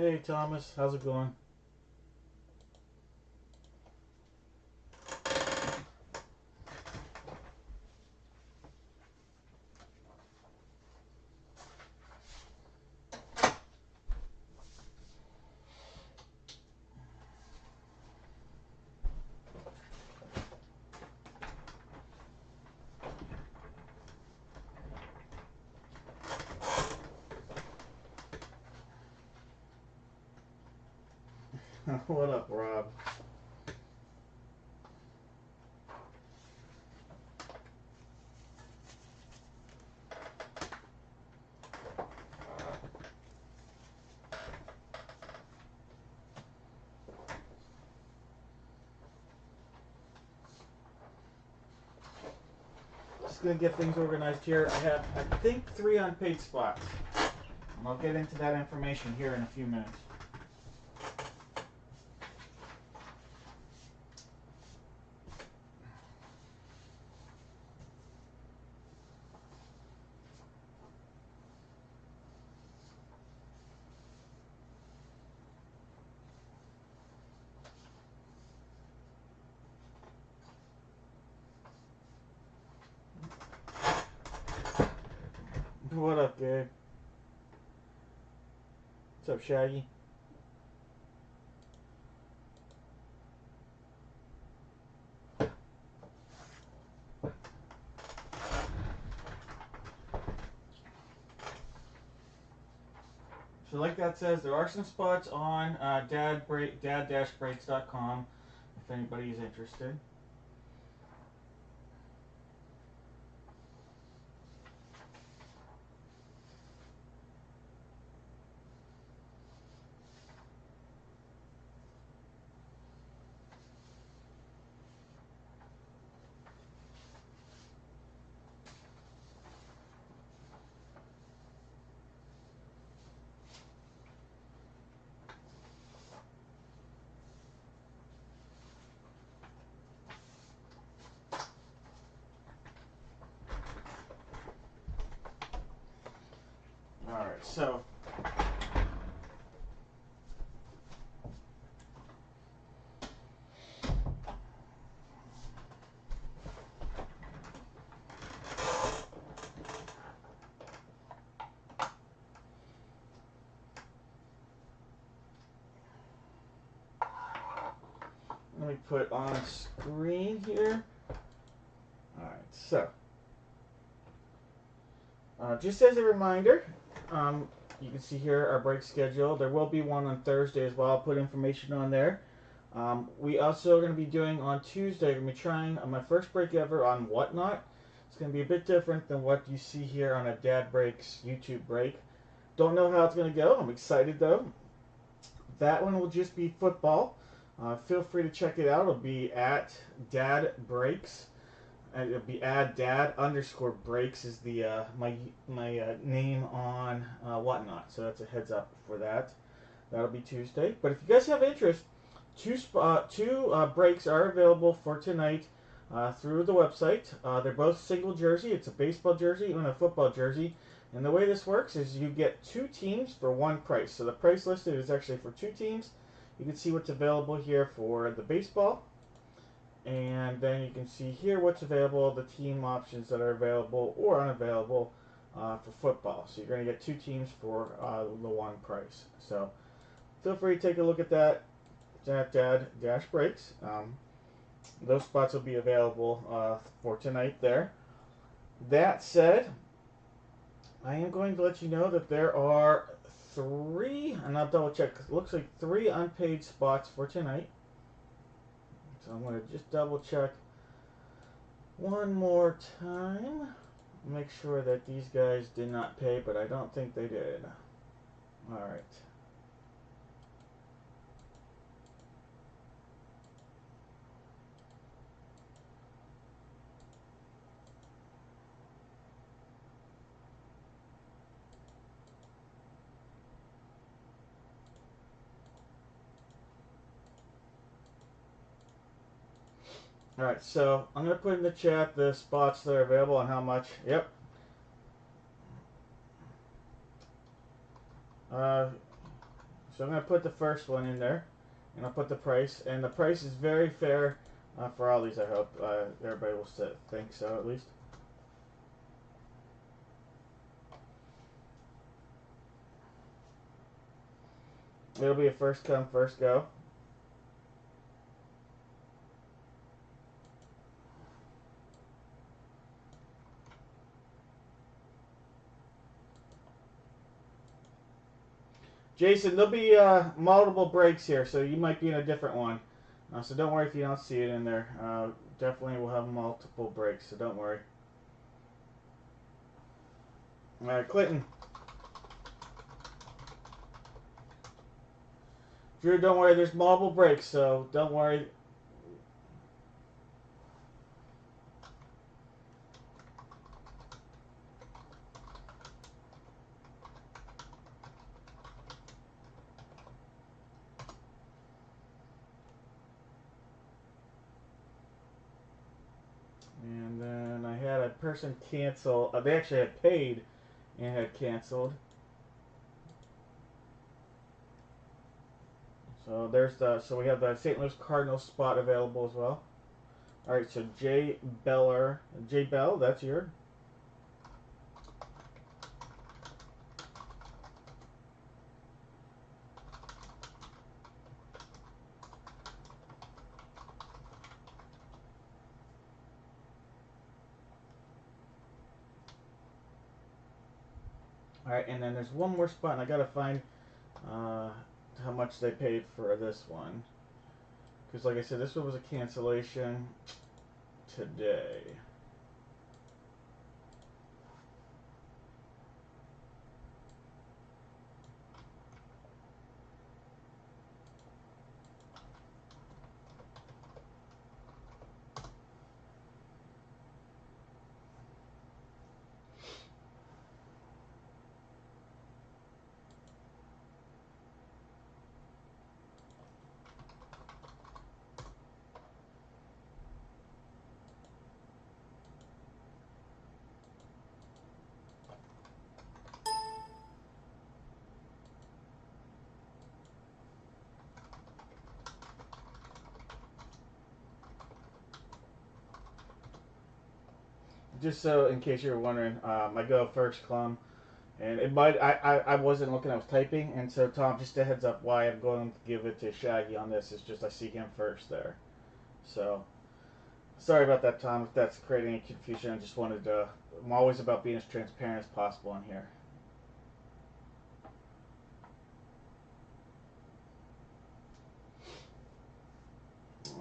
Hey Thomas, how's it going? What up, Rob? Just gonna get things organized here. I have, I think, 3 unpaid spots. And I'll get into that information here in a few minutes. What up, Gabe? What's up, Shaggy? So like that says, there are some spots on dad-breaks.com if anybody is interested. Alright, so let me put on screen here. Alright, so just as a reminder, you can see here our break schedule. There will be one on Thursday as well. I'll put information on there. We also are going to be doing on Tuesday, I'm going to be trying my first break ever on Whatnot. It's going to be a bit different than what you see here on a Dad Breaks YouTube break. Don't know how it's going to go. I'm excited though. That one will just be football. Feel free to check it out. It'll be at Dad Breaks. It'll be @dad_breaks is the my name on Whatnot. So that's a heads up for that. That'll be Tuesday. But if you guys have interest, two breaks are available for tonight through the website. They're both single jersey. It's a baseball jersey and a football jersey. And the way this works is you get 2 teams for 1 price. So the price listed is actually for 2 teams. You can see what's available here for the baseball. And then you can see here what's available, the team options that are available or unavailable for football. So you're going to get 2 teams for the 1 price. So feel free to take a look at that at Dad-Breaks. Those spots will be available for tonight there. That said, I am going to let you know that there are 3, and I'll double check, it looks like 3 unpaid spots for tonight. So I'm going to just double check one more time. Make sure that these guys did not pay, but I don't think they did. Alright. Alright, so I'm going to put in the chat the spots that are available and how much. Yep. So I'm going to put the first one in there, and I'll put the price. And the price is very fair for all these, I hope. Everybody will think so, at least. It'll be a first come, first go. Jason, there'll be multiple breaks here, so you might be in a different one. So don't worry if you don't see it in there. Definitely we'll have multiple breaks, so don't worry. Alright, Clinton. Drew, don't worry, there's multiple breaks, so don't worry. And then I had a person cancel. They actually had paid and had canceled. So we have the St. Louis Cardinals spot available as well. All right, so Jay Bell, that's your. All right, and then there's one more spot, and I gotta find how much they paid for this one, because like I said, this one was a cancellation today. Just so in case you were wondering, I go first, Clum. And it might I wasn't looking, I was typing, and so Tom, just a heads up why I'm going to give it to Shaggy on this is just I see him first there. So sorry about that, Tom, if that's creating any confusion. I just wanted to I'm always about being as transparent as possible in here.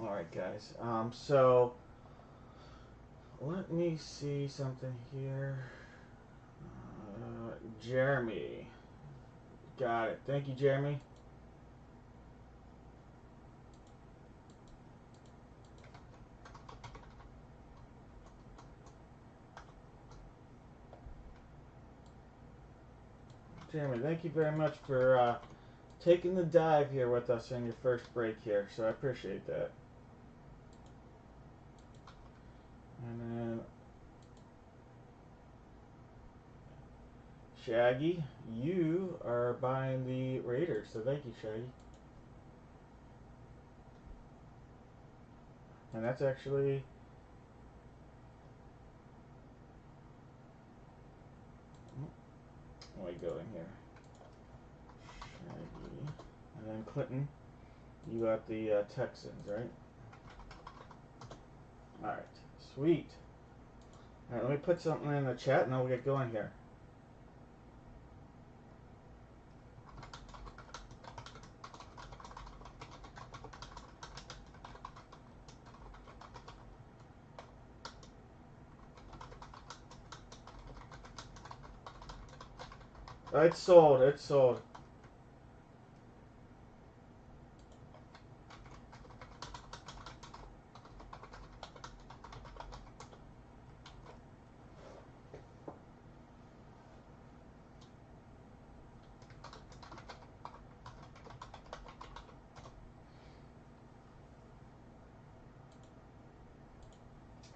Alright guys. So let me see something here. Jeremy. Got it. Thank you, Jeremy. Jeremy, thank you very much for taking the dive here with us in your first break here. So I appreciate that. And then Shaggy, you are buying the Raiders, so thank you, Shaggy. And that's actually where we go in here. Shaggy. And then Clinton, you got the Texans, right? Alright, sweet. Alright, let me put something in the chat and then we'll get going here. It's sold, it's sold.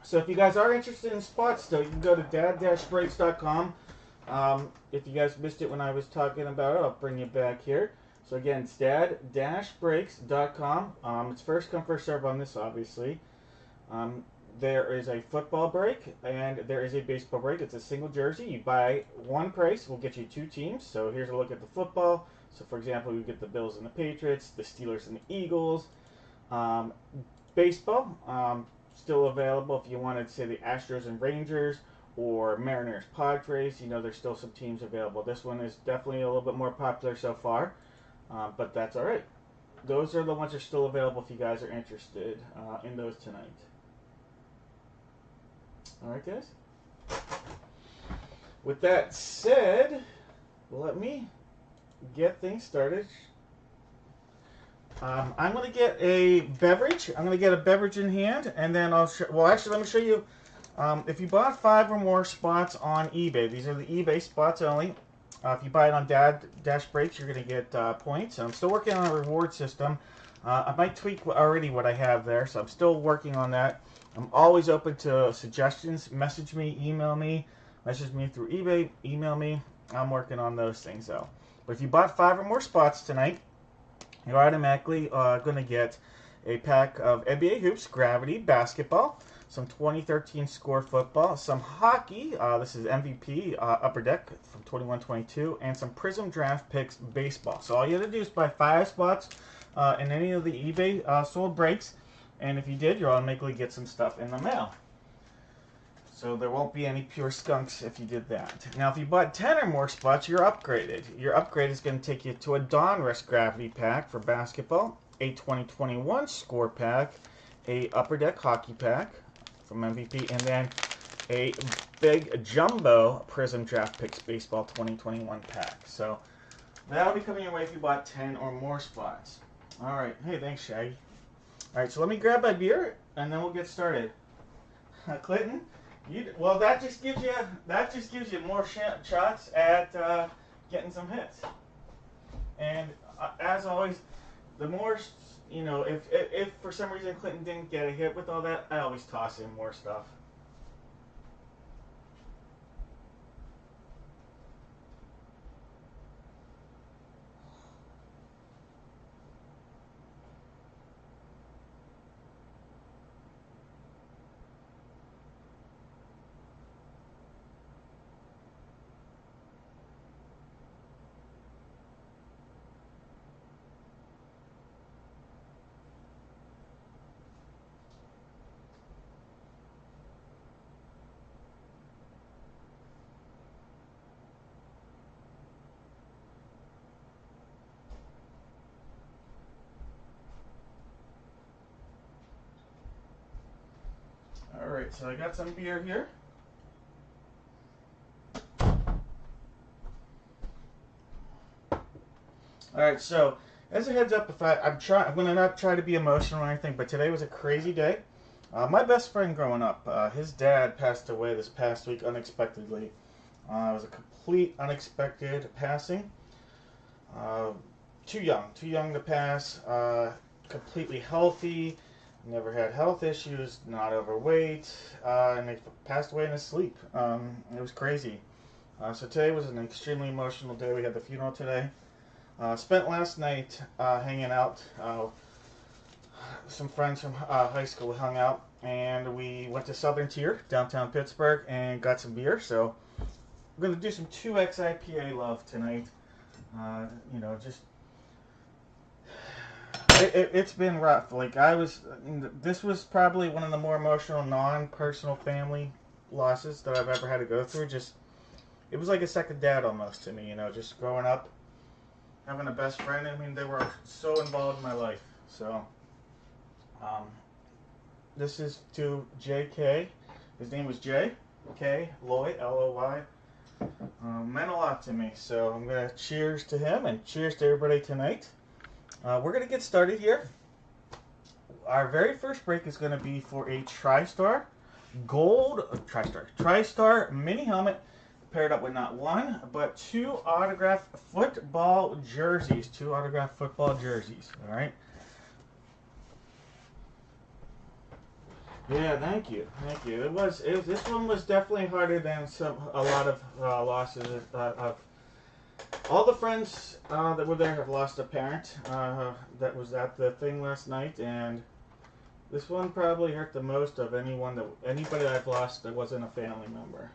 So if you guys are interested in spots still, you can go to dad-breaks.com. If you guys missed it when I was talking about it, I'll bring you back here. So again, it's dad-breaks.com. It's first come, first serve on this, obviously. Um, there is a football break and there is a baseball break. It's a single jersey. You buy one price, we'll get you two teams. So here's a look at the football. So for example, you get the Bills and the Patriots, the Steelers and the Eagles. Baseball, still available if you wanted to say the Astros and Rangers or Mariners, Padres. You know, there's still some teams available. This one is definitely a little bit more popular so far, but that's all right. Those are the ones that are still available if you guys are interested in those tonight. All right, guys. With that said, let me get things started. I'm going to get a beverage. I'm going to get a beverage in hand, and then I'll well, actually, let me show you. If you bought 5 or more spots on eBay, these are the eBay spots only. If you buy it on Dad-Breaks, you're going to get points. And I'm still working on a reward system. I might tweak already what I have there, so I'm still working on that. I'm always open to suggestions. Message me, email me, message me through eBay, email me. I'm working on those things, though. But if you bought 5 or more spots tonight, you're automatically going to get a pack of NBA Hoops, Gravity, Basketball, some 2013 Score Football, some Hockey, this is MVP, Upper Deck from 21-22, and some Prism Draft Picks Baseball. So all you have to do is buy 5 spots in any of the eBay sold breaks, and if you did, you'll automatically get some stuff in the mail. So there won't be any pure skunks if you did that. Now, if you bought 10 or more spots, you're upgraded. Your upgrade is going to take you to a Donruss Gravity Pack for basketball, a 2021 Score Pack, a Upper Deck Hockey Pack from MVP, and then a big Jumbo Prism Draft Picks Baseball 2021 Pack. So that'll be coming your way if you bought 10 or more spots. All right. Hey, thanks, Shaggy. All right, so let me grab my beer, and then we'll get started. Clinton? Well, that just gives you more shots at getting some hits. And as always, the more if for some reason Clinton didn't get a hit with all that, I always toss in more stuff. All right, so I got some beer here. All right, so as a heads up, I'm going to not try to be emotional or anything, but today was a crazy day. My best friend growing up, his dad passed away this past week unexpectedly. It was a complete unexpected passing. Too young to pass. Completely healthy. Never had health issues, not overweight, and he passed away in his sleep. It was crazy. So today was an extremely emotional day. We had the funeral today. Spent last night hanging out. Some friends from high school hung out, and we went to Southern Tier, downtown Pittsburgh, and got some beer. So we're going to do some 2X IPA love tonight. Just... It's been rough. This was probably one of the more emotional, non-personal family losses that I've ever had to go through. It was like a second dad almost to me, just growing up, having a best friend. I mean, they were so involved in my life. So, this is to J.K. His name was J.K. Loy, L-O-Y. Meant a lot to me. So I'm going to cheers to him and cheers to everybody tonight. We're going to get started here. Our very first break is going to be for a TriStar mini helmet paired up with not one, but 2 autographed football jerseys. 2 autographed football jerseys. All right. Yeah, thank you. This one was definitely harder than a lot of losses I've All the friends that were there have lost a parent that was at the thing last night, and this one probably hurt the most of anybody I've lost that wasn't a family member.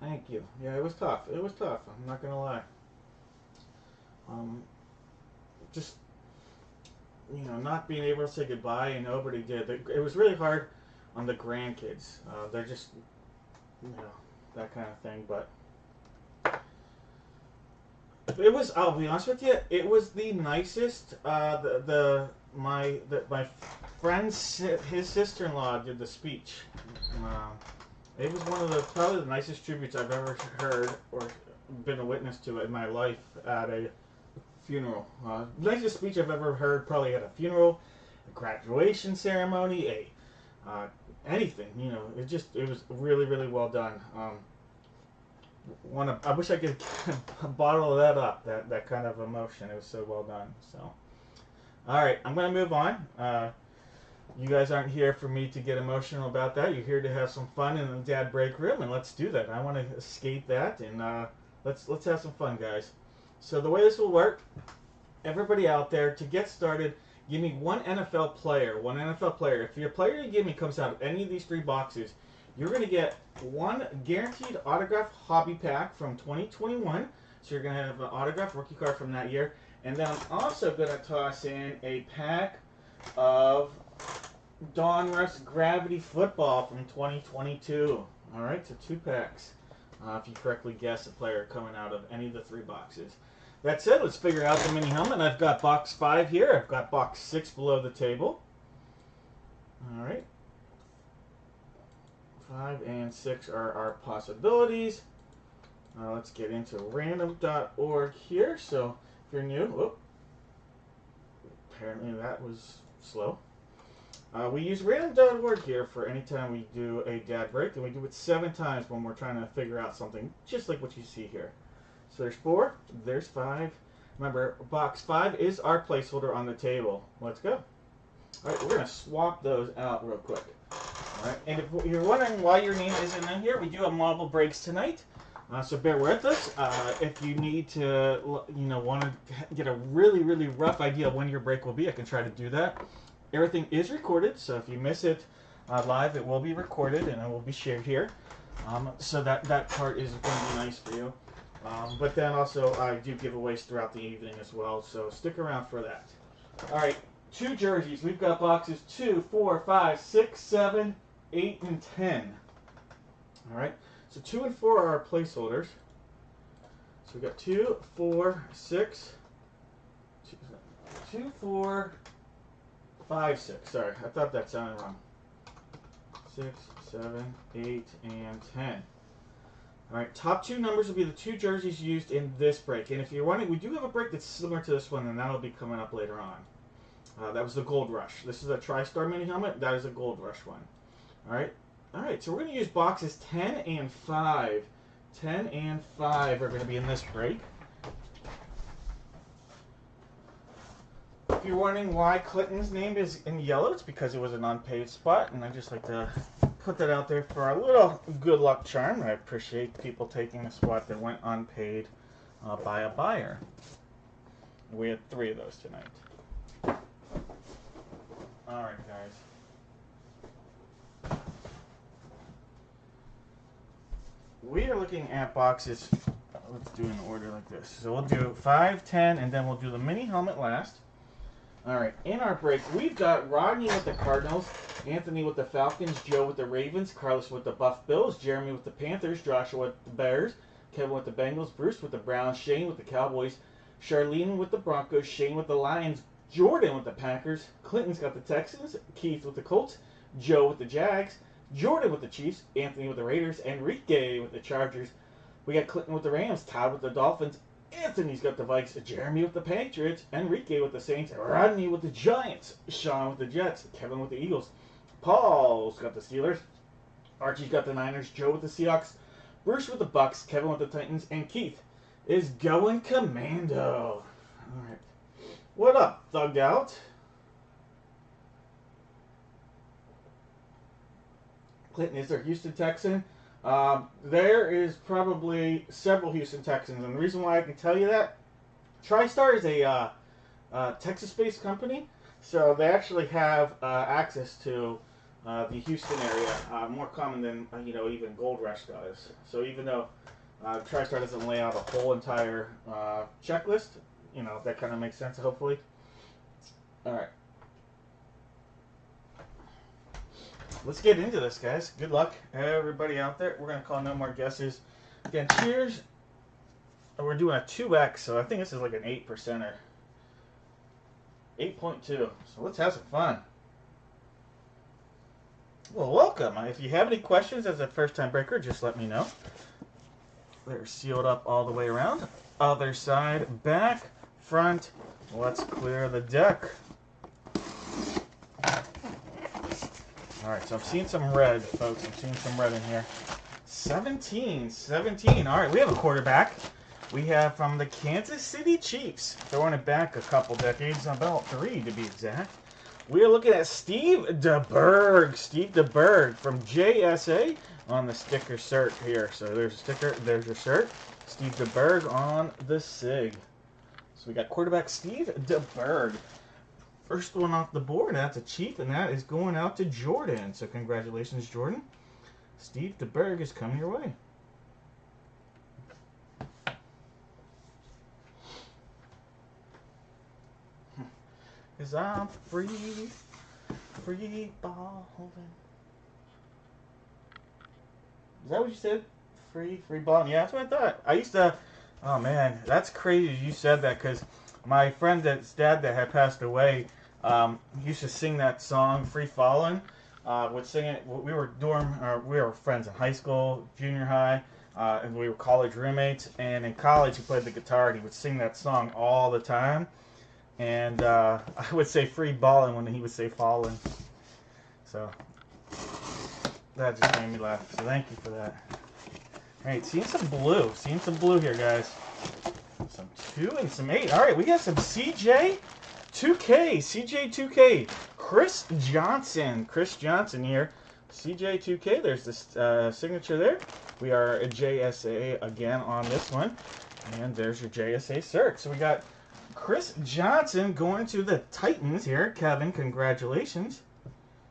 Thank you. Yeah, it was tough. It was tough. I'm not gonna lie. Um, just not being able to say goodbye, and nobody did. It was really hard on the grandkids. They're just, that kind of thing. But it was. I'll be honest with you. It was the nicest. My friend's his sister-in-law did the speech. It was one of probably the nicest tributes I've ever heard or been a witness to in my life at a funeral. Nicest speech I've ever heard, probably at a funeral, a graduation ceremony, anything. It was really, really well done. I wish I could bottle that up. That kind of emotion. It was so well done. So, all right, I'm gonna move on. You guys aren't here for me to get emotional about that. You're here to have some fun in the dad break room, and let's do that. I want to escape that, and let's have some fun, guys. So the way this will work, everybody out there, to get started, give me one NFL player. One NFL player. If your player you give me comes out of any of these 3 boxes, you're going to get one guaranteed autograph hobby pack from 2021. So you're going to have an autographed rookie card from that year. And then I'm also going to toss in a pack of Donruss Gravity Football from 2022. All right, so 2 packs. If you correctly guess a player coming out of any of the 3 boxes. That said, let's figure out the mini helmet. I've got box 5 here. I've got box 6 below the table. All right. 5 and 6 are our possibilities. Let's get into random.org here. So if you're new, apparently that was slow. We use random.org here for any time we do a dad break, and we do it 7 times when we're trying to figure out something, just like what you see here. So there's 4, there's 5. Remember, box 5 is our placeholder on the table. Let's go. All right, we're going to swap those out real quick. All right, and if you're wondering why your name isn't in here, we do have multiple breaks tonight. So bear with us. If you need to, want to get a really, really rough idea of when your break will be, I can try to do that. Everything is recorded, so if you miss it live, it will be recorded and it will be shared here. So that part is going to be nice for you. But then also I do giveaways throughout the evening as well, so stick around for that. All right, 2 jerseys. We've got boxes 2, 4, 5, 6, 7, 8, and 10. All right, so 2 and 4 are our placeholders. So we've got 2, 4, 6, 2, 4, 5, 6. Sorry, I thought that sounded wrong. 6, 7, 8, and 10. All right, top 2 numbers will be the 2 jerseys used in this break. And if you're wondering, we do have a break that's similar to this one, and that'll be coming up later on. That was the Gold Rush. This is a TriStar mini helmet. That is a Gold Rush one. All right, so we're going to use boxes 10 and 5. 10 and 5 are going to be in this break. If you're wondering why Clinton's name is in yellow, it's because it was an unpaid spot, and I just like to put that out there for a little good luck charm. I appreciate people taking a spot that went unpaid by a buyer. We had 3 of those tonight. All right, guys. We are looking at boxes. Let's do an order like this. So we'll do 5, 10, and then we'll do the mini helmet last. All right, in our break, we've got Rodney with the Cardinals, Anthony with the Falcons, Joe with the Ravens, Carlos with the Buff Bills, Jeremy with the Panthers, Joshua with the Bears, Kevin with the Bengals, Bruce with the Browns, Shane with the Cowboys, Charlene with the Broncos, Shane with the Lions, Jordan with the Packers, Clinton's got the Texans, Keith with the Colts, Joe with the Jags, Jordan with the Chiefs, Anthony with the Raiders, Enrique with the Chargers. We got Clinton with the Rams, Todd with the Dolphins, Anthony's got the Vikes, Jeremy with the Patriots, Enrique with the Saints, Rodney with the Giants, Sean with the Jets, Kevin with the Eagles, Paul's got the Steelers, Archie's got the Niners, Joe with the Seahawks, Bruce with the Bucks, Kevin with the Titans, and Keith is going commando. All right. What up, Thugged Out? Clinton is our Houston Texan. There is probably several Houston Texans, and the reason why I can tell you that, TriStar is a Texas-based company, so they actually have access to the Houston area, more common than even Gold Rush does. So even though TriStar doesn't lay out a whole entire checklist, that kind of makes sense. Hopefully, all right. Let's get into this, guys. Good luck, everybody out there. We're gonna call no more guesses. Again, cheers. We're doing a 2x, so I think this is like an 8%er. 8.2. So let's have some fun. Well, welcome. If you have any questions as a first-time breaker, just let me know. They're sealed up all the way around. Other side, back, front. Let's clear the deck. All right, so I'm seeing some red, folks. I'm seeing some red in here. 17. All right, we have a quarterback. We have from the Kansas City Chiefs. Throwing it back a couple decades, about 3 to be exact. We are looking at Steve DeBerg. Steve DeBerg from JSA on the sticker cert here. So there's a sticker, there's your cert. Steve DeBerg on the SIG. So we got quarterback Steve DeBerg. First one off the board, that's a Chief, and that is going out to Jordan. So congratulations, Jordan. Steve DeBerg is coming your way. Cause I'm free ball holding. Is that what you said? Free ball? Yeah, that's what I thought. I used to, oh man, that's crazy you said that, because my friend that's dad that had passed away used to sing that song, Free Fallin'. Would sing it. We were we were friends in high school, junior high, and we were college roommates. And in college, he played the guitar, and he would sing that song all the time. And I would say free ballin' when he would say fallin'. So that just made me laugh. So thank you for that. All right, seeing some blue. Seeing some blue here, guys. Some 2 and some 8. All right, we got some CJ2K. CJ2K. Chris Johnson. Chris Johnson here. CJ2K. There's this signature there. We are a JSA again on this one. And there's your JSA cert. So we got Chris Johnson going to the Titans here. Kevin, congratulations.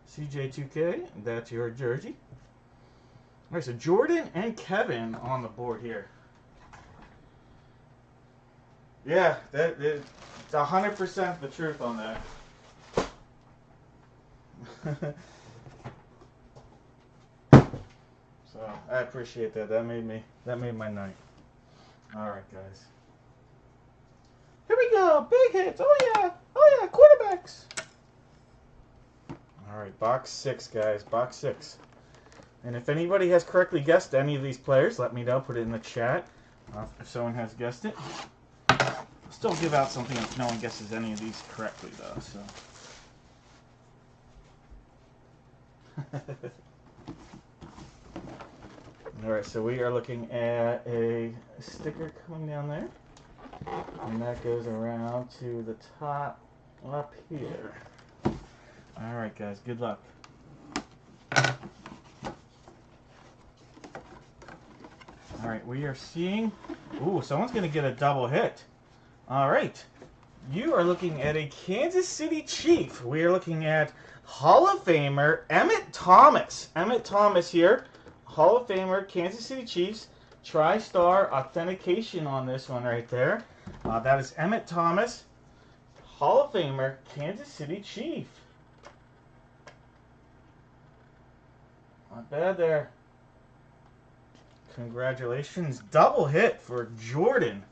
CJ2K, that's your jersey. All right, so Jordan and Kevin on the board here. Yeah, it's 100% the truth on that. So I appreciate that. That made my night. All right, guys. Here we go. Big hits. Oh yeah, quarterbacks. All right, box 6, guys. Box 6. And if anybody has correctly guessed any of these players, let me know. Put it in the chat. If someone has guessed it. I'll still give out something if no one guesses any of these correctly, though. So. All right, so we are looking at a sticker coming down there. And that goes around to the top up here. All right, guys, good luck. All right, we are seeing, ooh, someone's going to get a double hit. All right, you are looking at a Kansas City Chief. We are looking at Hall of Famer Emmitt Thomas. Emmitt Thomas here, Hall of Famer, Kansas City Chiefs. TriStar authentication on this one right there. That is Emmitt Thomas, Hall of Famer, Kansas City Chief. Not bad there. Congratulations. Double hit for Jordan.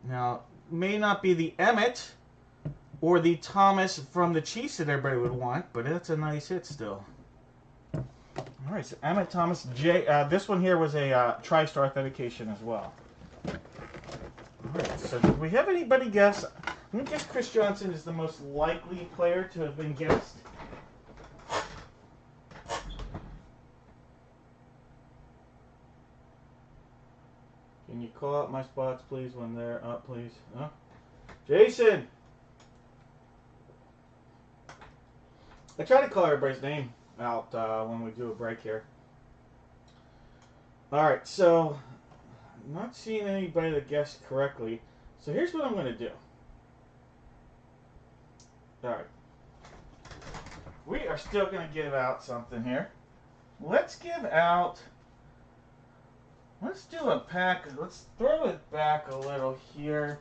Now, may not be the Emmitt or the Thomas from the Chiefs that everybody would want, but that's a nice hit still. All right, so Emmitt Thomas. This one here was a TriStar authentication as well. All right, so did we have anybody guess? I'm going to guess Chris Johnson is the most likely player to have been guessed. Can you call out my spots, please, when they're up, please? Huh? Jason! I try to call everybody's name. out when we do a break here. Alright, so I'm not seeing anybody that guessed correctly. So here's what I'm going to do. Alright. We are still going to give out something here. Let's give out... Let's do a pack. Let's throw it back a little here.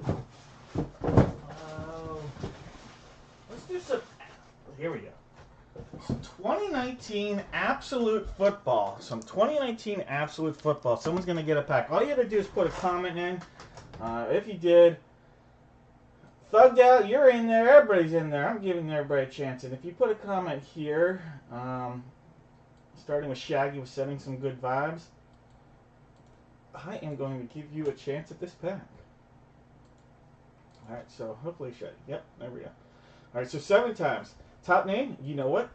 Let's do some... Here we go. Some 2019 Absolute Football. Some 2019 Absolute Football. Someone's going to get a pack. All you have to do is put a comment in. If you did, thugged out, you're in there. Everybody's in there. I'm giving everybody a chance. And if you put a comment here, starting with Shaggy with sending some good vibes, I am going to give you a chance at this pack. Alright, so hopefully Shaggy. Yep, there we go. Alright, so 7 times. Top name, you know what?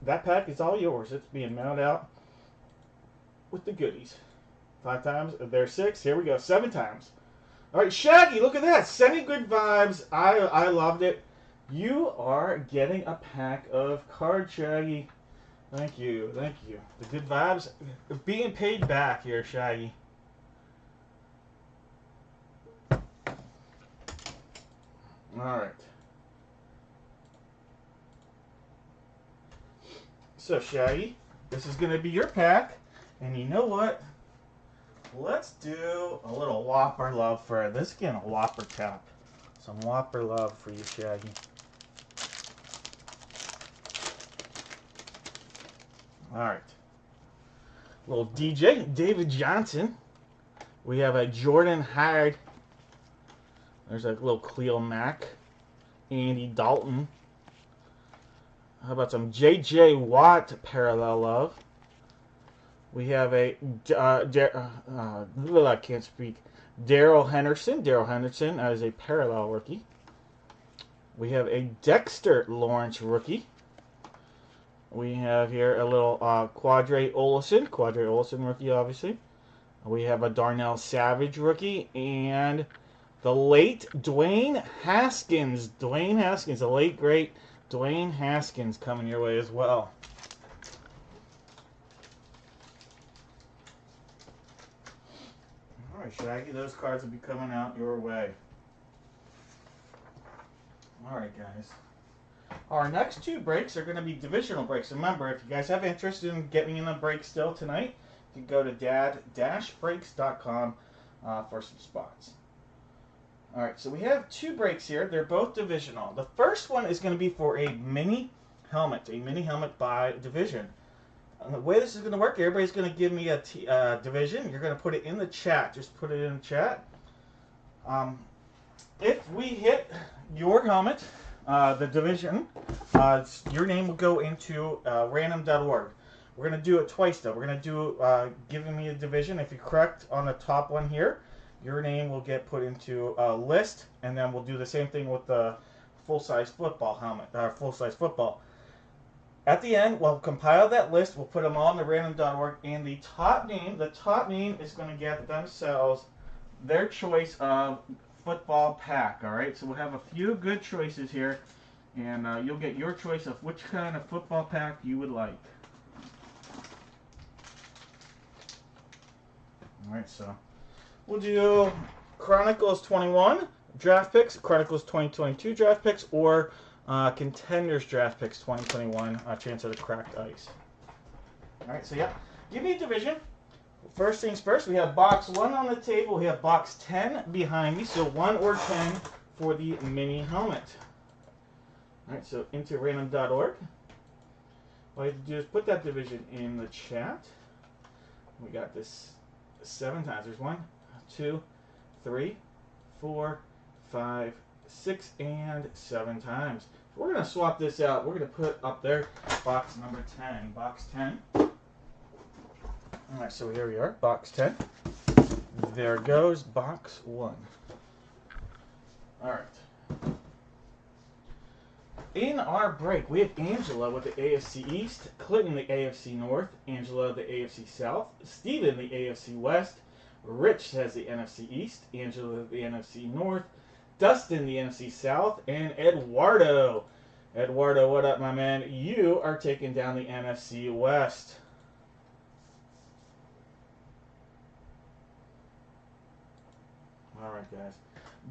That pack is all yours. It's being mailed out with the goodies. 5 times. There's 6. Here we go. 7 times. Alright, Shaggy, look at that. Sending good vibes. I loved it. You are getting a pack of cards, Shaggy. Thank you. Thank you. The good vibes are being paid back here, Shaggy. Alright. So, Shaggy, this is going to be your pack. And you know what? Let's do a little Whopper love for this. Again, a Whopper tap. Some Whopper love for you, Shaggy. Alright. Little DJ, David Johnson. We have a Jordan Howard. There's a little Cleo Mack. Andy Dalton. How about some J.J. Watt parallel love? We have a, I can't speak, Darrell Henderson. Darrell Henderson as a parallel rookie. We have a Dexter Lawrence rookie. We have here a little Quadre Olison. Quadre Olison rookie, obviously. We have a Darnell Savage rookie. And the late Dwayne Haskins. Dwayne Haskins, the late, great Dwayne Haskins coming your way as well. Alright, Shaggy, those cards will be coming out your way. Alright, guys. Our next 2 breaks are going to be divisional breaks. Remember, if you guys have interest in getting in a break still tonight, you can go to dad-breaks.com for some spots. Alright, so we have 2 breaks here. They're both divisional. The first one is going to be for a mini helmet by division. And the way this is going to work, everybody's going to give me a division. You're going to put it in the chat. Just put it in the chat. If we hit your helmet, the division, your name will go into random.org. We're going to do it twice, though. We're going to do giving me a division. If you're correct on the top one here, your name will get put into a list, and then we'll do the same thing with the full-size football helmet, full-size football. At the end, we'll compile that list. We'll put them all in the random.org, and the top name is going to get themselves their choice of football pack. All right, so we'll have a few good choices here, and you'll get your choice of which kind of football pack you would like. All right, so we'll do Chronicles 21 draft picks, Chronicles 2022 draft picks, or Contenders draft picks 2021, chance at a cracked ice. All right, so yeah, give me a division. First things first, we have box 1 on the table. We have box 10 behind me, so 1 or 10 for the mini helmet. All right, so into random.org. All you have to do is put that division in the chat. We got this 7 times. There's 1, 2, 3, 4, 5, 6, and 7 times. So we're going to swap this out. We're going to put up there box number 10. Box 10. Alright, so here we are. Box 10. There goes box 1. Alright. In our break, we have Angela with the AFC East, Clinton the AFC North, Angela the AFC South, Steven the AFC West, Rich has the NFC East, Angela the NFC North, Dustin the NFC South, and Eduardo Eduardo, what up, my man? You are taking down the NFC West. All right, guys.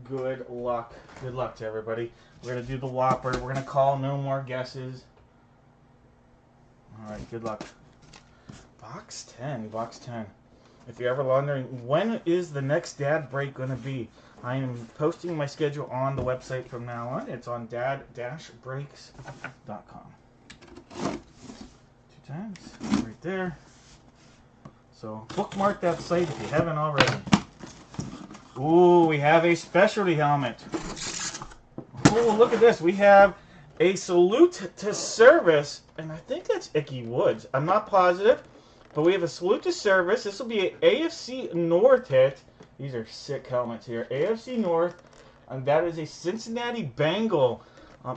Good luck. Good luck to everybody. We're going to do the Whopper. We're going to call no more guesses. All right, good luck. Box 10. Box 10. If you're ever wondering, when is the next dad break going to be? I am posting my schedule on the website from now on. It's on dad-breaks.com. 2 times. Right there. So bookmark that site if you haven't already. Ooh, we have a specialty helmet. Oh, look at this. We have a salute to service, and I think that's Icky Woods. I'm not positive, but we have a salute to service. This will be an AFC North hit. These are sick helmets here. AFC North, and that is a Cincinnati Bengal.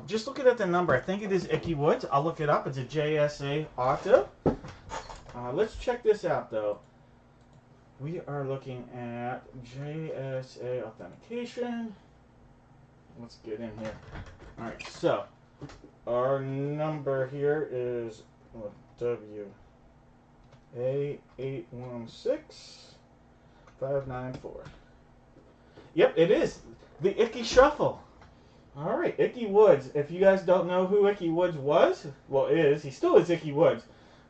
Just looking at the number, I think it is Icky Woods. I'll look it up. It's a JSA Auto. Let's check this out, though. We are looking at JSA authentication. Let's get in here. All right, so our number here is WA816594. Yep, it is the Icky Shuffle. All right, Icky Woods. If you guys don't know who Icky Woods was, well, he still is Icky Woods.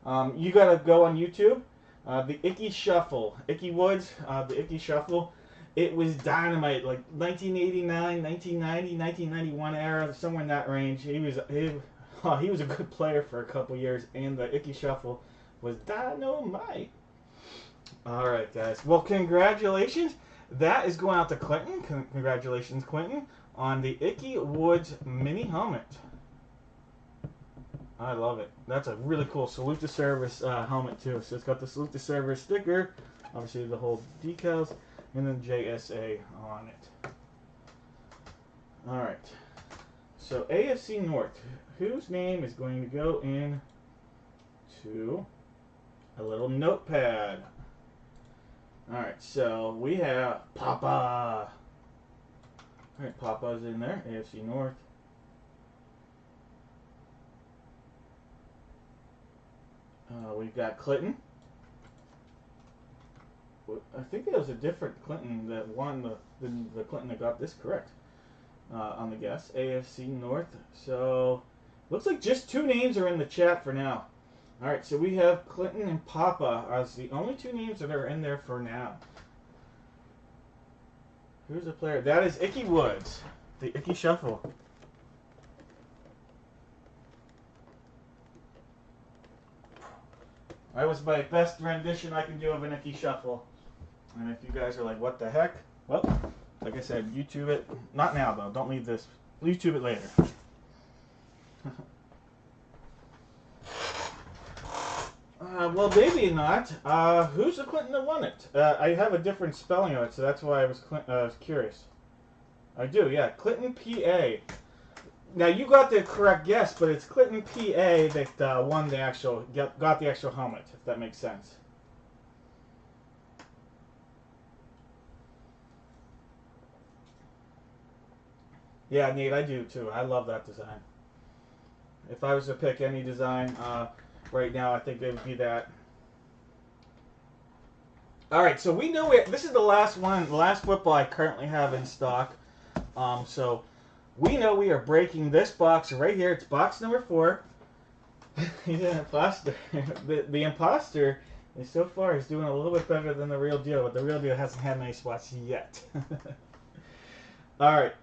You gotta go on YouTube. The Icky Shuffle. Icky Woods, the Icky Shuffle. It was dynamite, like 1989, 1990, 1991 era, somewhere in that range. He was a good player for a couple years, and the Icky Shuffle was dynamite. All right, guys. Well, congratulations. That is going out to Clinton. Congratulations, Clinton, on the Icky Woods mini helmet. I love it. That's a really cool salute to service helmet too. So it's got the salute to service sticker, obviously the whole decals, and then JSA on it. All right. So AFC North, whose name is going to go in to a little notepad. All right. So we have Papa. All right, Papa's in there. AFC North. We've got Clinton. I think it was a different Clinton that won than the Clinton that got this correct on the guess. AFC North. So, looks like just 2 names are in the chat for now. Alright, so we have Clinton and Papa as the only 2 names that are in there for now. Who's the player? That is Icky Woods. The Icky Shuffle. That was my best rendition I can do of an Icky Shuffle. And if you guys are like, what the heck? Well, like I said, YouTube it. Not now, though. Don't leave this. YouTube it later. Well, maybe not. Who's the Clinton that won it? I have a different spelling of it, so that's why I was curious. I do, yeah. Clinton, PA. Now, you got the correct guess, but it's Clinton, PA that won the actual, got the actual helmet, if that makes sense. Yeah, Nate, I do too. I love that design. If I was to pick any design right now, I think it would be that. All right, so we know this is the last one, the last football I currently have in stock. So we know we are breaking this box right here. It's box number 4. He's an imposter. The imposter is so far is doing a little bit better than the real deal, but the real deal hasn't had many spots yet. All right.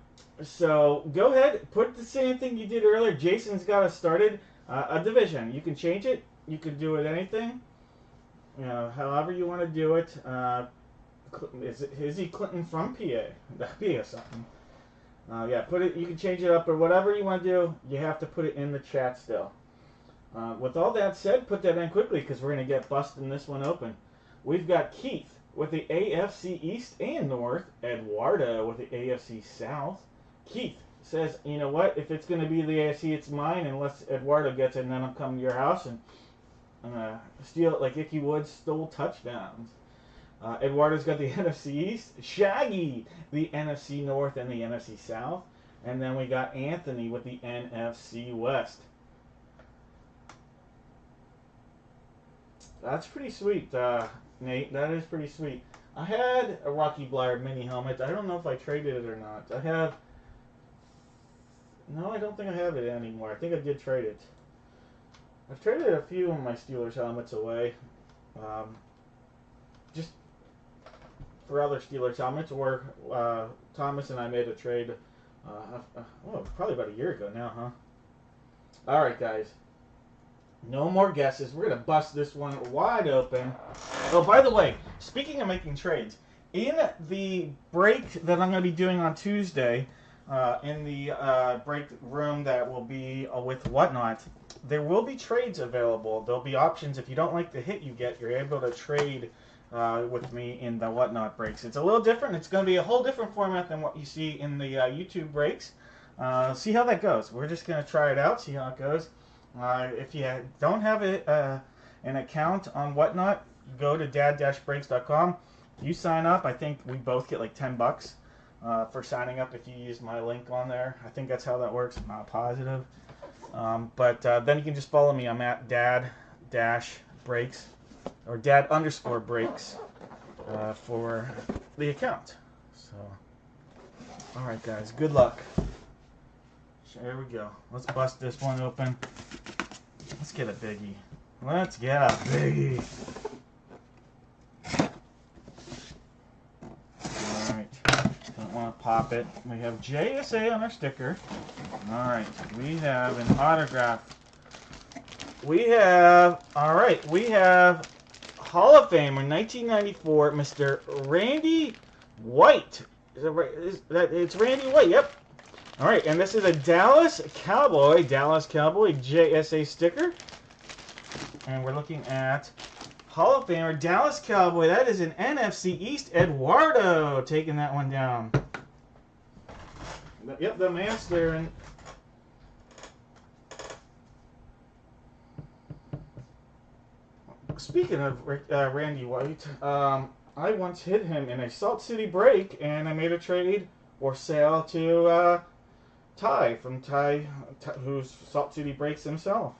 So go ahead, put the same thing you did earlier. Jason's got us started. A division. You can change it. You can do it anything. You know, however you want to do it. Is he Clinton from PA? That'd be something. Yeah, put it. You can change it up or whatever you want to do. You have to put it in the chat still. With all that said, put that in quickly because we're going to get busting this one open. We've got Keith with the AFC East and North. Eduardo with the AFC South. Keith says, you know what? If it's going to be the AFC, it's mine unless Eduardo gets it, and then I'm coming to your house and I'm going to steal it like Icky Woods stole touchdowns. Eduardo's got the NFC East. Shaggy, the NFC North and the NFC South. And then we got Anthony with the NFC West. That's pretty sweet, Nate. That is pretty sweet. I had a Rocky Blyer mini helmet. I don't know if I traded it or not. I have... No, I don't think I have it anymore. I think I did trade it. I've traded a few of my Steelers helmets away. Just for other Steelers helmets, or Thomas and I made a trade probably about a year ago now, huh? Alright, guys. No more guesses. We're going to bust this one wide open. Oh, by the way, speaking of making trades, in the break that I'm going to be doing on Tuesday, in the break room that will be with Whatnot, there will be trades available. There'll be options. If you don't like the hit you get, you're able to trade with me in the Whatnot breaks. It's a little different. It's going to be a whole different format than what you see in the YouTube breaks. See how that goes. We're just going to try it out, see how it goes. If you don't have an account on Whatnot, go to dad-breaks.com. You sign up. I think we both get like $10 for signing up if you use my link on there. I think that's how that works. I'm not positive. But then you can just follow me. I'm at dad-breaks or dad_breaks for the account. So, all right, guys. Good luck. There we go. Let's bust this one open. Let's get a biggie. Let's get a biggie. Alright. Don't want to pop it. We have JSA on our sticker. Alright. We have an autograph. We have Hall of Famer 1994, Mr. Randy White. Is that right? It's Randy White, yep. Alright, and this is a Dallas Cowboy JSA sticker. And we're looking at Hall of Famer, Dallas Cowboy. That is an NFC East, Eduardo, taking that one down. Yep, the man staring. Speaking of Randy White, I once hit him in a Salt City break, and I made a trade or sale to Ty from Ty, who's Salt City Breaks himself.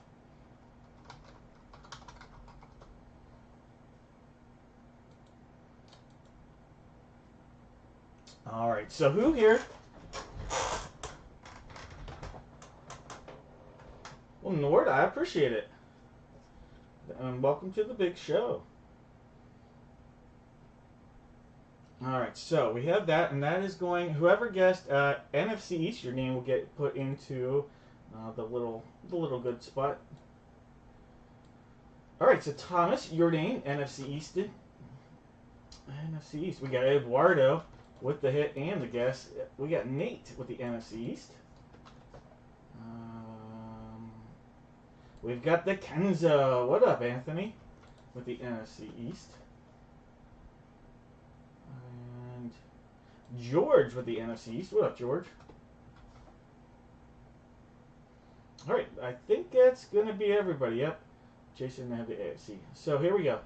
Alright, so who here? Well, Nord, I appreciate it. And welcome to the big show. Alright, so we have that, and that is going, whoever guessed NFC East, your name will get put into the little good spot. Alright, so Thomas, your name, NFC East. NFC East. We got Eduardo with the hit and the guess. We got Nate with the NFC East. We've got the Kenzo. What up, Anthony? With the NFC East. And George with the NFC East. What up, George? Alright, I think that's going to be everybody. Yep. Jason have the AFC. So here we go.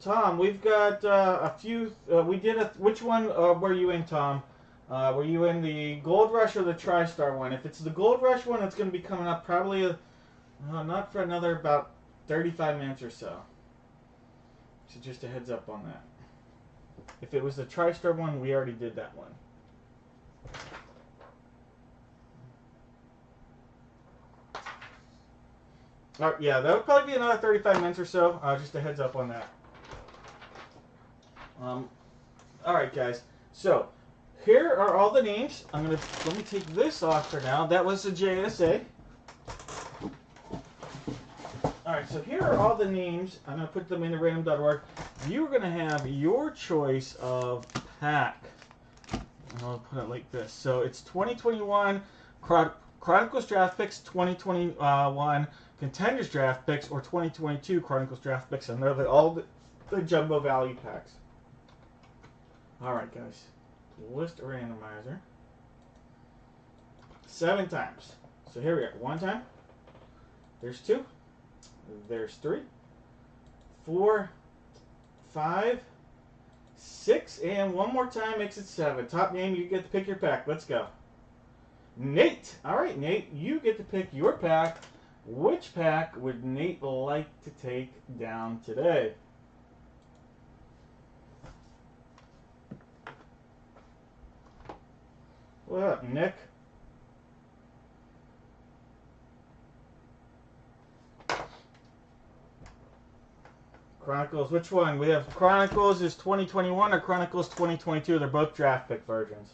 Tom, we've got a few. Which one were you in, Tom? Were you in the Gold Rush or the TriStar one? If it's the Gold Rush one, it's going to be coming up probably not for another about 35 minutes or so. So just a heads up on that. If it was the TriStar one, we already did that one. Yeah, that would probably be another 35 minutes or so. Just a heads up on that. Alright, guys. So, here are all the names. Let me take this off for now. That was the JSA. Alright, so here are all the names. I'm going to put them into random.org. You're going to have your choice of pack. And I'll put it like this. So it's 2021 Chronicles Draft Picks, 2021 Contenders Draft Picks, or 2022 Chronicles Draft Picks. And they're all the jumbo value packs. Alright, guys. List randomizer. 7 times. So here we are. 1 time. There's 2. There's 3. 4. 5. 6, and one more time makes it 7. Top name, you get to pick your pack. Let's go. Nate. All right, Nate, you get to pick your pack. Which pack would Nate like to take down today? What up, Nick? Chronicles, which one? We have Chronicles is 2021 or Chronicles 2022. They're both draft pick versions.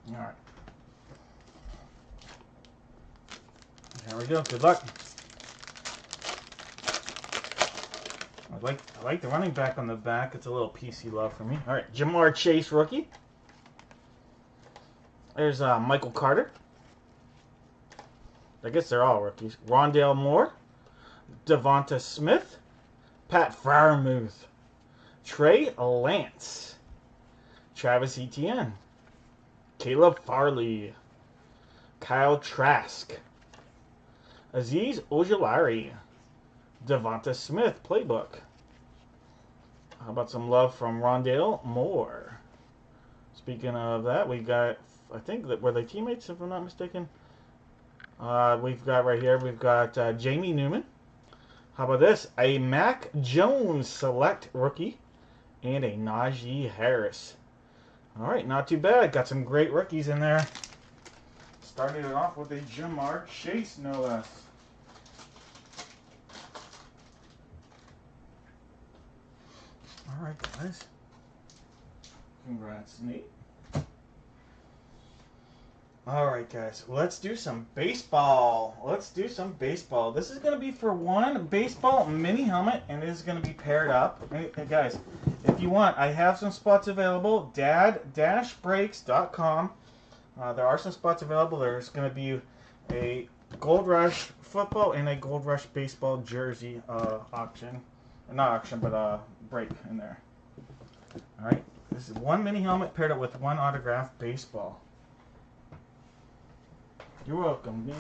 All right. There we go. Good luck. I like the running back on the back. It's a little PC love for me. All right, Jamar Chase, rookie. There's Michael Carter. I guess they're all rookies. Rondale Moore, Devonta Smith, Pat Freiermuth, Trey Lance, Travis Etienne, Caleb Farley, Kyle Trask, Azeez Ojulari, Devonta Smith, playbook. How about some love from Rondale Moore? Speaking of that, we got, I think that were they teammates, if I'm not mistaken. We've got right here, we've got Jamie Newman. How about this? A Mac Jones select rookie and a Najee Harris. All right, not too bad. Got some great rookies in there. Starting it off with a Jamar Chase, no less. All right, guys. Congrats, Nate. All right, guys. Let's do some baseball. Let's do some baseball. This is going to be for one baseball mini helmet, and it is going to be paired up. Hey, guys, if you want, I have some spots available. Dad-breaks.com. There are some spots available. There's going to be a Gold Rush football and a Gold Rush baseball jersey auction. Not auction, but break in there. All right. This is one mini helmet paired up with one autographed baseball. You're welcome, Nick.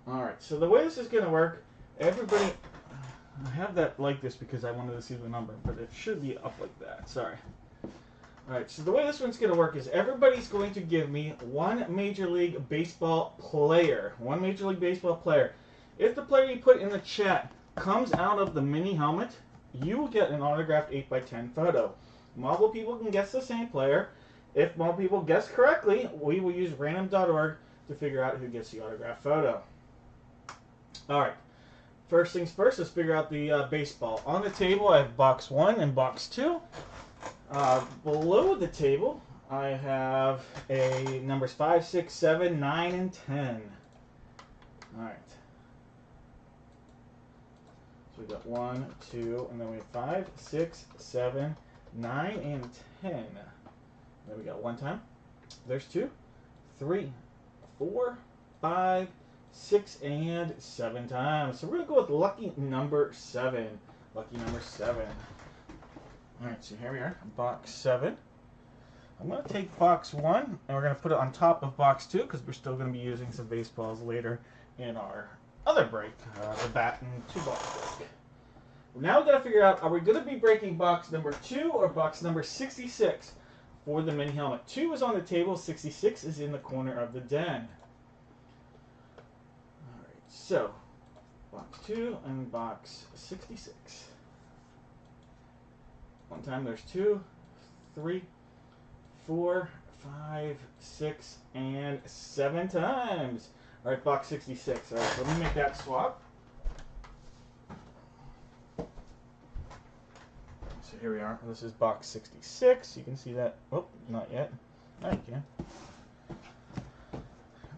All right. So the way this is going to work, everybody, I have that like this because I wanted to see the number, but it should be up like that. Sorry. All right, so the way this one's going to work is everybody's going to give me one Major League Baseball player. One Major League Baseball player. If the player you put in the chat comes out of the mini helmet, you will get an autographed 8x10 photo. Multiple people can guess the same player. If multiple people guess correctly, we will use random.org to figure out who gets the autographed photo. All right, first things first, let's figure out the baseball. On the table, I have box 1 and box 2. Below the table, I have a numbers 5, 6, 7, 9, and 10. All right. So we got 1, 2, and then we have 5, 6, 7, 9, and 10. There we go. One time. There's 2, 3, 4, 5, 6, and 7 times. So we're going to go with lucky number 7. Lucky number 7. Alright, so here we are, box 7. I'm going to take box 1, and we're going to put it on top of box 2, because we're still going to be using some baseballs later in our other break, the bat and 2-ball break. Now we've got to figure out, are we going to be breaking box number 2 or box number 66 for the mini helmet? 2 is on the table, 66 is in the corner of the den. Alright, so, box 2 and box 66. One time there's 2, 3, 4, 5, 6, and 7 times. All right, box 66. All right, so let me make that swap. So here we are. This is box 66. You can see that. Oh, not yet. Now you can.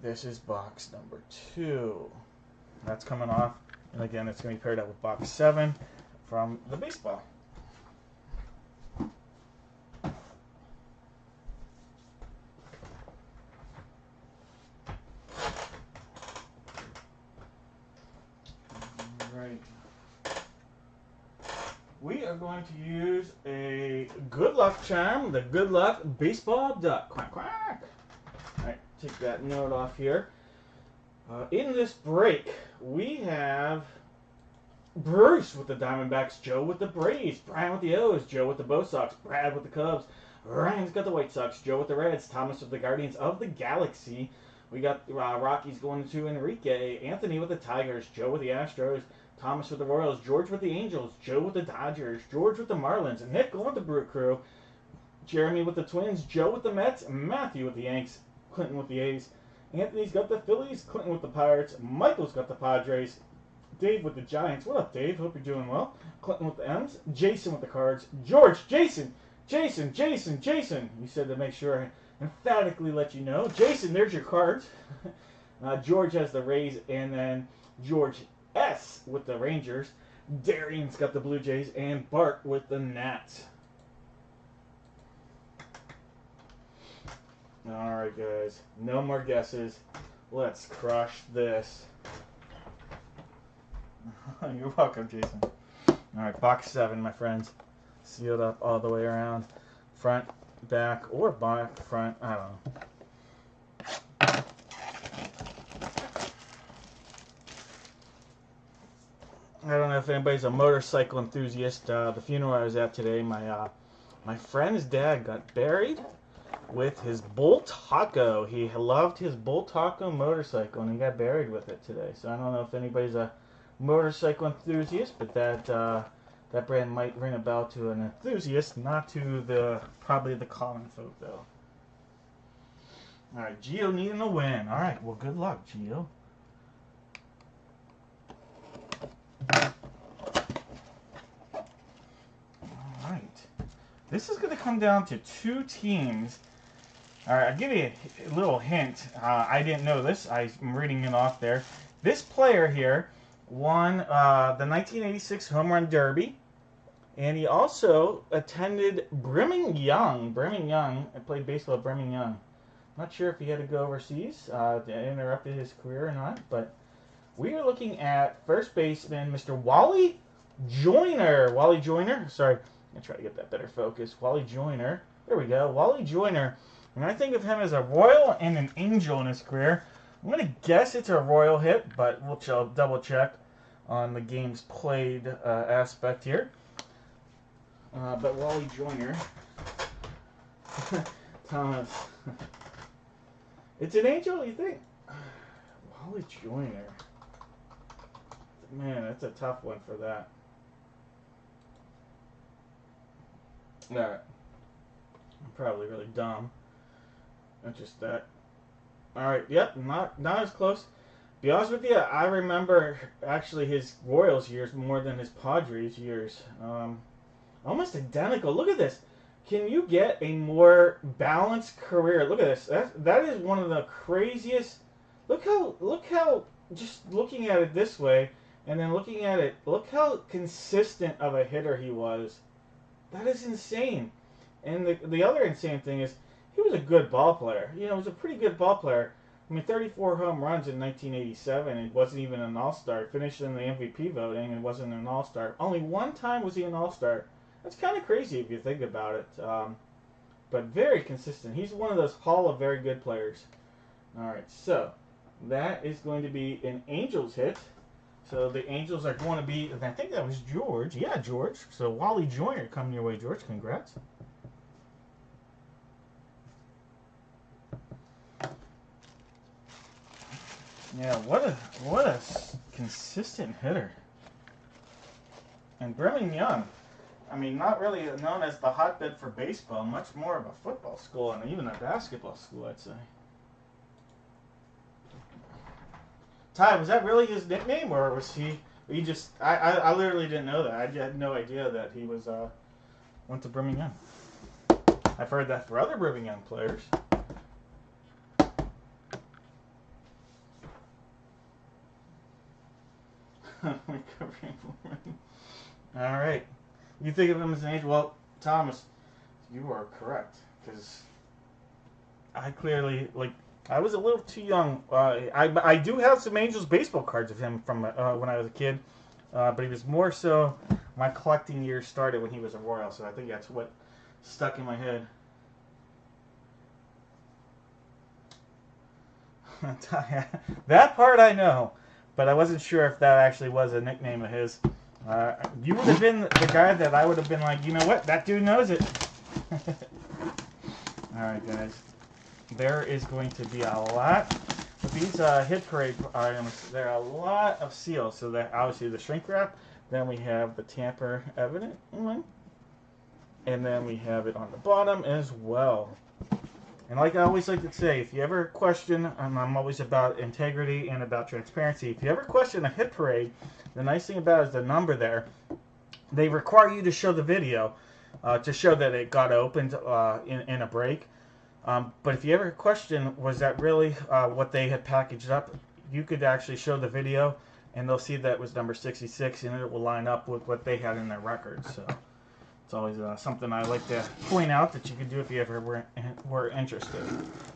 This is box number 2. That's coming off. And again, it's going to be paired up with box 7 from the baseball. are going to use a good luck charm, the Good Luck Baseball Duck. Quack, quack. Alright, take that note off here. In this break, we have Bruce with the Diamondbacks, Joe with the Braves, Brian with the O's, Joe with the Bo Sox, Brad with the Cubs, Ryan's got the White Sox, Joe with the Reds, Thomas with the Guardians of the Galaxy. We got Rockies going to Enrique, Anthony with the Tigers, Joe with the Astros, Thomas with the Royals, George with the Angels, Joe with the Dodgers, George with the Marlins, Nick going with the Brute Crew, Jeremy with the Twins, Joe with the Mets, Matthew with the Yanks, Clinton with the A's, Anthony's got the Phillies, Clinton with the Pirates, Michael's got the Padres, Dave with the Giants. What up, Dave? Hope you're doing well. Clinton with the M's, Jason with the Cards, George, Jason. You said to make sure I emphatically let you know. Jason, there's your cards. George has the Rays, and then George S with the Rangers. Darian's got the Blue Jays, and Bart with the Nats. Alright, guys. No more guesses. Let's crush this. You're welcome, Jason. Alright, box 7, my friends. Sealed up all the way around. Front, back, or back, front. I don't know. I don't know if anybody's a motorcycle enthusiast. The funeral I was at today, my friend's dad got buried with his Bull Taco. He loved his Bull Taco motorcycle, and he got buried with it today. So I don't know if anybody's a motorcycle enthusiast, but that brand might ring a bell to an enthusiast, not to probably the common folk, though. All right, Gio needing a win. All right, well, good luck, Gio. All right, this is going to come down to 2 teams. All right, I'll give you a little hint. I didn't know this. I'm reading it off there. This player here won the 1986 Home Run Derby, and he also attended Brigham Young. I played baseball at Brigham Young. Not sure if he had to go overseas to interrupted his career or not, but we are looking at first baseman Mr. Wally Joyner. Sorry, I'm going to try to get that better focus. Wally Joyner. There we go. Wally Joyner. And I think of him as a Royal and an Angel in his career. I'm going to guess it's a Royal hit, but we'll double check on the games played aspect here. But Wally Joyner. Thomas. It's an Angel, you think? Wally Joyner. Man, that's a tough one for that. Alright. I'm probably really dumb. That's just that. Alright, yep, not as close. Be honest with you, I remember actually his Royals years more than his Padres years. Almost identical. Look at this. Can you get a more balanced career? Look at this. That is one of the craziest. Look how just looking at it this way and then looking at it, look how consistent of a hitter he was. That is insane. And the other insane thing is he was a good ball player. You know, he was a pretty good ball player. I mean, 34 home runs in 1987. It wasn't even an All-Star. Finished in the MVP voting. It wasn't an All-Star. Only one time was he an All-Star. That's kind of crazy if you think about it. But very consistent. He's one of those Hall of very good players. All right, so that is going to be an Angels hit. So the Angels are going to be, I think that was George. Yeah, George. So Wally Joyner coming your way, George. Congrats. Yeah, what a consistent hitter. And Brigham Young, I mean, not really known as the hotbed for baseball, much more of a football school and even a basketball school, I'd say. Ty, was that really his nickname, or was he just? I literally didn't know that. I had no idea that he was went to Brigham Young. I've heard that for other Brigham Young players. All right. You think of him as an Angel? Well, Thomas, you are correct, because I clearly, I was a little too young. I do have some Angels baseball cards of him from when I was a kid, but he was more so my collecting years started when he was a Royal, so I think that's what stuck in my head. That part I know, but I wasn't sure if that actually was a nickname of his. You would have been the guy that I would have been like, you know what, that dude knows it. Alright guys, there is going to be a lot of these hit parade items. There are a lot of seals, so that obviously the shrink wrap, then we have the tamper evident one, and then we have it on the bottom as well. And like I always like to say, if you ever question, and I'm always about integrity and about transparency, if you ever question a hit parade, the nice thing about it is the number there. They require you to show the video to show that it got opened in a break. But if you ever question, was that really what they had packaged up, you could actually show the video, and they'll see that it was number 66, and it will line up with what they had in their records. So it's always something I like to point out that you could do if you ever were interested.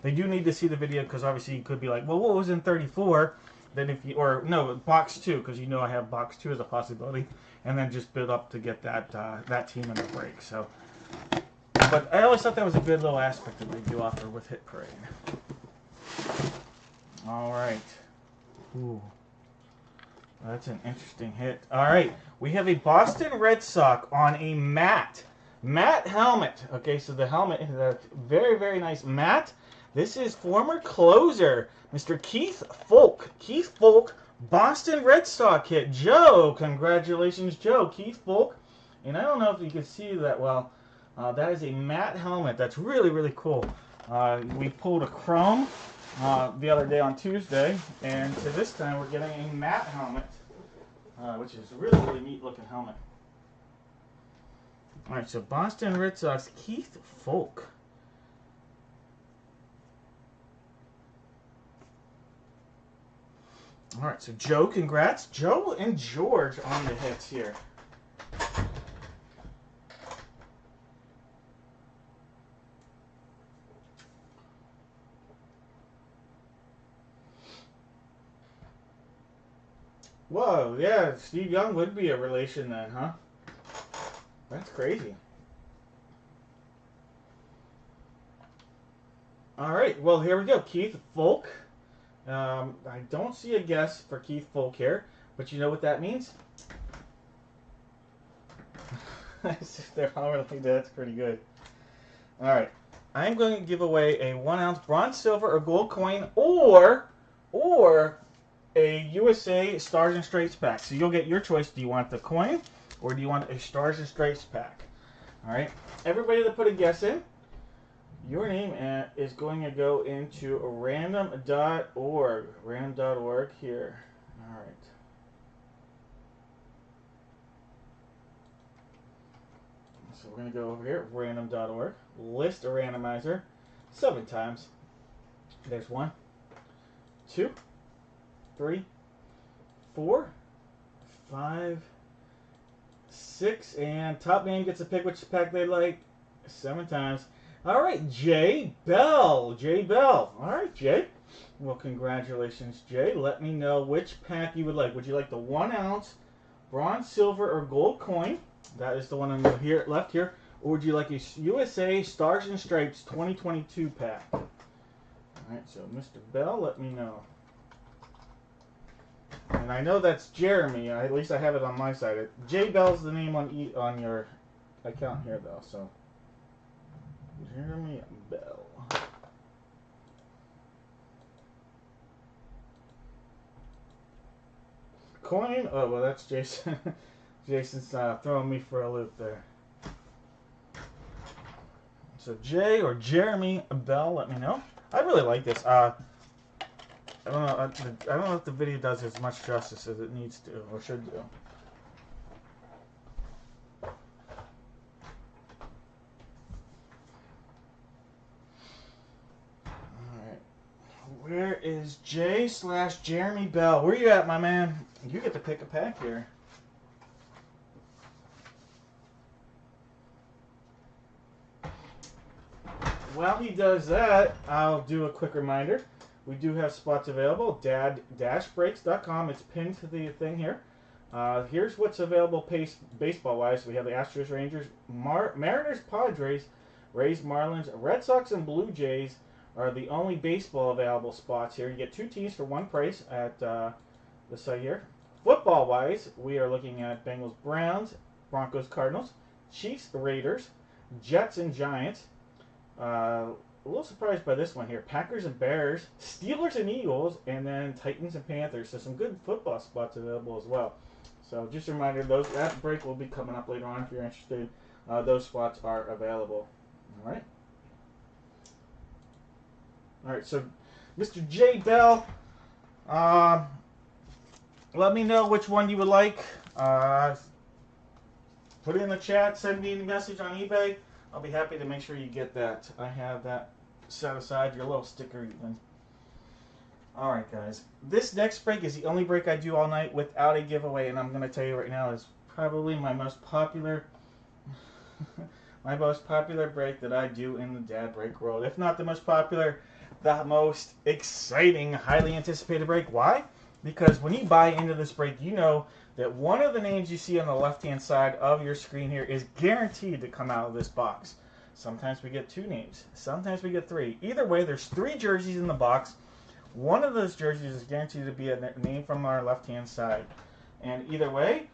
They do need to see the video because obviously you could be like, well, what was in 34? Then if you, or no, box 2, because you know I have box 2 as a possibility, and then just build up to get that that team in the break. So, but I always thought that was a good little aspect that they do offer with Hit Parade. All right. Ooh. That's an interesting hit. All right, we have a Boston Red Sox on a matte helmet. Okay, so the helmet is a very, very nice matte. This is former closer, Mr. Keith Foulke. Keith Foulke, Boston Red Sox hit. Joe, congratulations, Joe. Keith Foulke. And I don't know if you can see that well. That is a matte helmet. That's really, really cool. We pulled a chrome the other day on Tuesday, and so this time we're getting a matte helmet, which is a really, really neat looking helmet. Alright, so Boston Red Sox, Keith Foulke. Alright, so Joe, congrats. Joe and George on the hits here. Whoa, yeah, Steve Young would be a relation then, huh? That's crazy. Alright, well, here we go. Keith Foulke. I don't see a guess for Keith Foulke here, but you know what that means? That's pretty good. Alright, I'm going to give away a 1 ounce bronze, silver, or gold coin, or a USA Stars and Stripes pack. So you'll get your choice. Do you want the coin or do you want a Stars and Stripes pack? Alright. Everybody that put a guess in, your name is going to go into random.org. Random.org here. Alright. So we're going to go over here, random.org. List a randomizer 7 times. There's 1, 2, 3, 4, 5, 6, and top name gets to pick which pack they like 7 times. All right, Jay Bell. Jay Bell. All right, Jay. Well, congratulations, Jay. Let me know which pack you would like. Would you like the 1 ounce bronze, silver, or gold coin? That is the one on the left here. Or would you like a USA Stars and Stripes 2022 pack? All right, so Mr. Bell, let me know. And I know that's Jeremy. At least I have it on my side. J Bell's the name on your account here, though. So Jeremy Bell. Coin? Oh well, that's Jason. Jason's throwing me for a loop there. So Jay or Jeremy Bell, let me know. I really like this. I don't know if the video does as much justice as it needs to or should do. Alright. Where is J/Jeremy Bell? Where you at, my man? You get to pick a pack here. While he does that, I'll do a quick reminder. We do have spots available. Dad-breaks.com. It's pinned to the thing here. Here's what's available baseball-wise. We have the Astros, Rangers, Mariners, Padres, Rays, Marlins, Red Sox, and Blue Jays are the only baseball available spots here. You get 2 teams for one price at this site here. Football-wise, we are looking at Bengals, Browns, Broncos, Cardinals, Chiefs, Raiders, Jets, and Giants. A little surprised by this one here. Packers and Bears, Steelers and Eagles, and then Titans and Panthers. So some good football spots available as well. So just a reminder, that break will be coming up later on if you're interested. Those spots are available. All right. All right. So, Mr. J. Bell, let me know which one you would like. Put it in the chat. Send me a message on eBay. I'll be happy to make sure you get that. I have that set aside, your little sticker even. Alright guys, this next break is the only break I do all night without a giveaway, and I'm going to tell you right now is probably my most popular break that I do in the dad break world. If not the most popular, the most exciting, highly anticipated break. Why? Because when you buy into this break, you know that one of the names you see on the left-hand side of your screen here is guaranteed to come out of this box. Sometimes we get 2 names. Sometimes we get 3. Either way, there's 3 jerseys in the box. One of those jerseys is guaranteed to be a name from our left-hand side. And either way,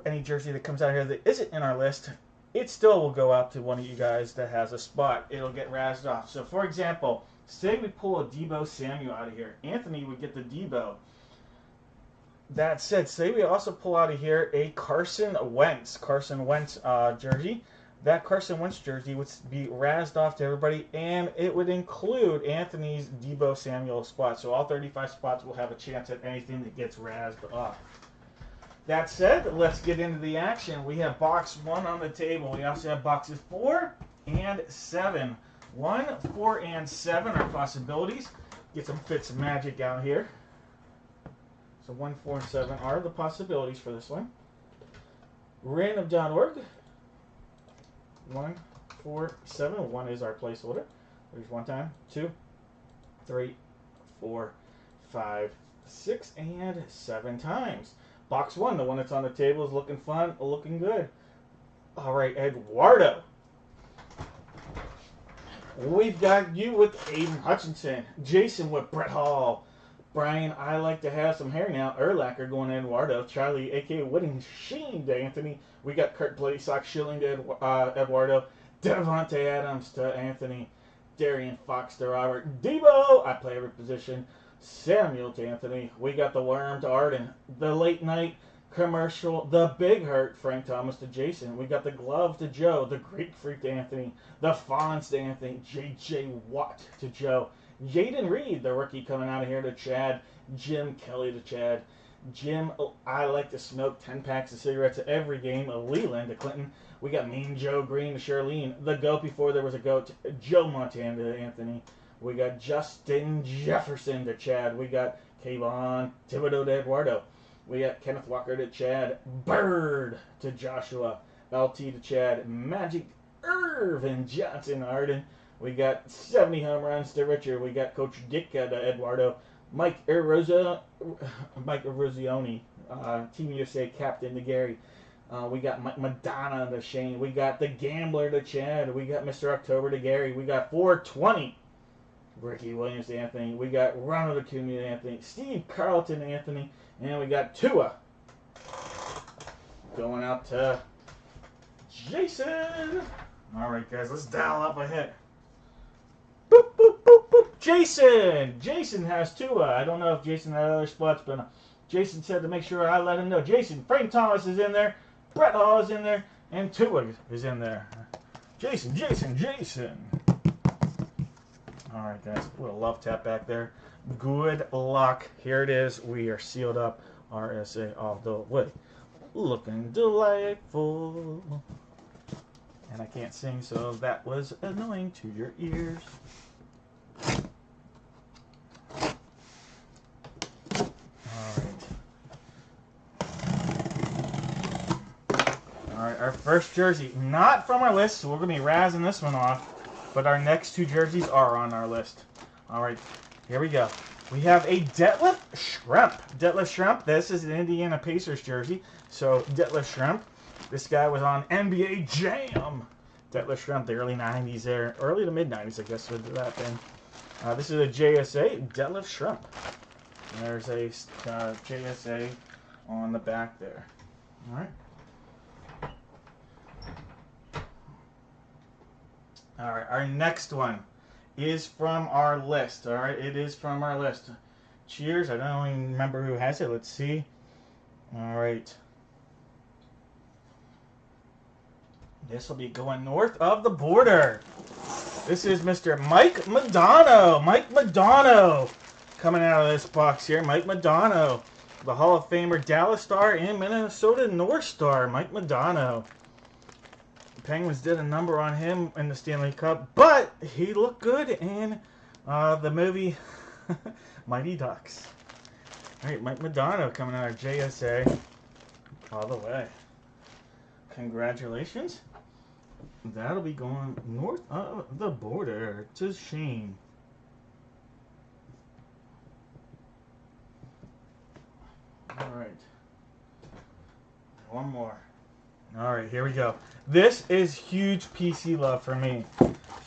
any jersey that comes out here that isn't in our list, it still will go out to one of you guys that has a spot. It'll get razzed off. So, for example, say we pull a Deebo Samuel out of here. Anthony would get the Deebo. That said, say we also pull out of here a Carson Wentz jersey. That Carson Wentz jersey would be razzed off to everybody, and it would include Anthony's Deebo Samuel spot. So all 35 spots will have a chance at anything that gets razzed off. That said, let's get into the action. We have box 1 on the table. We also have boxes 4 and 7. 1, 4, and 7 are possibilities. Get some Fitz magic out here. So 1, 4, and 7 are the possibilities for this one. Random.org. 1, 4, 7. 1 is our placeholder. There's 1 time. 2, 3, 4, 5, 6, and 7 times. Box 1, the one that's on the table, is looking fun, looking good. All right, Eduardo. We've got you with Aiden Hutchinson. Jason with Brett Hall. Brian, I like to have some hair now. Urlacher going to Eduardo. Charlie, a.k.a. Whitting Sheen to Anthony. We got Kurt Bloody Sock Schilling to Eduardo. Devontae Adams to Anthony. Darian Fox to Robert. Debo, I play every position. Samuel to Anthony. We got the Worm to Arden. The Late Night Commercial. The Big Hurt, Frank Thomas to Jason. We got the Glove to Joe. The Greek Freak to Anthony. The Fonz to Anthony. J.J. Watt to Joe. Jaden Reed, the rookie, coming out of here to Chad. Jim Kelly to Chad. Jim, I like to smoke 10 packs of cigarettes at every game. Leland to Clinton. We got Mean Joe Green to Charlene. The goat before there was a goat. Joe Montana to Anthony. We got Justin Jefferson to Chad. We got Kayvon Thibodeau to Eduardo. We got Kenneth Walker to Chad. Bird to Joshua. LT to Chad. Magic Irvin Johnson to Arden. We got 70 home runs to Richard. We got Coach Ditka to Eduardo. Mike Erozioni, Team USA captain to Gary. We got Mike Madonna to Shane. We got the Gambler to Chad. We got Mr. October to Gary. We got 420. Ricky Williams to Anthony. We got Ronald Acuna to Anthony. Steve Carlton to Anthony. And we got Tua going out to Jason. All right, guys, let's dial up ahead. Boop, boop, boop, boop. Jason! Jason has Tua. I don't know if Jason had other spots, but Jason said to make sure I let him know. Jason, Frank Thomas is in there. Brett Hall is in there. And Tua is in there. Jason, Jason, Jason. All right, guys. Put a love tap back there. Good luck. Here it is. We are sealed up. RSA all the way. Looking delightful. And I can't sing, so that was annoying to your ears. Alright, our first jersey, not from our list, so we're going to be razzing this one off, but our next 2 jerseys are on our list. Alright, here we go. We have a Detlef Schrempf. Detlef Schrempf, this is an Indiana Pacers jersey. So, Detlef Schrempf, this guy was on NBA Jam. Detlef Schrempf, the early 90s there. Early to mid-90s, I guess, would that been. This is a JSA, Detlef Schrempf. There's a JSA on the back there. All right. All right, our next one is from our list. All right, it is from our list. Cheers. I don't even remember who has it. Let's see. All right. This will be going north of the border. This is Mr. Mike Modano. Mike Modano coming out of this box here. Mike Modano, the Hall of Famer, Dallas Star and Minnesota North Star. Mike Modano. The Penguins did a number on him in the Stanley Cup, but he looked good in the movie Mighty Ducks. All right, Mike Modano coming out of JSA all the way. Congratulations. That'll be going north of the border to Shane. All right. One more. All right, here we go. This is huge PC love for me.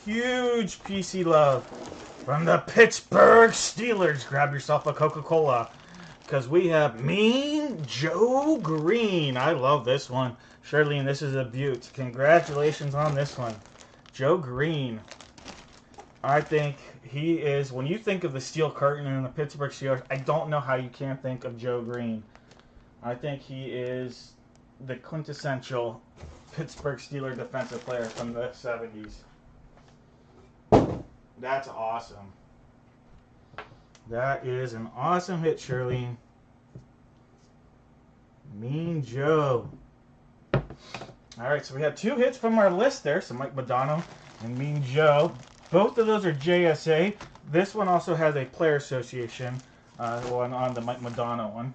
Huge PC love from the Pittsburgh Steelers. Grab yourself a Coca-Cola because we have Mean Joe Green. I love this one. Charlene, this is a beaut. Congratulations on this one. Joe Green. I think he is, when you think of the steel curtain and the Pittsburgh Steelers, I don't know how you can't think of Joe Green. I think he is the quintessential Pittsburgh Steelers defensive player from the 70s. That's awesome. That is an awesome hit, Charlene. Mean Joe. All right, so we have two hits from our list there. So Mike Modano and Mean Joe. Both of those are JSA. This one also has a player association one on the Mike Modano one.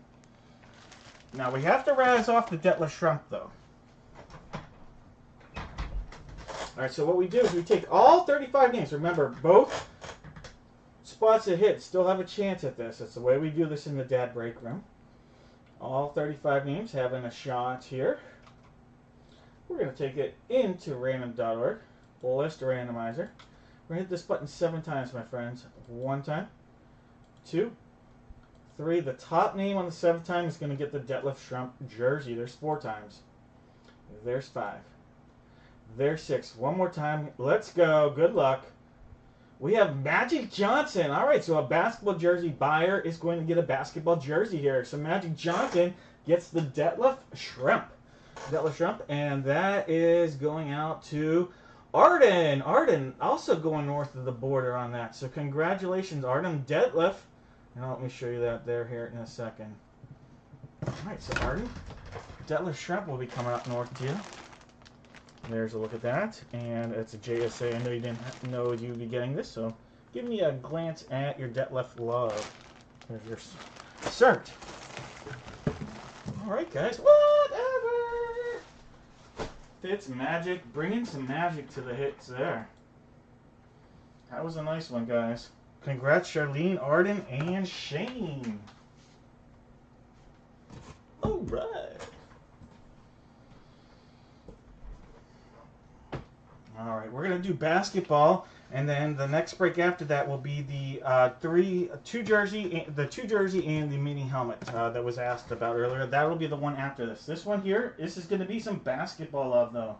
Now we have to razz off the Detlef Schrempf though. All right, so what we do is we take all 35 games. Remember, both spots that hit still have a chance at this. That's the way we do this in the dad break room. All 35 games having a shot here. We're going to take it into random.org, list randomizer. We're going to hit this button 7 times, my friends. 1 time, 2, 3. The top name on the 7th time is going to get the Detlef Schrempf jersey. There's 4 times. There's 5. There's 6. One more time. Let's go. Good luck. We have Magic Johnson. All right, so a basketball jersey buyer is going to get a basketball jersey here. So Magic Johnson gets the Detlef Schrempf. Detlef Schrempf, and that is going out to Arden. Arden also going north of the border on that. So congratulations, Arden. Detlef. And let me show you that there here in a second. All right, so Arden. Detlef Schrempf will be coming up north to you. There's a look at that, and it's a JSA. I know you didn't know you'd be getting this, so give me a glance at your Detlef love. There's your cert. All right, guys. Whatever. Fitz magic, bringing some magic to the hits there. That was a nice one, guys. Congrats, Charlene, Arden, and Shane. All right. All right, we're gonna do basketball, and then the next break after that will be the two jersey and the mini helmet that was asked about earlier. That will be the one after this. This one here, this is gonna be some basketball love though.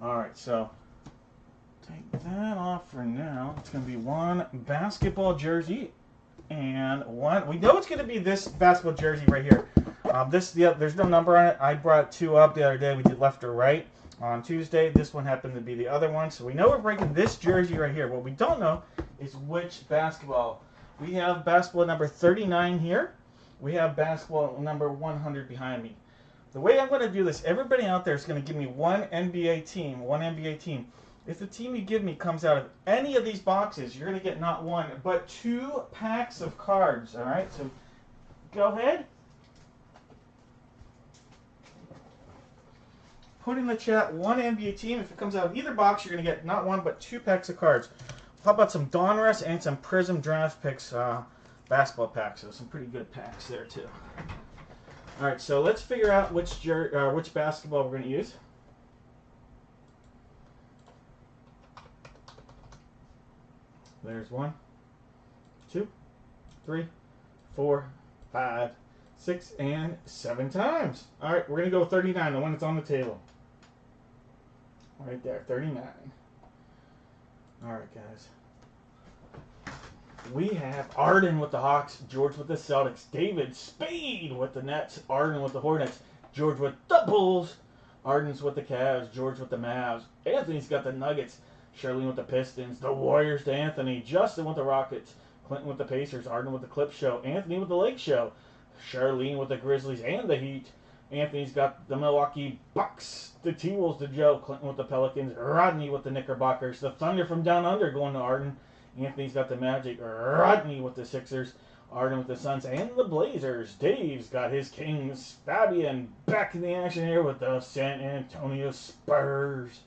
All right, so take that off for now. It's gonna be one basketball jersey and one. We know it's gonna be this basketball jersey right here. There's no number on it. I brought 2 up the other day. We did left or right on Tuesday. This one happened to be the other one. So we know we're breaking this jersey right here. What we don't know is which basketball. We have basketball number 39 here. We have basketball number 100 behind me. The way I'm going to do this, everybody out there is going to give me one NBA team. One NBA team. If the team you give me comes out of any of these boxes, you're going to get not 1, but 2 packs of cards. All right? So go ahead. Put in the chat one NBA team. If it comes out of either box, you're going to get not 1, but 2 packs of cards. how about some Donruss and some Prism Draft Picks basketball packs? So some pretty good packs there too. All right, so let's figure out which basketball we're going to use. There's 1, 2, 3, 4, 5, 6, and 7 times. All right, we're going to go 39, the one that's on the table. Right there, 39. All right, guys. We have Arden with the Hawks, George with the Celtics, David Spade with the Nets, Arden with the Hornets, George with the Bulls, Arden's with the Cavs, George with the Mavs, Anthony's got the Nuggets, Charlene with the Pistons, the Warriors to Anthony, Justin with the Rockets, Clinton with the Pacers, Arden with the Clip Show, Anthony with the Lake Show, Charlene with the Grizzlies and the Heat, Anthony's got the Milwaukee Bucks, the T-Wolves to Joe, Clinton with the Pelicans, Rodney with the Knickerbockers, the Thunder from down under going to Arden, Anthony's got the Magic, Rodney with the Sixers, Arden with the Suns and the Blazers, Dave's got his Kings, Fabian back in the action here with the San Antonio Spurs,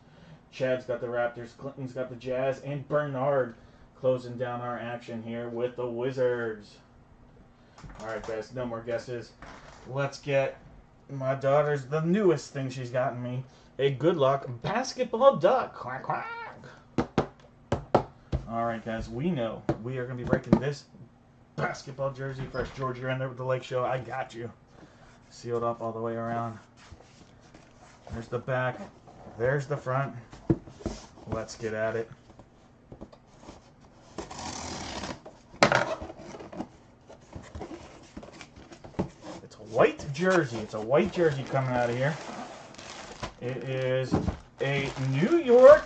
Chad's got the Raptors, Clinton's got the Jazz, and Bernard closing down our action here with the Wizards. Alright guys, no more guesses. Let's get my daughter's, the newest thing she's gotten me, a Good Luck basketball duck. Quack, quack. Alright guys, we know we are going to be breaking this basketball jersey first. George, you're in there with the Lake Show. I got you. Sealed up all the way around. There's the back. There's the front. Let's get at it. It's a white jersey. It's a white jersey coming out of here. It is a New York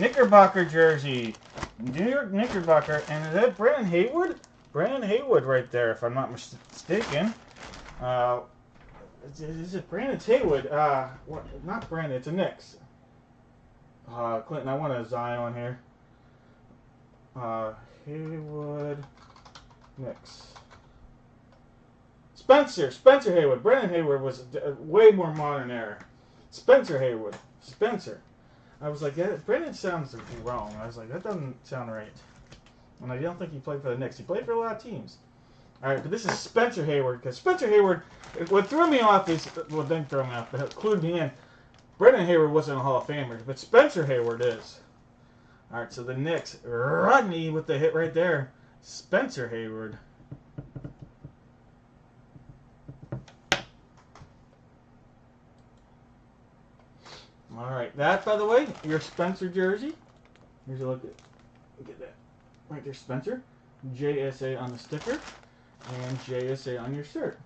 Knickerbocker jersey. New York Knickerbocker. And is that Brandon Haywood? Brandon Haywood right there, if I'm not mistaken. Is it Brandon Haywood? Not Brandon, it's a Knicks. Clinton, I want a Zion here. Haywood, Knicks. Spencer Haywood. Brandon Haywood was a way more modern era. Spencer Haywood. Spencer. I was like, yeah, Brandon sounds wrong. I was like, that doesn't sound right. And I don't think he played for the Knicks. He played for a lot of teams. All right, but this is Spencer Haywood. Because Spencer Haywood, what threw me off is, well, didn't throw me off, but clued me in. Brendan Hayward wasn't a Hall of Famer, but Spencer Hayward is. All right, so the Knicks, Rodney with the hit right there. Spencer Hayward. All right, that, by the way, your Spencer jersey. Here's a look at that. Right there, Spencer. JSA on the sticker and JSA on your shirt.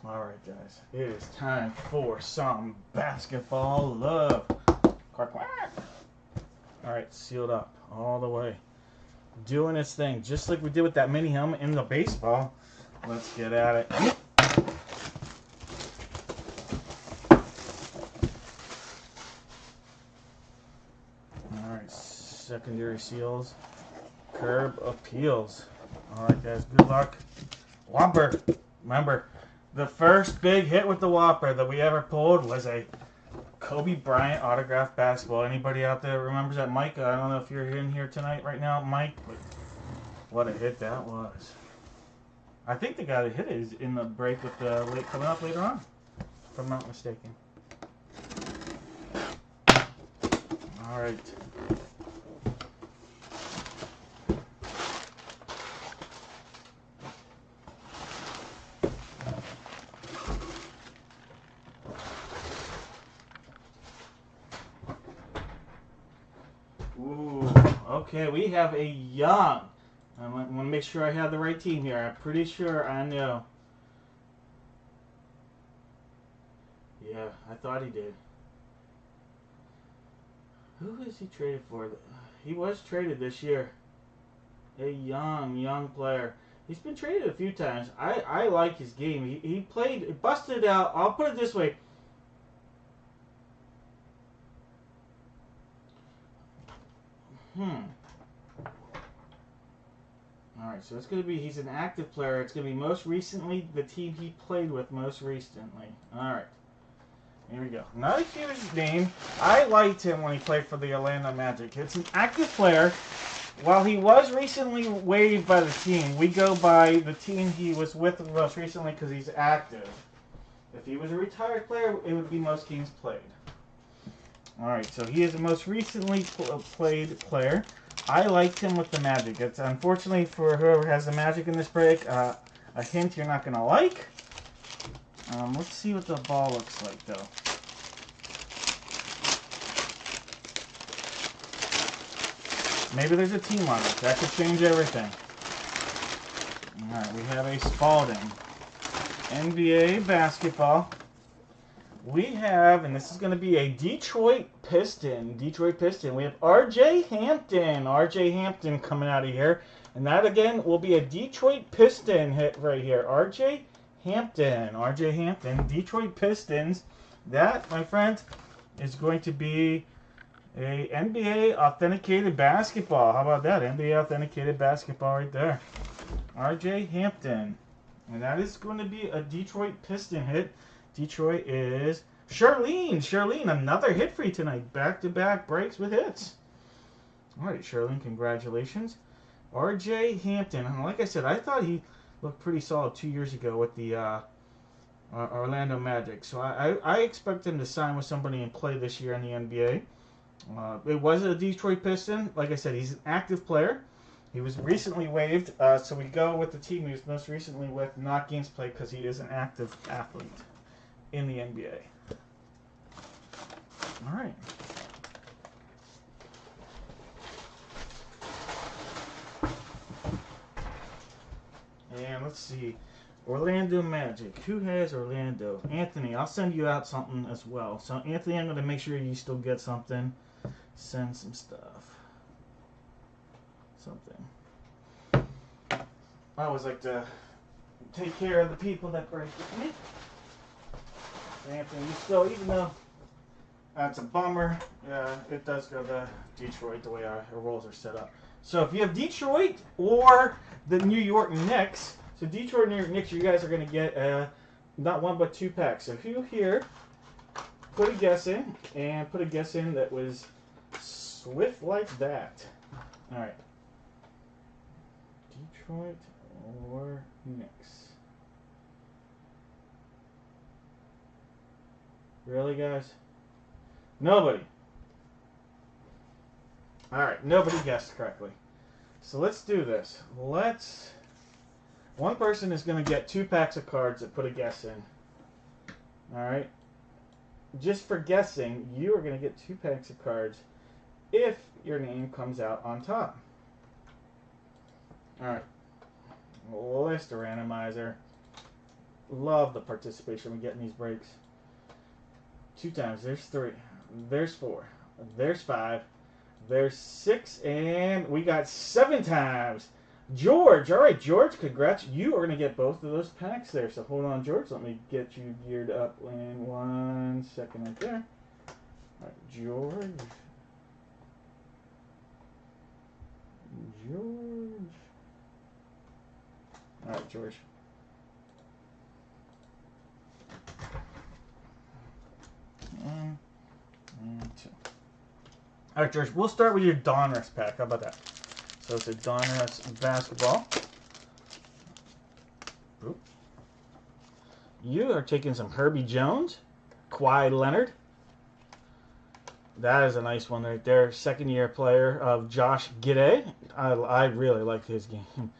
Alright guys, it is time for some basketball love. Quack, quack. Alright, sealed up all the way. Doing its thing, just like we did with that mini helmet in the baseball. Let's get at it. Alright, secondary seals. Curb appeals. Alright guys, good luck. Whopper. Remember, the first big hit with the Whopper that we ever pulled was a Kobe Bryant autographed basketball. Anybody out there remembers that? Mike, I don't know if you're in here tonight right now, Mike, but what a hit that was. I think the guy that hit it is in the break with the coming up later on, if I'm not mistaken. All right. Okay, we have a young. I want to make sure I have the right team here. I'm pretty sure I know. Yeah, I thought he did. Who is he traded for? He was traded this year. A young player. He's been traded a few times. I like his game. He played, busted out. I'll put it this way. Alright, so it's going to be, he's an active player. It's going to be most recently the team he played with most recently. Alright. Here we go. Not a huge name. I liked him when he played for the Orlando Magic. It's an active player. While he was recently waived by the team, we go by the team he was with most recently because he's active. If he was a retired player, it would be most games played. Alright, so he is the most recently played player. I liked him with the Magic. It's unfortunately for whoever has the Magic in this break, a hint you're not going to like. Let's see what the ball looks like, though. Maybe there's a team on it. That could change everything. Alright, we have a Spalding. NBA basketball. We have, and this is going to be a Detroit Piston. Detroit Piston. We have R.J. Hampton. R.J. Hampton coming out of here. And that, again, will be a Detroit Piston hit right here. R.J. Hampton. R.J. Hampton. Detroit Pistons. That, my friends, is going to be a NBA authenticated basketball. How about that? NBA authenticated basketball right there. R.J. Hampton. And that is going to be a Detroit Piston hit. Detroit is Charlene. Charlene, another hit for you tonight. Back-to-back breaks with hits. All right, Charlene, congratulations. R.J. Hampton. And like I said, I thought he looked pretty solid 2 years ago with the Orlando Magic. So I expect him to sign with somebody and play this year in the NBA. It was a Detroit Piston. Like I said, he's an active player. He was recently waived, so we go with the team he was most recently with, not games played, because he is an active athlete in the NBA. All right. And let's see. Orlando Magic. Who has Orlando? Anthony, I'll send you out something as well. So, Anthony, I'm going to make sure you still get something. Send some stuff. Something. I always like to take care of the people that break with me. Anthony, you still, even though that's a bummer, it does go to Detroit the way our rolls are set up. So if you have Detroit or the New York Knicks, so Detroit and New York Knicks, you guys are going to get not one but 2 packs. So who here put a guess in, and put a guess in that was swift like that? All right. Detroit or Knicks. Really, guys? Nobody. Alright, nobody guessed correctly. So let's do this. One person is going to get 2 packs of cards that put a guess in. Alright? Just for guessing, you are going to get 2 packs of cards if your name comes out on top. Alright. Lister randomizer. Love the participation we get in these breaks. 2 times. There's 3. There's 4. There's 5. There's 6. And we got 7 times. George. All right, George, congrats. You are going to get both of those packs there. So hold on, George. Let me get you geared up in 1 second right there. All right, George. George. All right, George. And 2. All right, George, we'll start with your Donruss pack. How about that? So it's a Donruss basketball. Oop. You are taking some Herbie Jones, Kawhi Leonard. That is a nice one right there. Second-year player of Josh Giddey. I really like his game.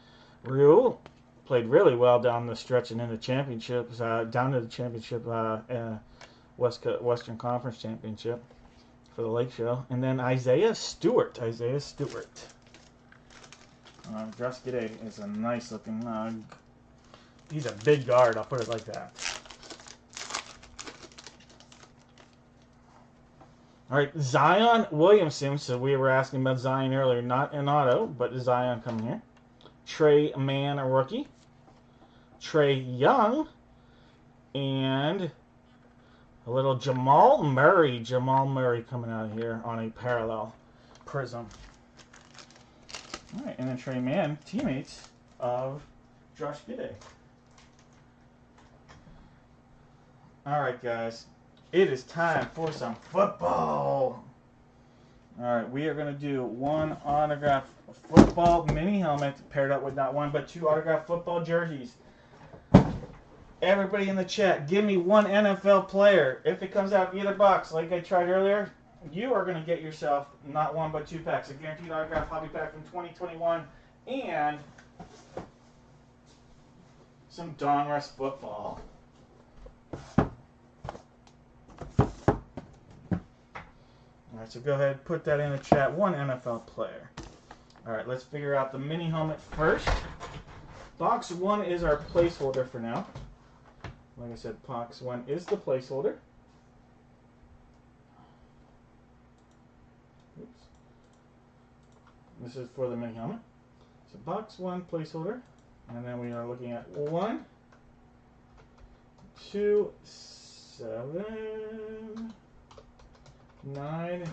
Rue played really well down the stretch and in the championships, down to the championship, Western Conference Championship for the Lake Show. And then Isaiah Stewart. Josh Giddey is a nice looking, he's a big guard, I'll put it like that. All right, Zion Williamson. So we were asking about Zion earlier, not an auto, but Zion coming here. Trey Mann, a rookie. Trey Young. And a little Jamal Murray. Jamal Murray coming out here on a parallel prism. All right, and then Trey Mann, teammates of Josh Giddey. All right, guys. it is time for some football. Alright, we are going to do one autographed football mini helmet paired up with not one but two autographed football jerseys. Everybody in the chat, give me one NFL player. If it comes out of either box, like I tried earlier, you are going to get yourself not one but two packs. A guaranteed autograph hobby pack from 2021 and some Donruss football. Alright, so go ahead, put that in the chat. One NFL player. Alright, let's figure out the mini helmet first. Box 1 is our placeholder for now. Like I said, box 1 is the placeholder. Oops. This is for the mini helmet. So box 1 placeholder. And then we are looking at 1, 2, 7, 9,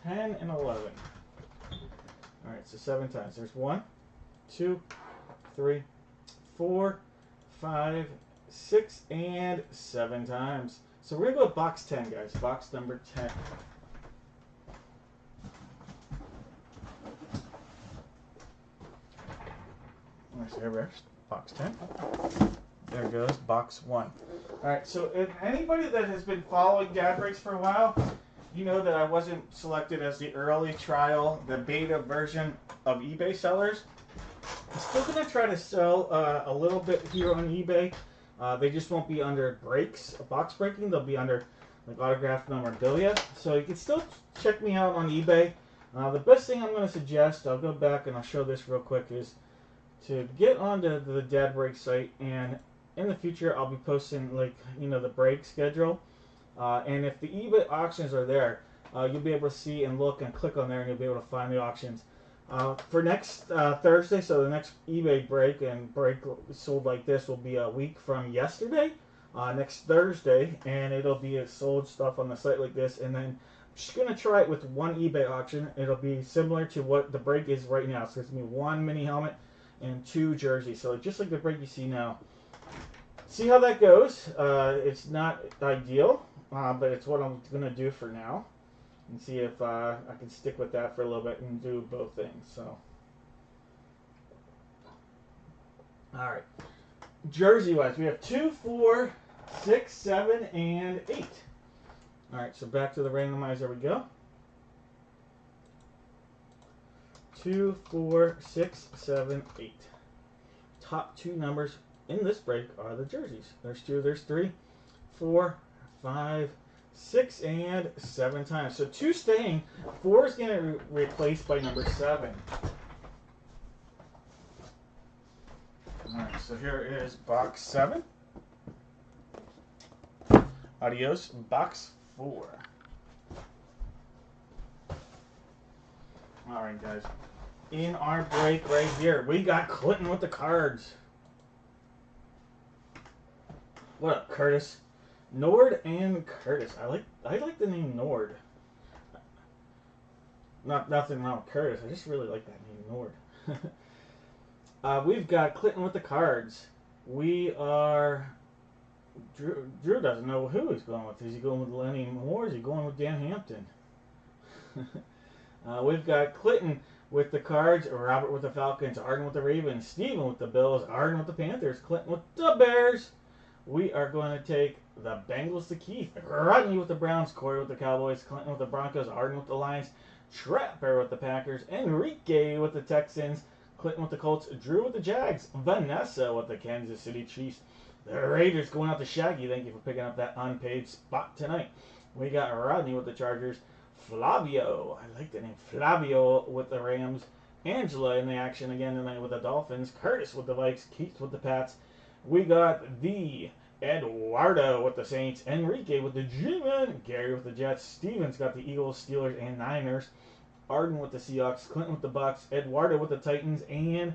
10, and 11. Alright, so 7 times. There's 1, 2, 3, 4, 5, 6, and 7 times. So we're going to go with box 10, guys. Box number 10. Alright, so here we are. Box 10. There goes box 1. Alright, so if anybody that has been following Dad Breaks for a while, you know that I wasn't selected as the early trial, the beta version of eBay sellers. I'm still going to try to sell a little bit here on eBay. They just won't be under breaks, box breaking. They'll be under like autographed memorabilia. So you can still check me out on eBay. The best thing I'm going to suggest, I'll go back and I'll show this real quick, is to get onto the Dad Break site, and in the future I'll be posting like the break schedule. And if the eBay auctions are there, you'll be able to see and look and click on there, and you'll be able to find the auctions. For next Thursday, so the next eBay break and break sold like this will be a week from yesterday, next Thursday, and it'll be sold stuff on the site like this. And then I'm just going to try it with one eBay auction. It'll be similar to what the break is right now. So it's going to be one mini helmet and two jerseys. So just like the break you see now. See how that goes. It's not ideal, but it's what I'm going to do for now. And see if I can stick with that for a little bit and do both things. So, all right. Jersey-wise, we have 2, 4, 6, 7, and 8. All right, so back to the randomizer we go. 2, 4, 6, 7, 8. Top two numbers in this break are the jerseys. There's 2, there's 3, 4, 5, 6, and 7 times. So 2 staying. 4 is going to be replaced by number 7. Alright, so here is box 7. Adios, box 4. Alright, guys. In our break right here, we got Clinton with the cards. What up, Curtis? Nord and Curtis. I like the name Nord. Nothing wrong with Curtis. I just really like that name Nord. We've got Clinton with the cards. We are Drew doesn't know who he's going with. Is he going with Lenny Moore? Is he going with Dan Hampton? We've got Clinton with the cards, Robert with the Falcons, Arden with the Ravens, Steven with the Bills, Arden with the Panthers, Clinton with the Bears. We are going to take the Bengals to Keith, Rodney with the Browns, Corey with the Cowboys, Clinton with the Broncos, Arden with the Lions, Trapper with the Packers, Enrique with the Texans, Clinton with the Colts, Drew with the Jags, Vanessa with the Kansas City Chiefs. The Raiders going out to Shaggy. Thank you for picking up that unpaid spot tonight. We got Rodney with the Chargers, Flavio, I like the name, Flavio with the Rams, Angela in the action again tonight with the Dolphins, Curtis with the Vikes, Keith with the Pats. We got the Eduardo with the Saints, Enrique with the G-Men, Gary with the Jets, Stevens got the Eagles, Steelers, and Niners, Arden with the Seahawks, Clinton with the Bucks, Eduardo with the Titans, and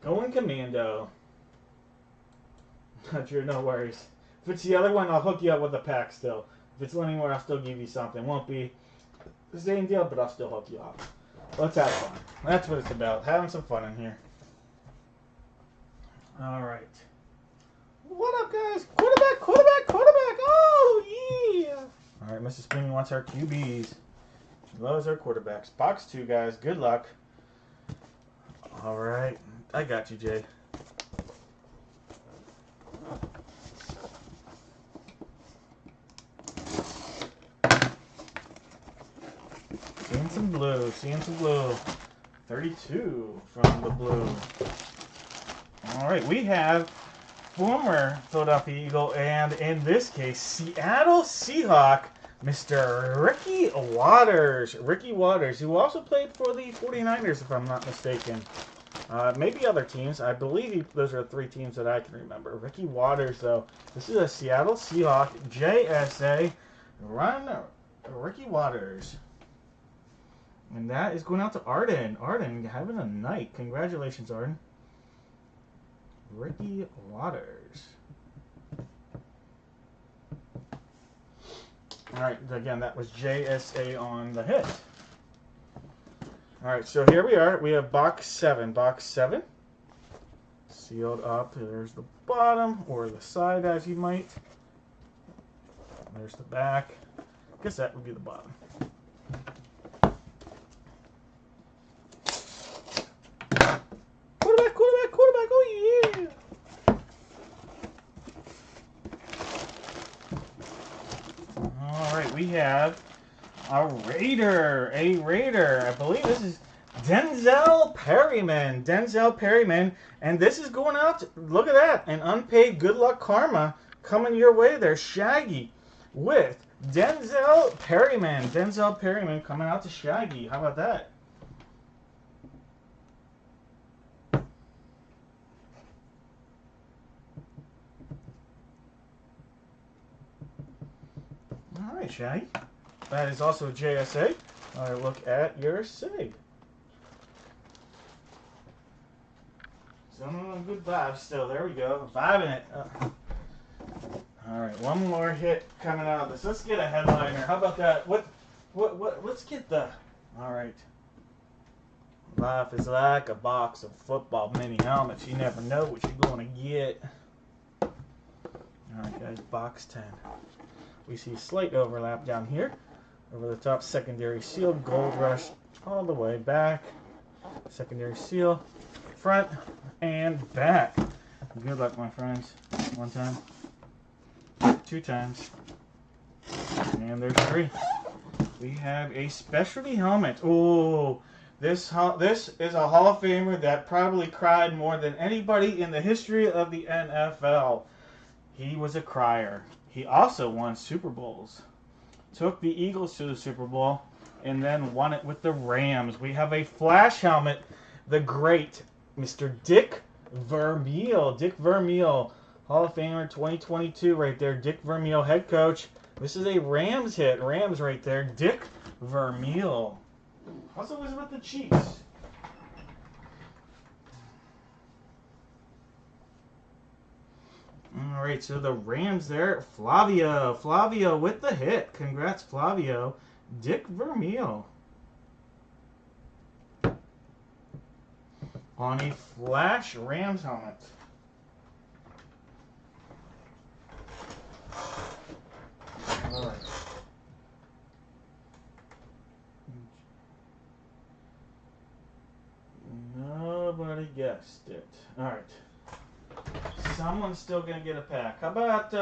going Commando. Not sure, no worries. If it's the other one, I'll hook you up with a pack still. If it's one anymore, I'll still give you something. Won't be the same deal, but I'll still hook you up. Let's have fun. That's what it's about. Having some fun in here. All right. What up, guys? Quarterback! Oh, Mrs. Spinning wants our QBs. She loves our quarterbacks. Box 2, guys. Good luck. All right. I got you, Jay. Seeing some blue. Seeing some blue. 32 from the blue. All right. We have former Philadelphia Eagle and, in this case, Seattle Seahawk, Mr. Ricky Waters. Ricky Waters, who also played for the 49ers, if I'm not mistaken. Maybe other teams. I believe those are 3 teams that I can remember. Ricky Waters, though. This is a Seattle Seahawk JSA. Run Ricky Waters. And that is going out to Arden. Arden having a night. Congratulations, Arden. Ricky Waters. Alright, again, that was JSA on the hit. Alright, so here we are. We have box 7. Box 7. Sealed up. There's the bottom, or the side, as you might. There's the back. I guess that would be the bottom. Quarterback, oh yeah! Alright, we have a Raider. I believe this is Denzel Perryman. And this is going out, look at that, an unpaid good luck karma coming your way there. Shaggy with Denzel Perryman coming out to Shaggy. How about that? Alright, Shaggy. That is also JSA. Alright, look at your SIG. Some good vibes still. There we go. Vibing it. Alright, one more hit coming out of this. Let's get a headliner. How about that? Let's get the... Alright. Life is like a box of football mini helmets. You never know what you're going to get. Alright, guys. Box 10. We see slight overlap down here. Over the top, secondary seal, gold rush all the way back. Secondary seal, front and back. Good luck, my friends. 1 time, 2 times, and there's 3. We have a specialty helmet. Oh, this is a Hall of Famer that probably cried more than anybody in the history of the NFL. He was a crier. He also won Super Bowls. Took the Eagles to the Super Bowl and then won it with the Rams. We have a flash helmet. The great Mr. Dick Vermeil. Dick Vermeil, Hall of Famer 2022 right there. Dick Vermeil, head coach. This is a Rams hit. Rams right there. Dick Vermeil. How's it with the Chiefs? Alright, so the Rams there. Flavio with the hit. Congrats, Flavio. Dick Vermeil. On a flash Rams helmet. Alright. Nobody guessed it. Alright. Someone's still going to get a pack. How about,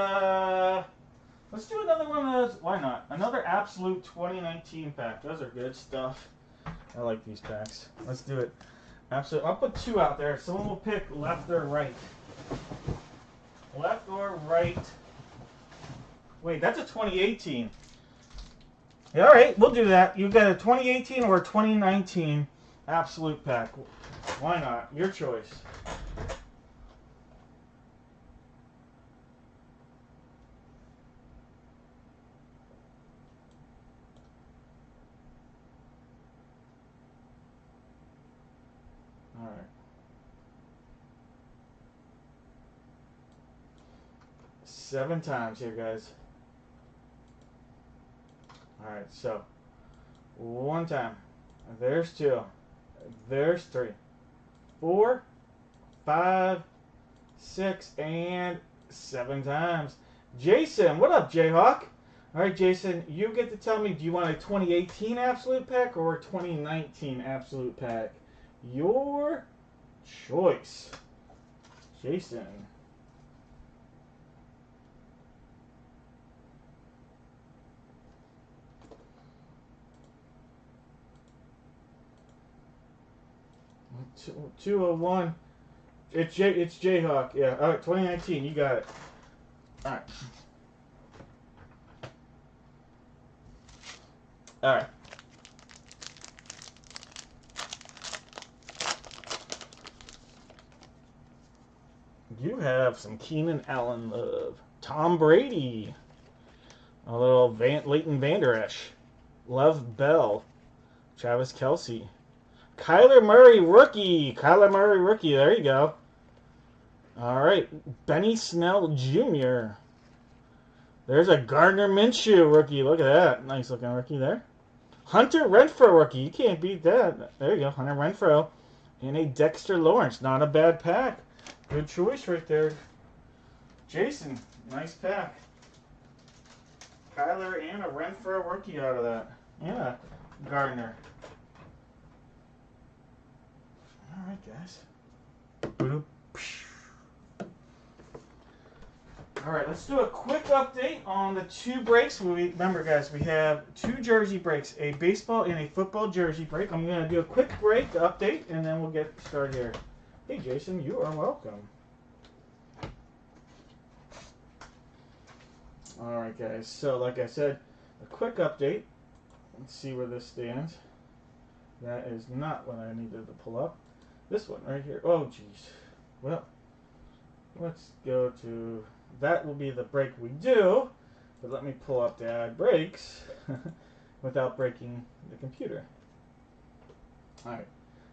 let's do another one of those. Why not? Another Absolute 2019 pack. Those are good stuff. I like these packs. Let's do it. Absolute. I'll put 2 out there. Someone will pick left or right. Left or right. Wait, that's a 2018. Yeah, all right, we'll do that. You've got a 2018 or a 2019 Absolute pack. Why not? Your choice. All right. 7 times here, guys. All right, so 1 time. There's 2. There's 3. 4, 5, 6, and 7 times. Jason, what up, Jayhawk? All right, Jason, you get to tell me, do you want a 2018 Absolute Pack or a 2019 Absolute Pack? Your choice. Jason. Two, 201. It's Jayhawk. Yeah. All right, 2019. You got it. All right. All right. You have some Keenan Allen love. Tom Brady. A little Leighton Vander Esch. Lev Bell. Travis Kelce. Kyler Murray rookie. Kyler Murray rookie. There you go. All right. Benny Snell Jr. There's a Gardner Minshew rookie. Look at that. Nice looking rookie there. Hunter Renfrow rookie. You can't beat that. There you go. Hunter Renfrow. And a Dexter Lawrence. Not a bad pack. Good choice right there. Jason, nice pack. Kyler and a Renfrow rookie out of that. And a Gardner. All right, guys. All right, let's do a quick update on the 2 breaks. Remember, guys, we have 2 jersey breaks, a baseball and a football jersey break. I'm going to do a quick break update, and then we'll get started here. Hey, Jason, you are welcome. All right, guys. So, like I said, a quick update. Let's see where this stands. That is not what I needed to pull up. This one right here. Oh, geez. Well, let's go to... That will be the break we do. But let me pull up the add breaks without breaking the computer. All right.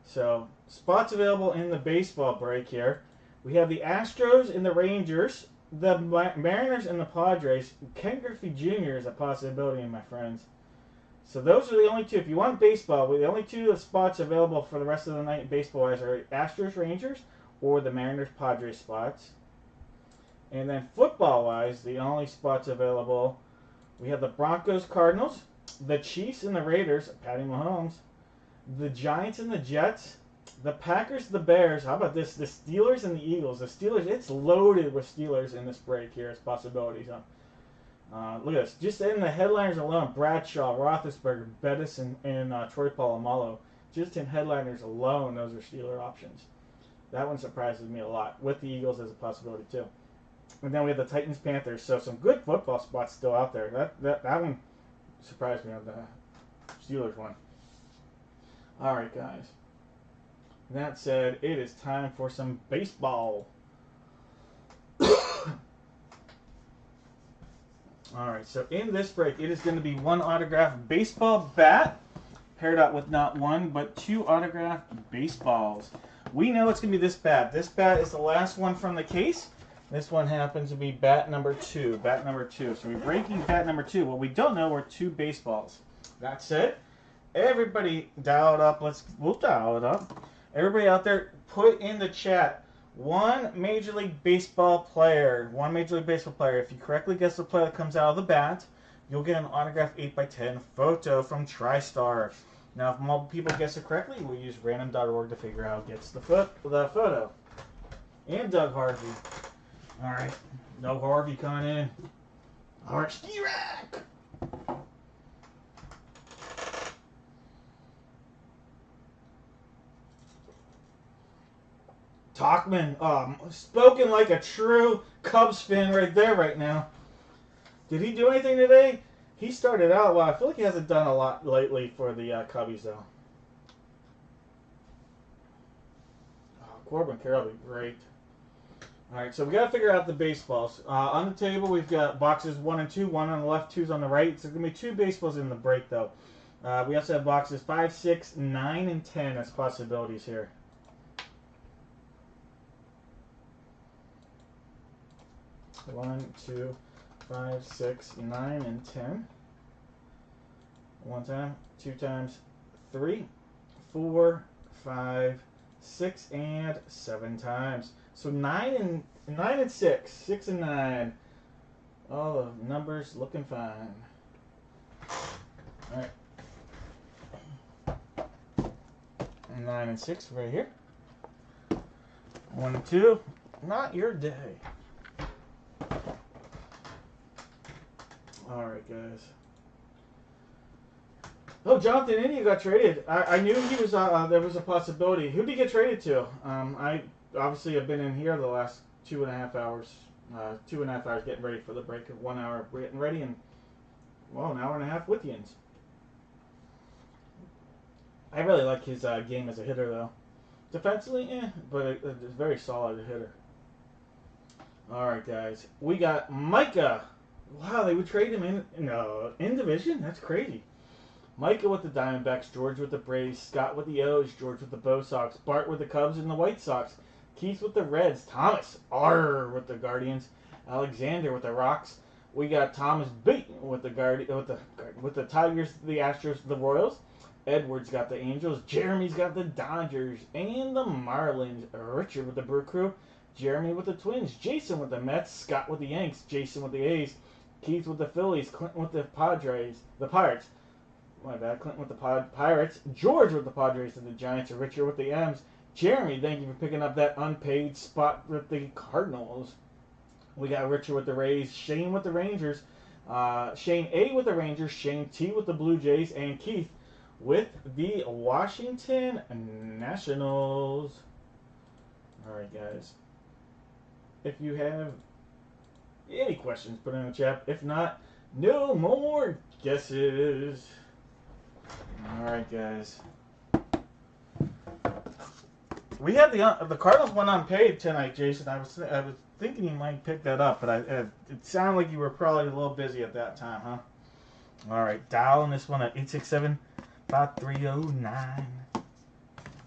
So, spots available in the baseball break here. We have the Astros and the Rangers, the Mariners and the Padres. Ken Griffey Jr. is a possibility, my friends. So those are the only 2. If you want baseball, the only 2 spots available for the rest of the night baseball-wise are Astros Rangers or the Mariners Padres spots. And then football-wise, the only spots available, we have the Broncos Cardinals, the Chiefs and the Raiders, Patty Mahomes, the Giants and the Jets, the Packers, the Bears. How about this? The Steelers and the Eagles. The Steelers, it's loaded with Steelers in this break here as possibilities. Look at this. Just in the headliners alone, Bradshaw, Roethlisberger, Bettis, and Troy Polamalu. Just in headliners alone, those are Steeler options. That one surprises me a lot, with the Eagles as a possibility too. And then we have the Titans, Panthers. So some good football spots still out there. That one surprised me on the Steelers one. All right, guys. That said, it is time for some baseball. Alright, so in this break, it is going to be 1 autographed baseball bat paired up with not 1, but 2 autographed baseballs. We know it's going to be this bat. This bat is the last one from the case. This one happens to be bat number 2. Bat number 2. So we're breaking bat number 2. What we don't know are 2 baseballs. That said, everybody dial it up. We'll dial it up. Everybody out there, put in the chat 1 Major League Baseball player. 1 Major League Baseball player. If you correctly guess the player that comes out of the bat, you'll get an autographed 8x10 photo from TriStar. Now, if multiple people guess it correctly, we'll use random.org to figure out who gets the photo. And Doug Harvey. All right, Doug Harvey coming in. All right, Ski-Rack. Talkman, spoken like a true Cubs fan right there right now. Did he do anything today? He started out well. I feel like he hasn't done a lot lately for the Cubbies, though. Oh, Corbin Carroll would be great. All right, so we got to figure out the baseballs. On the table, we've got boxes 1 and 2. 1 on the left, 2's on the right. So there's going to be 2 baseballs in the break, though. We also have boxes 5, 6, 9, and 10 as possibilities here. 1, 2, 5, 6, 9, and 10. 1 time, 2 times, 3, 4, 5, 6, and 7 times. So 9 and 6, 6 and 9. All the numbers looking fine. Alright. 9 and 6 right here. 1 and 2. Not your day. Alright, guys. Oh, Jonathan India got traded. I knew he was. There was a possibility. Who did he get traded to? I obviously have been in here the last 2.5 hours. 2.5 hours getting ready for the break. 1 hour getting ready, and well, an hour and a half with Yins. I really like his game as a hitter, though. Defensively, but a very solid hitter. All right, guys. We got Micah. Wow, they would trade him in division. That's crazy. Micah with the Diamondbacks, George with the Braves, Scott with the O's, George with the Bo Sox, Bart with the Cubs and the White Sox, Keith with the Reds, Thomas R with the Guardians, Alexander with the Rocks. We got Thomas B with the with the Tigers, the Astros, the Royals. Edwards got the Angels, Jeremy's got the Dodgers and the Marlins. Richard with the Brew Crew, Jeremy with the Twins, Jason with the Mets, Scott with the Yanks, Jason with the A's, Keith with the Phillies, Clinton with the Pirates. My bad, Clinton with the Pirates, George with the Padres and the Giants, and Richard with the M's. Jeremy, thank you for picking up that unpaid spot with the Cardinals. We got Richard with the Rays, Shane with the Rangers, Shane A with the Rangers, Shane T with the Blue Jays, and Keith with the Washington Nationals. Alright, guys. If you have any questions, put it in the chat. If not, no more guesses. Alright, guys. We had the Cardinals went unpaid tonight, Jason. I was thinking you might pick that up, but it sounded like you were probably a little busy at that time, huh? Alright, dialing this one at 867-5309.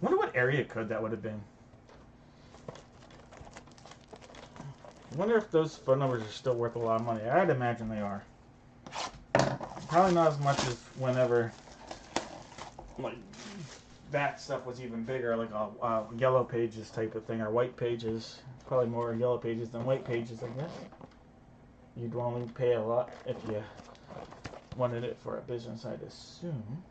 Wonder what area code that would have been. I wonder if those phone numbers are still worth a lot of money. I'd imagine they are. Probably not as much as whenever like that stuff was even bigger, like a yellow pages type of thing, or white pages. Probably more yellow pages than white pages, I guess. You'd only pay a lot if you wanted it for a business, I'd assume.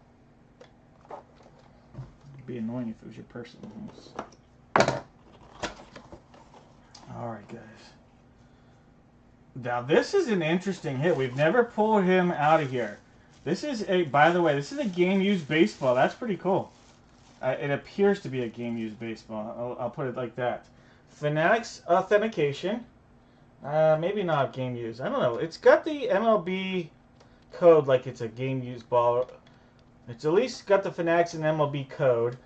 It'd be annoying if it was your personal use. Alright, guys. Now, this is an interesting hit. We've never pulled him out of here. This is by the way, this is a game-used baseball. That's pretty cool. It appears to be a game-used baseball. I'll put it like that. Fanatics Authentication. Maybe not game-used. I don't know. It's got the MLB code like it's a game-used ball. It's at least got the Fanatics and MLB code.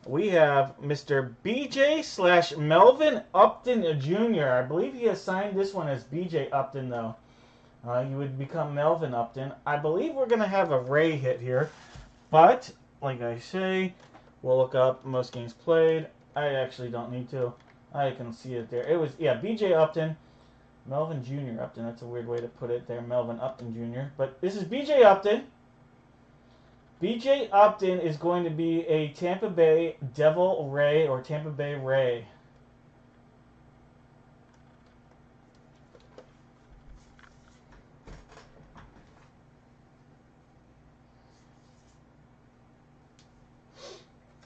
We have Mr. BJ/Melvin Upton Jr. I believe he has signed this one as BJ Upton, though. You would become Melvin Upton. I believe we're going to have a Ray hit here. But, like I say, we'll look up most games played. I actually don't need to. I can see it there. It was, yeah, BJ Upton. Melvin Jr. Upton. That's a weird way to put it there. Melvin Upton Jr. But this is BJ Upton. BJ Upton is going to be a Tampa Bay Devil Ray or Tampa Bay Ray.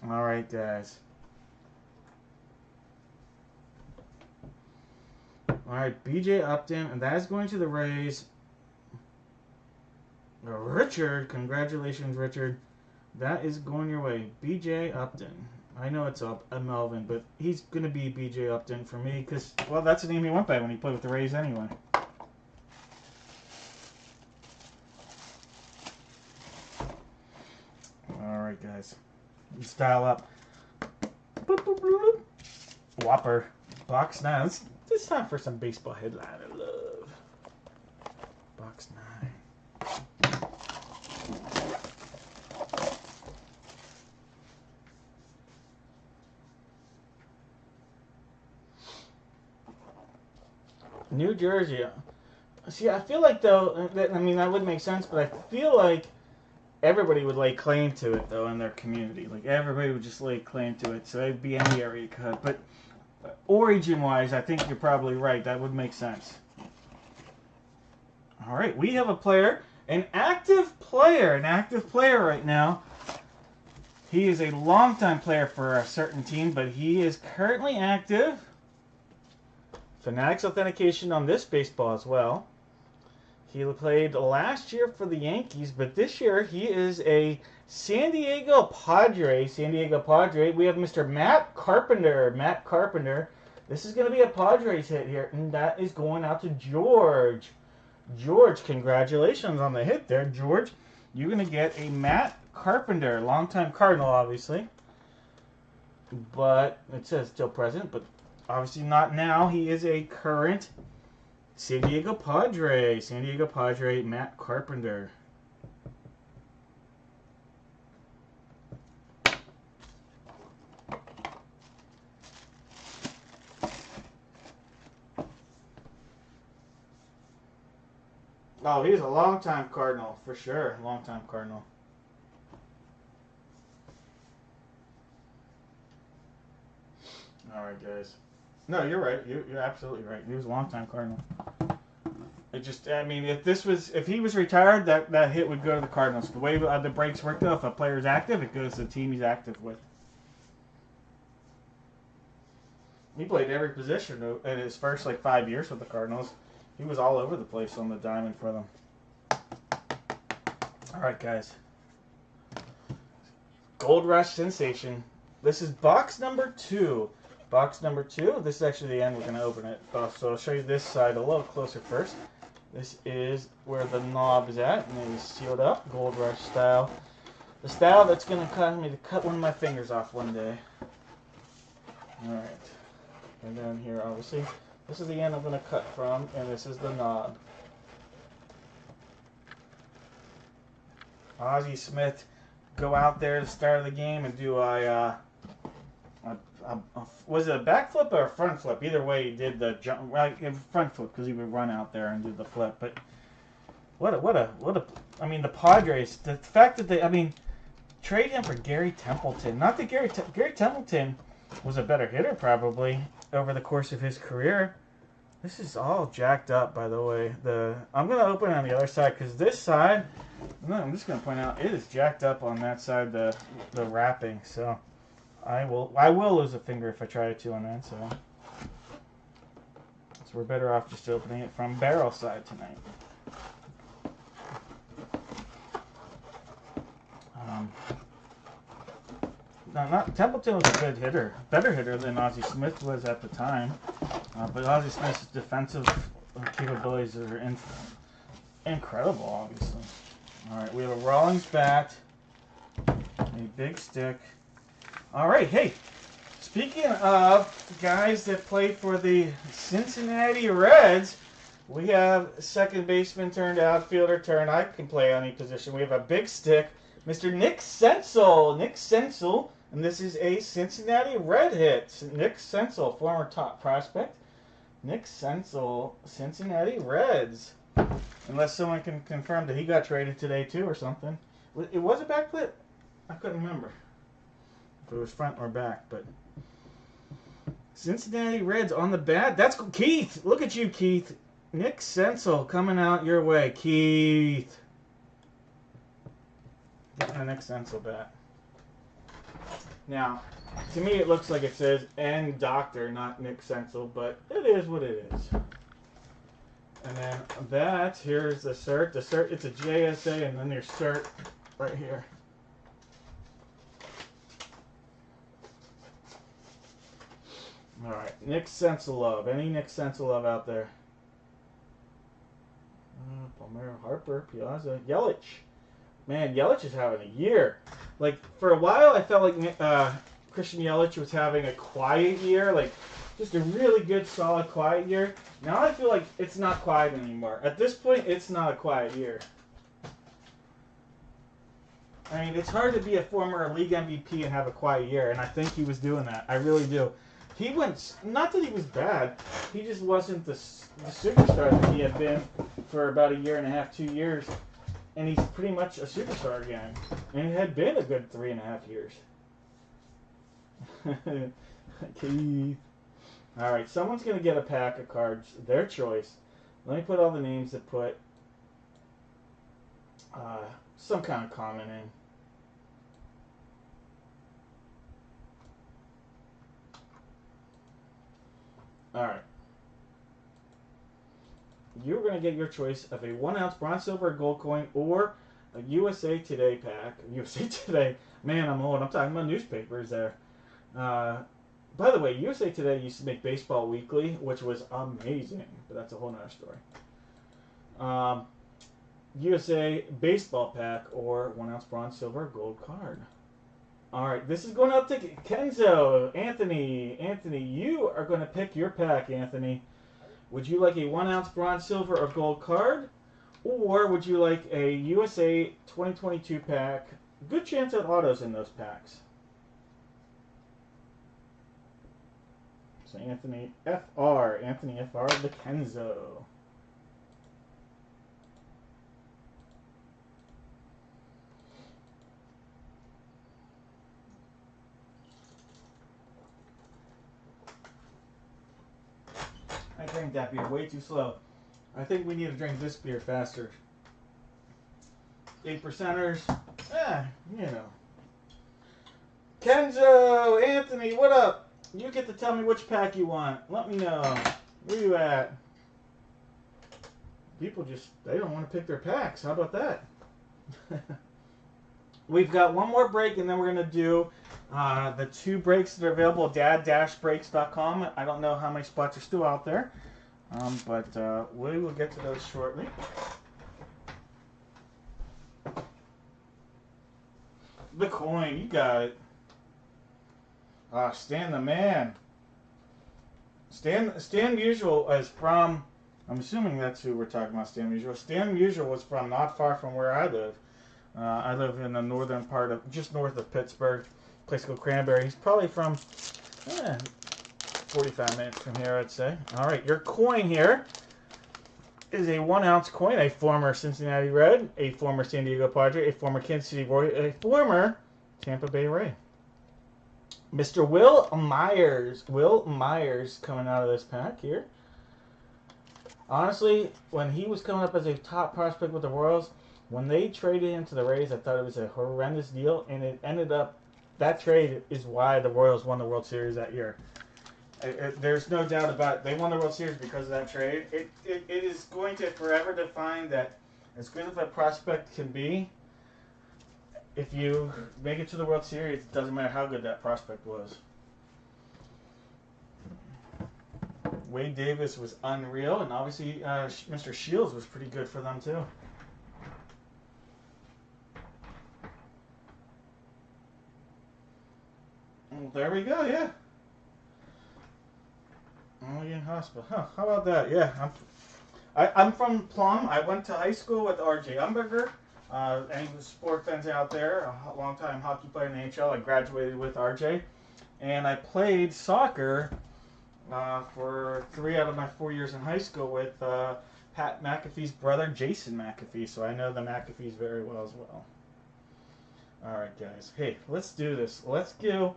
All right, guys. All right, BJ Upton, and that is going to the Rays. Richard, congratulations, Richard. That is going your way. BJ Upton. I know it's a Melvin, but he's going to be BJ Upton for me because, well, that's the name he went by when he played with the Rays anyway. All right, guys. Style up. Boop, boop, boop, boop. Whopper. Box 9. It's time for some baseball headline I love. Box 9. New Jersey. See, I feel like, though, that would make sense, but I feel like everybody would lay claim to it, though, in their community. Like, everybody would just lay claim to it, so it'd be any area code. But origin-wise, I think you're probably right. That would make sense. All right, we have a player, an active player right now. He is a longtime player for a certain team, but he is currently active. Fanatics Authentication on this baseball as well. He played last year for the Yankees, but this year he is a San Diego Padre. We have Mr. Matt Carpenter. This is going to be a Padres hit here, and that is going out to George. George, congratulations on the hit there, George. You're going to get a Matt Carpenter, longtime Cardinal, obviously. But it says still present, but obviously not now. He is a current San Diego Padre, Matt Carpenter. Oh, he's a longtime Cardinal, for sure. Longtime Cardinal. All right, guys. No, you're right. You're absolutely right. He was a longtime Cardinal. It just, I mean, if he was retired, that hit would go to the Cardinals. The way the breaks work, though, if a player's active, it goes to the team he's active with. He played every position in his first, 5 years with the Cardinals. He was all over the place on the diamond for them. All right, guys. Gold Rush Sensation. This is box number 2. Box number 2. This is actually the end. We're going to open it. So I'll show you this side a little closer first. This is where the knob is at, and it is sealed up, Gold Rush style. The style that's going to cause me to cut one of my fingers off one day. All right. And then here, obviously, this is the end I'm going to cut from, and this is the knob. Ozzie Smith, go out there at the start of the game and do was it a backflip or a front flip? Either way, he did the jump, front flip, because he would run out there and do the flip. But I mean, the Padres, the fact that trade him for Gary Templeton. Not that Gary Templeton was a better hitter probably over the course of his career. This is all jacked up, by the way. I'm going to open it on the other side, because this side, I'm just going to point out, it is jacked up on that side, the wrapping. So I will lose a finger if I try to on that side. So we're better off just opening it from barrel side tonight. Templeton was a good hitter, better hitter than Ozzie Smith was at the time. But Ozzie Smith's defensive capabilities are incredible, obviously. All right, we have a Rawlings bat, a big stick. All right, hey, speaking of guys that play for the Cincinnati Reds, we have second baseman turned outfielder turned. I can play any position. We have a big stick, Mr. Nick Senzel. And this is a Cincinnati Red hit. Nick Senzel, former top prospect. Nick Senzel, Cincinnati Reds. Unless someone can confirm that he got traded today too or something. It was a backflip? I couldn't remember if it was front or back, but Cincinnati Reds on the bat. That's Keith. Look at you, Keith. Nick Senzel coming out your way, Keith. Getting a Nick Senzel bat. Now, to me, it looks like it says N Doctor, not Nick Senzel, but it is what it is. And then that, here's the cert. The cert, it's a JSA, and then there's cert right here. All right, Nick Senzel love. Any Nick Senzel love out there? Palmer, Harper, Piazza, Yelich. Man, Yelich is having a year. For a while, I felt like Christian Yelich was having a quiet year, just a really good, solid, quiet year. Now I feel like it's not quiet anymore. At this point, it's not a quiet year. I mean, it's hard to be a former league MVP and have a quiet year, and I think he was doing that. I really do. He went, not that he was bad, he just wasn't the superstar that he had been for about a year and a half, 2 years. And he's pretty much a superstar again. And it had been a good 3.5 years. Keith. Alright, someone's going to get a pack of cards. Their choice. Let me put all the names that put some kind of commenting. All right. You're going to get your choice of a 1 ounce bronze, silver, gold coin or a USA Today pack. USA Today. Man, I'm old. I'm talking about newspapers there. By the way, USA Today used to make Baseball Weekly, which was amazing. But that's a whole nother story. USA Baseball pack or 1 ounce bronze, silver, gold card. All right, this is going out to Kenzo. Anthony, you are going to pick your pack, Anthony. Would you like a 1 ounce bronze, silver, or gold card? Or would you like a USA 2022 pack? Good chance at autos in those packs. So Anthony FR, the Kenzo. I drank that beer way too slow. I think we need to drink this beer faster. 8%ers. You know. Kenzo, Anthony, what up? You get to tell me which pack you want. Let me know. Where you at? People they don't want to pick their packs. How about that? We've got one more break, and then we're going to do the 2 breaks that are available at dad-breaks.com. I don't know how many spots are still out there, but we will get to those shortly. The coin, you got it. Stan the man. Stan Musial is from, I'm assuming that's who we're talking about, Stan Musial. Stan Musial was from not far from where I live. I live in the northern part of, just north of Pittsburgh, a place called Cranberry. He's probably from 45 minutes from here, I'd say. All right, your coin here is a 1 ounce coin, a former Cincinnati Red, a former San Diego Padre, a former Kansas City Royal, a former Tampa Bay Ray. Mr. Will Myers coming out of this pack here. Honestly, when he was coming up as a top prospect with the Royals, when they traded him to the Rays, I thought it was a horrendous deal, and it ended up, that trade is why the Royals won the World Series that year. There's no doubt about it. They won the World Series because of that trade. It is going to forever define that as good as a prospect can be, if you make it to the World Series, it doesn't matter how good that prospect was. Wade Davis was unreal, and obviously Mr. Shields was pretty good for them too. Well, there we go, yeah. Only in hospital. Huh, how about that? Yeah, I'm from Plum. I went to high school with R.J. Umberger. Any sport fans out there, a long-time hockey player in the NHL. I graduated with R.J. And I played soccer for 3 out of my 4 years in high school with Pat McAfee's brother, Jason McAfee. So I know the McAfees very well as well. All right, guys. Hey, let's do this. Let's do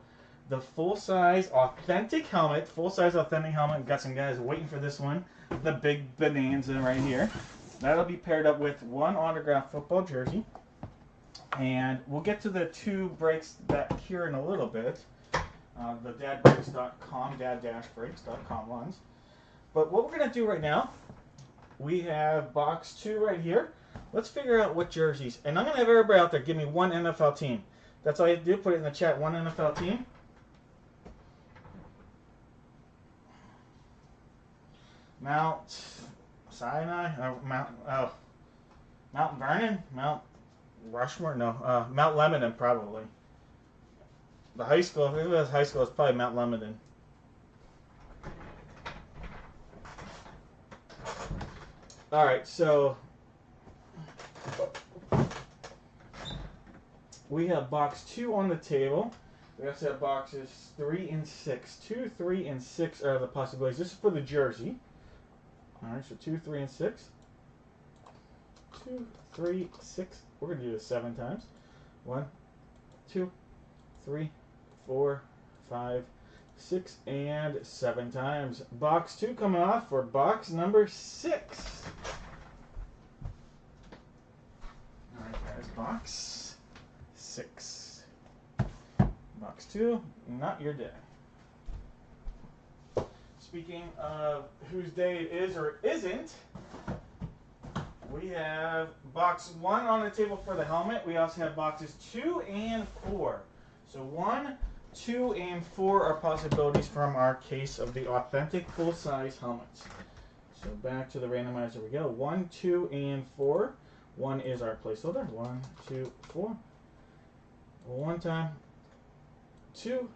the full-size authentic helmet. Full-size authentic helmet. We've got some guys waiting for this one. The big bonanza right here. That'll be paired up with one autographed football jersey. And we'll get to the 2 breaks back here in a little bit. The dadbreaks.com, dad-breaks.com ones. But what we're going to do right now, we have box 2 right here. Let's figure out what jerseys. And I'm going to have everybody out there give me one NFL team. That's all you have to do. Put it in the chat. One NFL team. Mount Sinai? Mount Vernon? Mount Rushmore? No. Mount Lebanon, probably. The high school, if it was high school, it's probably Mount Lebanon. All right, so we have box 2 on the table. We also have boxes 3 and 6. 2, 3, and 6 are the possibilities. This is for the jersey. All right, so 2, 3, and 6. 2, 3, 6. We're going to do this 7 times. 1, 2, 3, 4, 5, 6, and 7 times. Box 2 coming off for box number 6. All box 6. Box 2, not your day. Speaking of whose day it is or isn't, we have box 1 on the table for the helmet. We also have boxes 2 and 4. So 1, 2, and 4 are possibilities from our case of the authentic full-size helmets. So back to the randomizer we go. 1, 2, and 4. 1 is our placeholder. 1, 2, 4. One time. 2,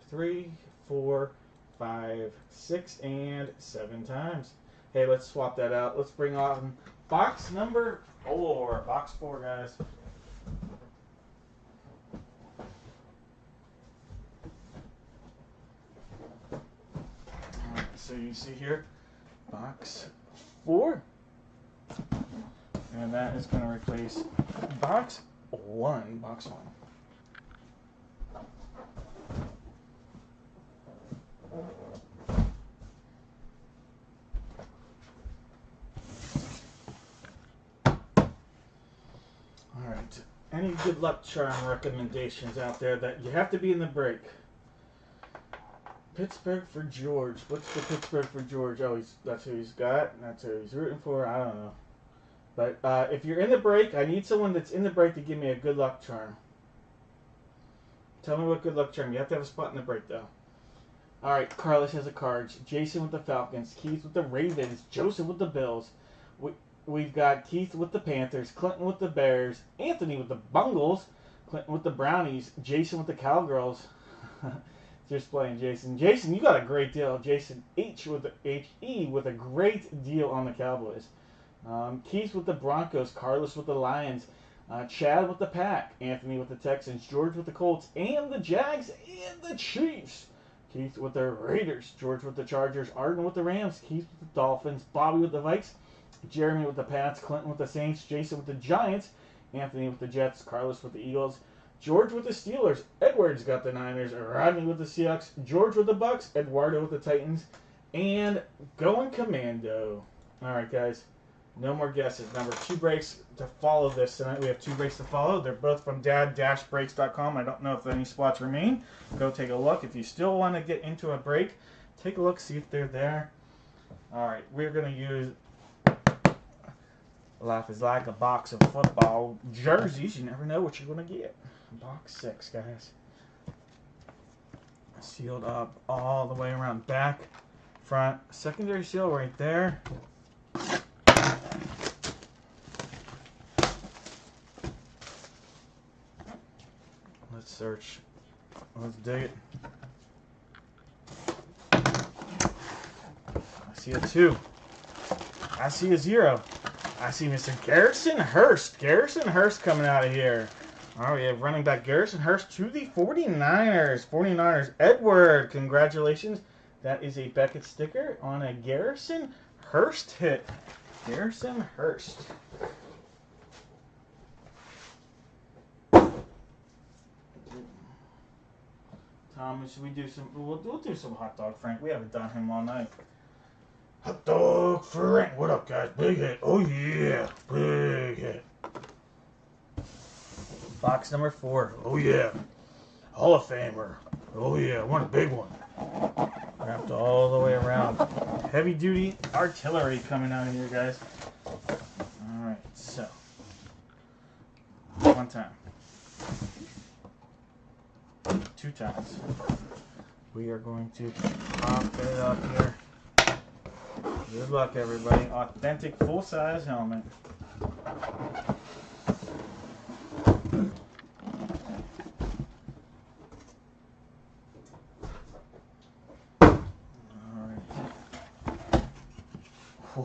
3, 4, 5, 6, and 7 times. Hey, let's swap that out. Let's bring on box number 4. Box 4, guys. Alright, so you see here, box 4. And that is going to replace box 1. Box 1. Alright, any good luck charm recommendations out there that you have to be in the break? Pittsburgh for George. What's the Pittsburgh for George? Oh, that's who he's got. That's who he's rooting for. I don't know. But if you're in the break, I need someone that's in the break to give me a good luck charm. Tell me what good luck charm. You have to have a spot in the break, though. Alright, Carlos has the Cards. Jason with the Falcons. Keith with the Ravens. Joseph with the Bills. We've got Keith with the Panthers. Clinton with the Bears. Anthony with the Bungles. Clinton with the Brownies. Jason with the Cowgirls. Just playing Jason. Jason, you got a great deal. Jason H with the HE with a great deal on the Cowboys. Keith with the Broncos. Carlos with the Lions. Chad with the Pack. Anthony with the Texans. George with the Colts and the Jags and the Chiefs. Keith with the Raiders. George with the Chargers. Arden with the Rams. Keith with the Dolphins. Bobby with the Vikes. Jeremy with the Pats. Clinton with the Saints. Jason with the Giants. Anthony with the Jets. Carlos with the Eagles. George with the Steelers. Edwards got the Niners. Rodney with the Seahawks. George with the Bucks. Eduardo with the Titans. And going commando. Alright, guys. No more guesses. Remember, 2 breaks to follow this tonight. We have 2 breaks to follow. They're both from dad-breaks.com. I don't know if any spots remain. Go take a look. If you still want to get into a break, take a look, see if they're there. Alright, we're going to use Life is like a box of football jerseys. You never know what you're going to get. Box 6, guys. Sealed up all the way around back, front. Secondary seal right there. Let's search. Let's dig it. I see a 2. I see a 0. I see Mr. Garrison Hurst. Garrison Hurst coming out of here. All right, we have running back Garrison Hurst to the 49ers. 49ers. Edward, congratulations. That is a Beckett sticker on a Garrison Hurst hit. Garrison Hurst. Thomas, should we do some? We'll do some hot dog, Frank. We haven't done him all night. Hot dog Frank. What up, guys? Big hit. Oh yeah, big hit. Box number 4. Oh yeah, Hall of Famer. Oh yeah, one big one. Wrapped all the way around. Heavy duty artillery coming out of here, guys. All right, so 1 time. 2 times. We are going to pop it up here. Good luck, everybody. Authentic full-size helmet.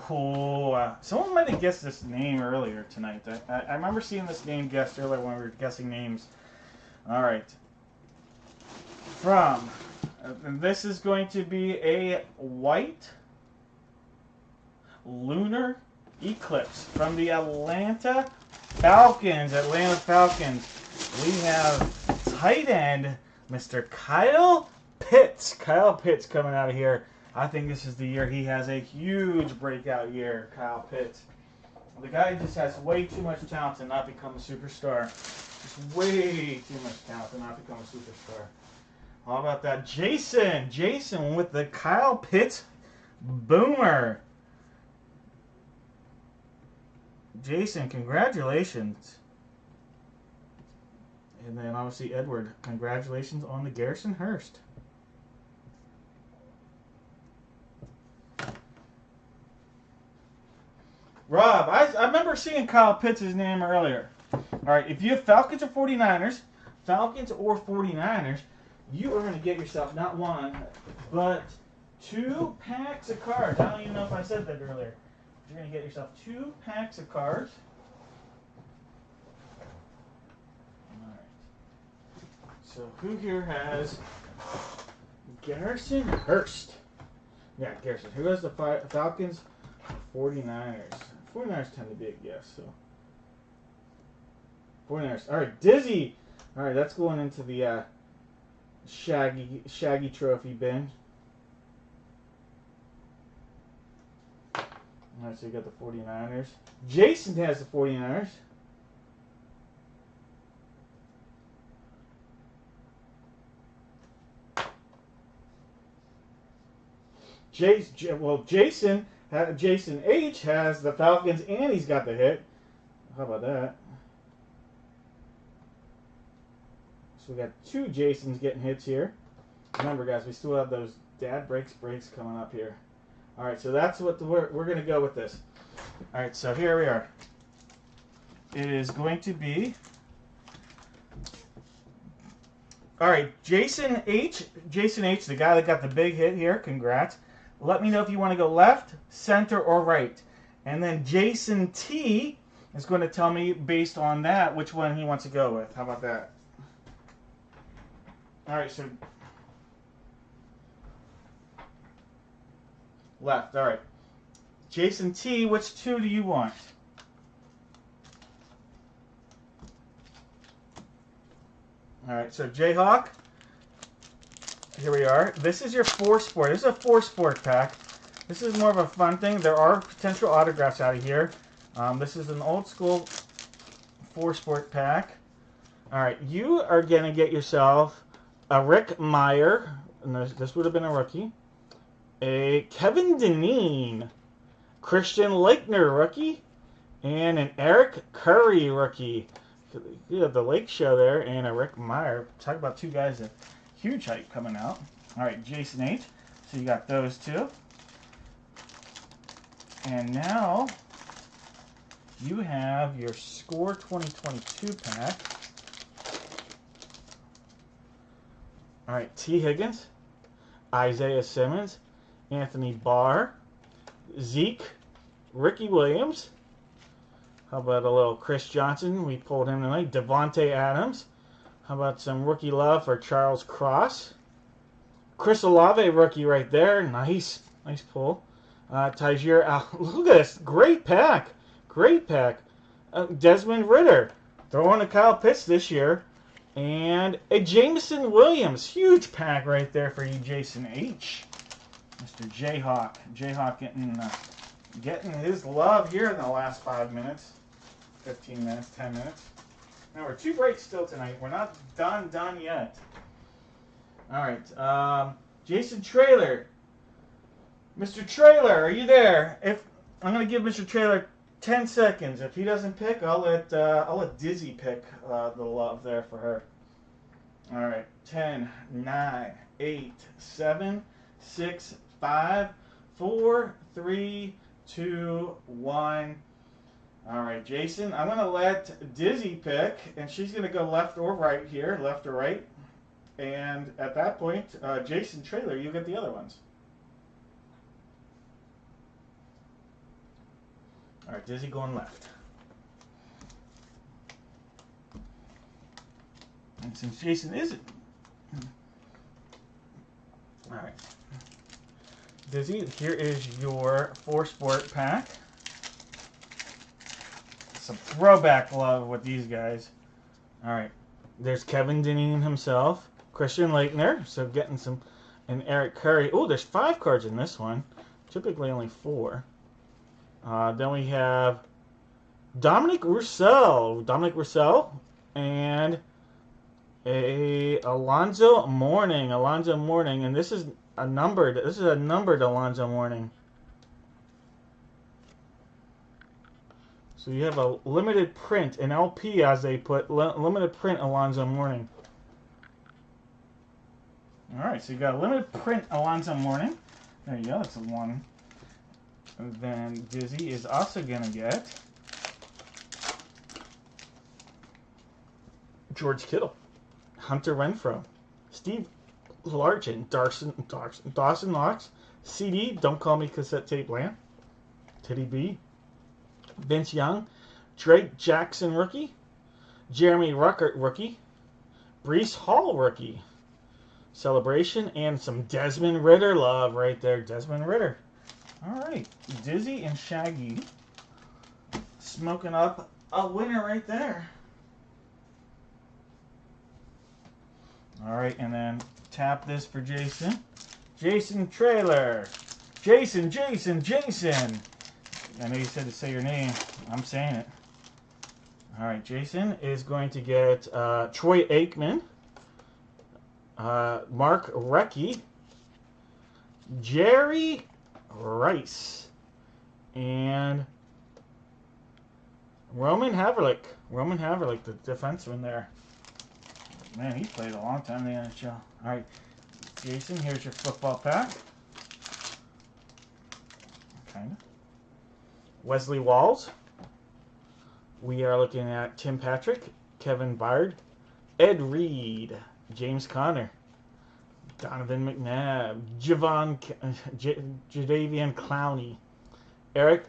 Oh, someone might have guessed this name earlier tonight. I remember seeing this name guessed earlier when we were guessing names. All right. And this is going to be a white lunar eclipse from the Atlanta Falcons. We have tight end Mr. Kyle Pitts. Kyle Pitts coming out of here. I think this is the year he has a huge breakout year, Kyle Pitts. The guy just has way too much talent to not become a superstar. Just way too much talent to not become a superstar. How about that? Jason! Jason with the Kyle Pitts Boomer. Jason, congratulations. And then obviously Edward, congratulations on the Garrison Hurst. Rob, I remember seeing Kyle Pitts' name earlier. All right, if you have Falcons or 49ers, you are going to get yourself not one, but 2 packs of cards. I don't even know if I said that earlier. You're going to get yourself 2 packs of cards. All right. So who here has Garrison Hurst? Yeah, Garrison. Who has the Falcons? 49ers. 49ers tend to be a guess, so. 49ers. All right, Dizzy. All right, that's going into the Shaggy trophy bin. All right, so you got the 49ers. Jason has the 49ers. Jason H has the Falcons and he's got the hit. How about that? So we got 2 Jasons getting hits here. Remember, guys, we still have those dad breaks coming up here. All right, so that's what we're going to go with this. All right, so here we are. It is going to be... All right, Jason H, the guy that got the big hit here, congrats. Let me know if you want to go left, center, or right. And then Jason T is going to tell me, based on that, which one he wants to go with. How about that? All right, so left. All right. Jason T, which 2 do you want? All right, so Jayhawk, here we are. This is your 4-sport. This is a 4-sport pack. This is more of a fun thing. There are potential autographs out of here. This is an old school 4-sport pack. All right, you are going to get yourself a Rick Meyer, and this would have been a rookie. A Kevin Dineen, Christian Laettner rookie, and an Eric Curry rookie. You have the Lake Show there, and a Rick Meyer. Talk about 2 guys of huge hype coming out. All right, Jason H. So you got those 2. And now you have your Score 2022 pack. All right, T. Higgins, Isaiah Simmons, Anthony Barr, Zeke, Ricky Williams. How about a little Chris Johnson? We pulled him tonight. Devontae Adams. How about some rookie love for Charles Cross? Chris Olave rookie right there. Nice pull. Tyjair, look at this. Great pack. Desmond Ridder. Throwing a Kyle Pitts this year. And a Jameson Williams. Huge pack right there for you, Jason H. Mr. Jayhawk. Jayhawk getting his love here in the last 5 minutes. 15 minutes, 10 minutes. Now we're 2 breaks still tonight. We're not done yet. All right. Jason Traylor. Mr. Traylor, are you there? If I'm going to give Mr. Traylor 10 seconds. If he doesn't pick, I'll let Dizzy pick the love there for her. All right. 10, 9, 8, 7, 6, 5, 4, 3, 2, 1. All right, Jason, I'm going to let Dizzy pick, and she's going to go left or right here, left or right. And at that point, Jason Traylor, you get the other ones. All right, Dizzy going left. And since Jason isn't... All right. Dizzy, here is your 4-sport pack. Some throwback love with these guys. All right. There's Kevin Dineen himself. Christian Laettner. So getting some... And Eric Curry. Oh, there's 5 cards in this one. Typically only 4. Then we have Dominic Rousseau, and a Alonzo Mourning. And this is a numbered. This is a numbered Alonzo Mourning. So you have a limited print, an LP, as they put, limited print Alonzo Mourning. All right, so you got a limited print Alonzo Mourning. There you go. That's a one. And then Dizzy is also gonna get George Kittle, Hunter Renfrow, Steve Largent, Dawson Knox, CD, Don't Call Me Cassette Tape Land, Teddy B, Vince Young, Drake Jackson rookie, Jeremy Ruckert rookie, Breece Hall rookie, celebration, and some Desmond Ritter love right there. Desmond Ritter. All right, Dizzy and Shaggy smoking up a winner right there. All right, and then tap this for Jason. Jason Trailer. Jason. I know you said to say your name. I'm saying it. All right, Jason is going to get Troy Aikman, Mark Recchi, Jerry Rice, and Roman Havlicek. The defenseman there. Man, he played a long time in the NHL. All right, Jason, here's your football pack. Kind of. Wesley Walls. We are looking at Tim Patrick, Kevin Byard, Ed Reed, James Conner, Donovan McNabb, Jadavian Clowney, Eric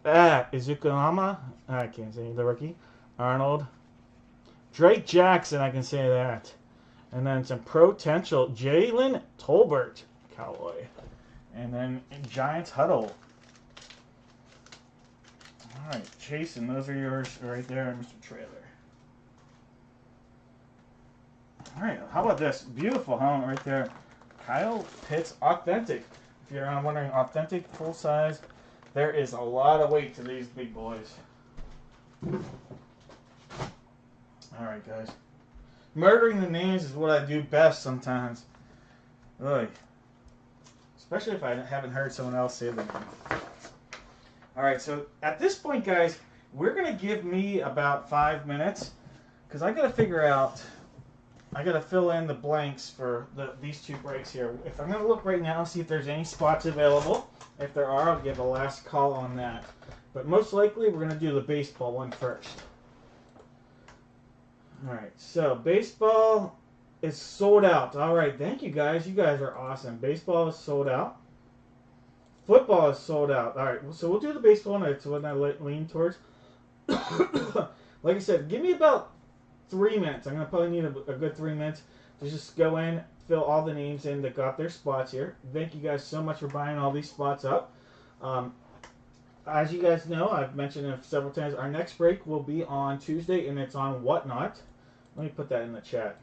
Izukunama, I can't say the rookie, Arnold, Drake Jackson, I can say that, and then some potential Jalen Tolbert, Cowboy, and then Giants Huddle. All right, Jason, those are yours right there, Mr. Trailer. All right, how about this? Beautiful helmet right there. Kyle Pitts Authentic. If you're wondering, authentic, full size, there is a lot of weight to these big boys. All right, guys. Murdering the names is what I do best sometimes. Really. Especially if I haven't heard someone else say the name. All right, so at this point, guys, we're going to give me about 5 minutes because I got to figure out, I got to fill in the blanks for these two breaks here. If I'm going to look right now, see if there's any spots available. If there are, I'll give a last call on that. But most likely, we're going to do the baseball one first. All right, so baseball is sold out. All right, thank you, guys. You guys are awesome. Baseball is sold out. Football is sold out. All right, so we'll do the baseball one. That's what I lean towards. Like I said, give me about 3 minutes. I'm going to probably need a good 3 minutes to just go in, fill all the names in that got their spots here. Thank you guys so much for buying all these spots up. As you guys know, I've mentioned it several times, our next break will be on Tuesday, and it's on Whatnot. Let me put that in the chat.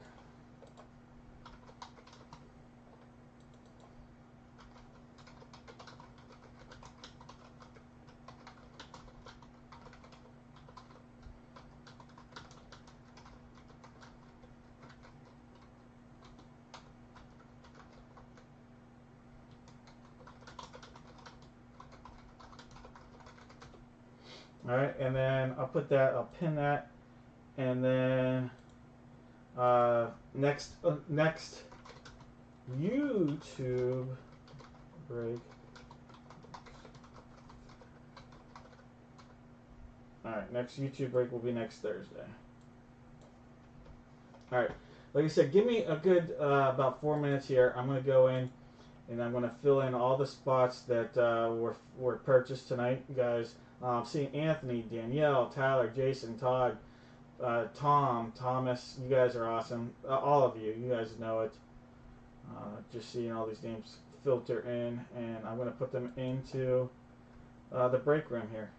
All right, and then I'll pin that, and then next YouTube break. All right, next YouTube break will be next Thursday. All right, like I said, give me a good about 4 minutes here. I'm going to go in, and I'm going to fill in all the spots that were purchased tonight, guys. Seeing Anthony, Danielle, Tyler, Jason, Todd, Tom, Thomas. You guys are awesome. All of you. You guys know it. Just seeing all these names filter in, and I'm going to put them into the break room here.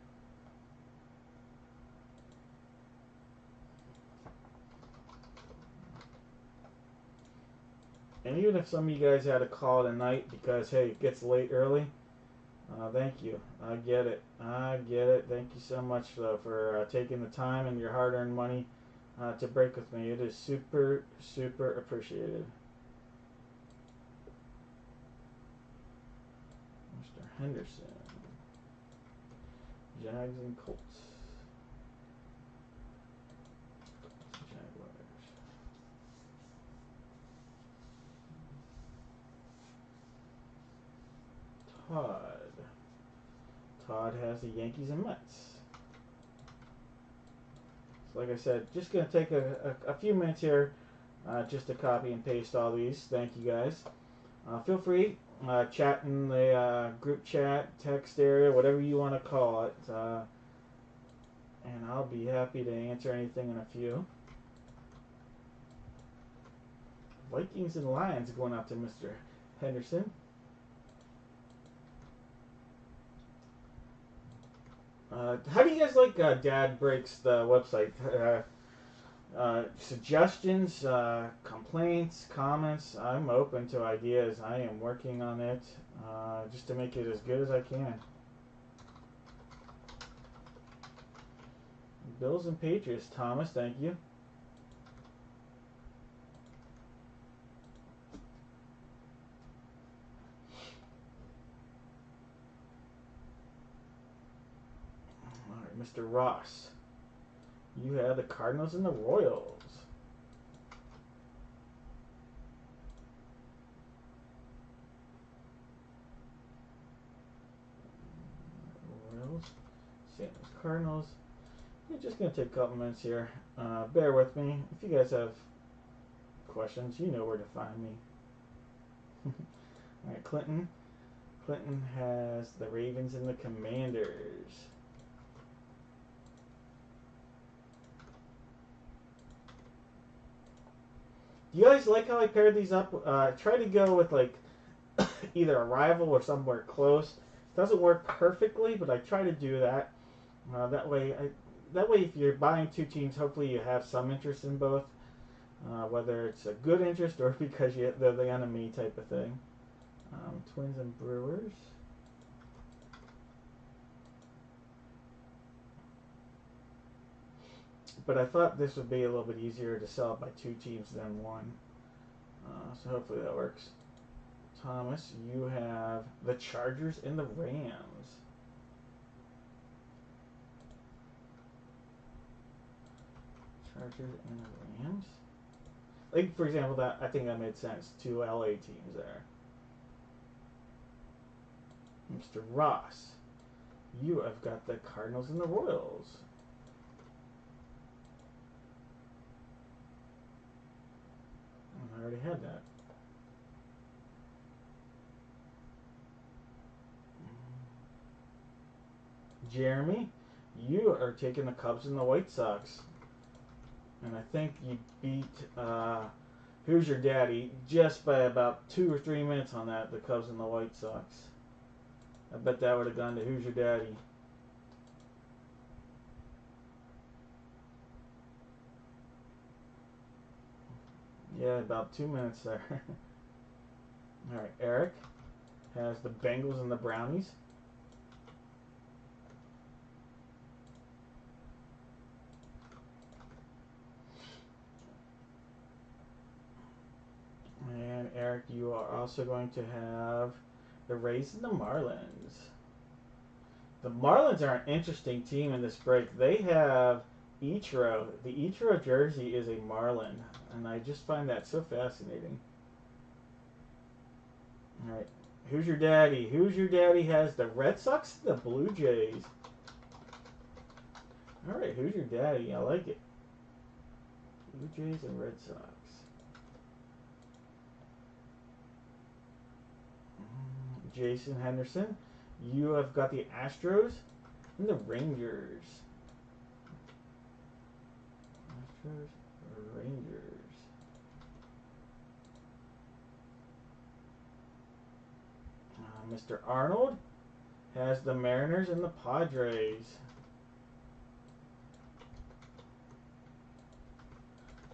And even if some of you guys had to call it a night because, hey, it gets late early, Thank you. I get it. I get it. Thank you so much, though, for taking the time and your hard-earned money to break with me. It is super, super appreciated. Mr. Henderson. Jags and Colts. Jaguars. Todd. Todd has the Yankees and Mets. So like I said, just going to take a few minutes here just to copy and paste all these. Thank you guys. Feel free, chat in the group chat, text area, whatever you want to call it. And I'll be happy to answer anything in a few. Vikings and Lions going out to Mr. Henderson. How do you guys like Dad Breaks the website? Suggestions, complaints, comments. I'm open to ideas. I am working on it just to make it as good as I can. Bills and Patriots. Thomas, thank you. All right, Mr. Ross. You have the Cardinals and the Royals. Royals. St. Louis Cardinals. We're just going to take a couple minutes here. Bear with me. If you guys have questions, you know where to find me. All right, Clinton. Clinton has the Ravens and the Commanders. Do you guys like how I paired these up? Try to go with like either a rival or somewhere close. Doesn't work perfectly, but I try to do that. That way, if you're buying two teams, hopefully you have some interest in both, whether it's a good interest or because they're the enemy type of thing. Twins and Brewers. But I thought this would be a little bit easier to sell it by two teams than one. So hopefully that works. Thomas, you have the Chargers and the Rams. Chargers and the Rams. Like, for example, that I think that made sense. Two LA teams there. Mr. Ross, you have got the Cardinals and the Royals. I already had that. Jeremy, you are taking the Cubs and the White Sox. And I think you beat Who's Your Daddy just by about 2 or 3 minutes on that, the Cubs and the White Sox. I bet that would have gone to Who's Your Daddy. Yeah, about 2 minutes there. Alright, Eric has the Bengals and the Brownies. And Eric, you are also going to have the Rays and the Marlins. The Marlins are an interesting team in this break. They have Ichiro. The Ichiro jersey is a Marlin, and I just find that so fascinating. All right, Who's Your Daddy? Who's Your Daddy has the Red Sox and the Blue Jays. All right, Who's Your Daddy? I like it. Blue Jays and Red Sox. Jason Henderson, you have got the Astros and the Rangers. Astros, Rangers. Mr. Arnold has the Mariners and the Padres.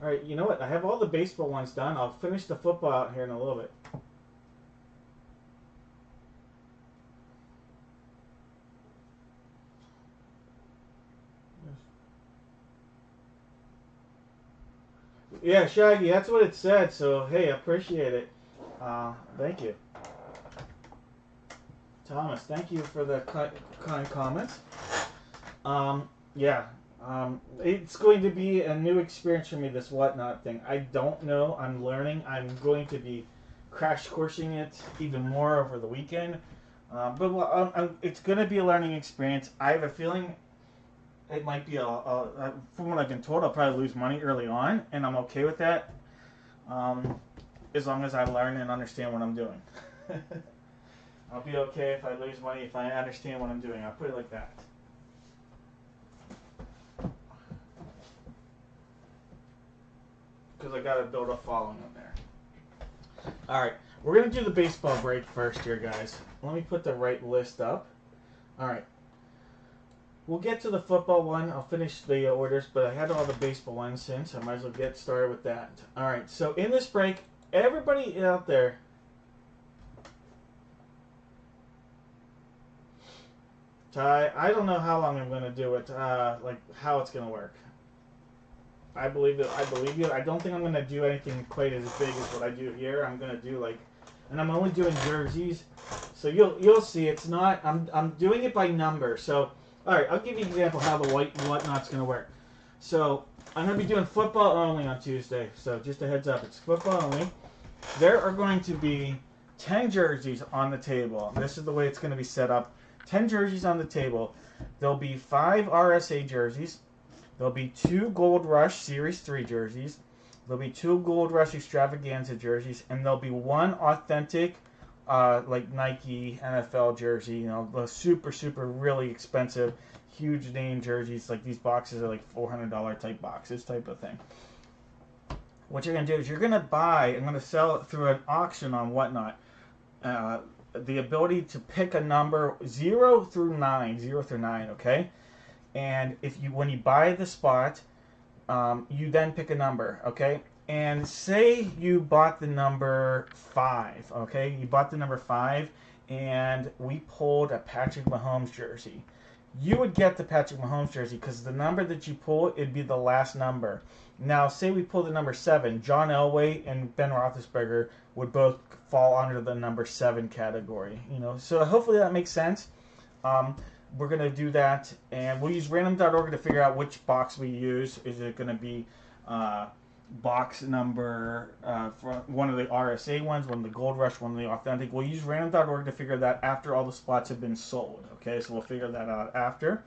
Alright, you know what? I have all the baseball ones done. I'll finish the football out here in a little bit. Yeah, Shaggy, that's what it said. So hey, I appreciate it. Thank you, Thomas. Thank you for the kind comments. Yeah. It's going to be a new experience for me. This whatnot thing. I don't know. I'm learning. I'm going to be crash coursing it even more over the weekend. But well, it's going to be a learning experience. I have a feeling it might be from what I've been told, I'll probably lose money early on, and I'm okay with that, as long as I learn and understand what I'm doing. I'll be okay if I lose money if I understand what I'm doing. I'll put it like that. Because I got to build a following on there. All right, we're going to do the baseball break first here, guys. Let me put the right list up. All right. We'll get to the football one. I'll finish the orders, but I had all the baseball ones since. I might as well get started with that. All right, so in this break, everybody out there, Ty, I don't know how long I'm going to do it, like how it's going to work. I believe it. I believe you. I don't think I'm going to do anything quite as big as what I do here. I'm going to do like, and I'm only doing jerseys, so you'll see. It's not. I'm doing it by number. So, all right, I'll give you an example how the whatnot's going to work. So I'm going to be doing football only on Tuesday. So just a heads up, it's football only. There are going to be 10 jerseys on the table. This is the way it's going to be set up. 10 jerseys on the table. There'll be 5 RSA jerseys. There'll be 2 Gold Rush Series 3 jerseys. There'll be 2 Gold Rush Extravaganza jerseys. And there'll be 1 authentic, like Nike NFL jersey. You know, the super, super, really expensive, huge name jerseys. Like these boxes are like $400 type boxes type of thing. What you're going to do is you're going to buy, I'm going to sell it through an auction on Whatnot. The ability to pick a number 0 through 9, okay? And when you buy the spot, you then pick a number, okay? And say you bought the number 5, okay? You bought the number 5, and we pulled a Patrick Mahomes jersey. You would get the Patrick Mahomes jersey because the number that you pull, it'd be the last number. Now, say we pull the number 7, John Elway and Ben Roethlisberger would both fall under the number 7 category. You know, so hopefully that makes sense. We're going to do that, and we'll use random.org to figure out which box we use. Is it going to be box number for one of the RSA ones, one of the Gold Rush, one of the authentic? We'll use random.org to figure that after all the spots have been sold. Okay, so we'll figure that out after.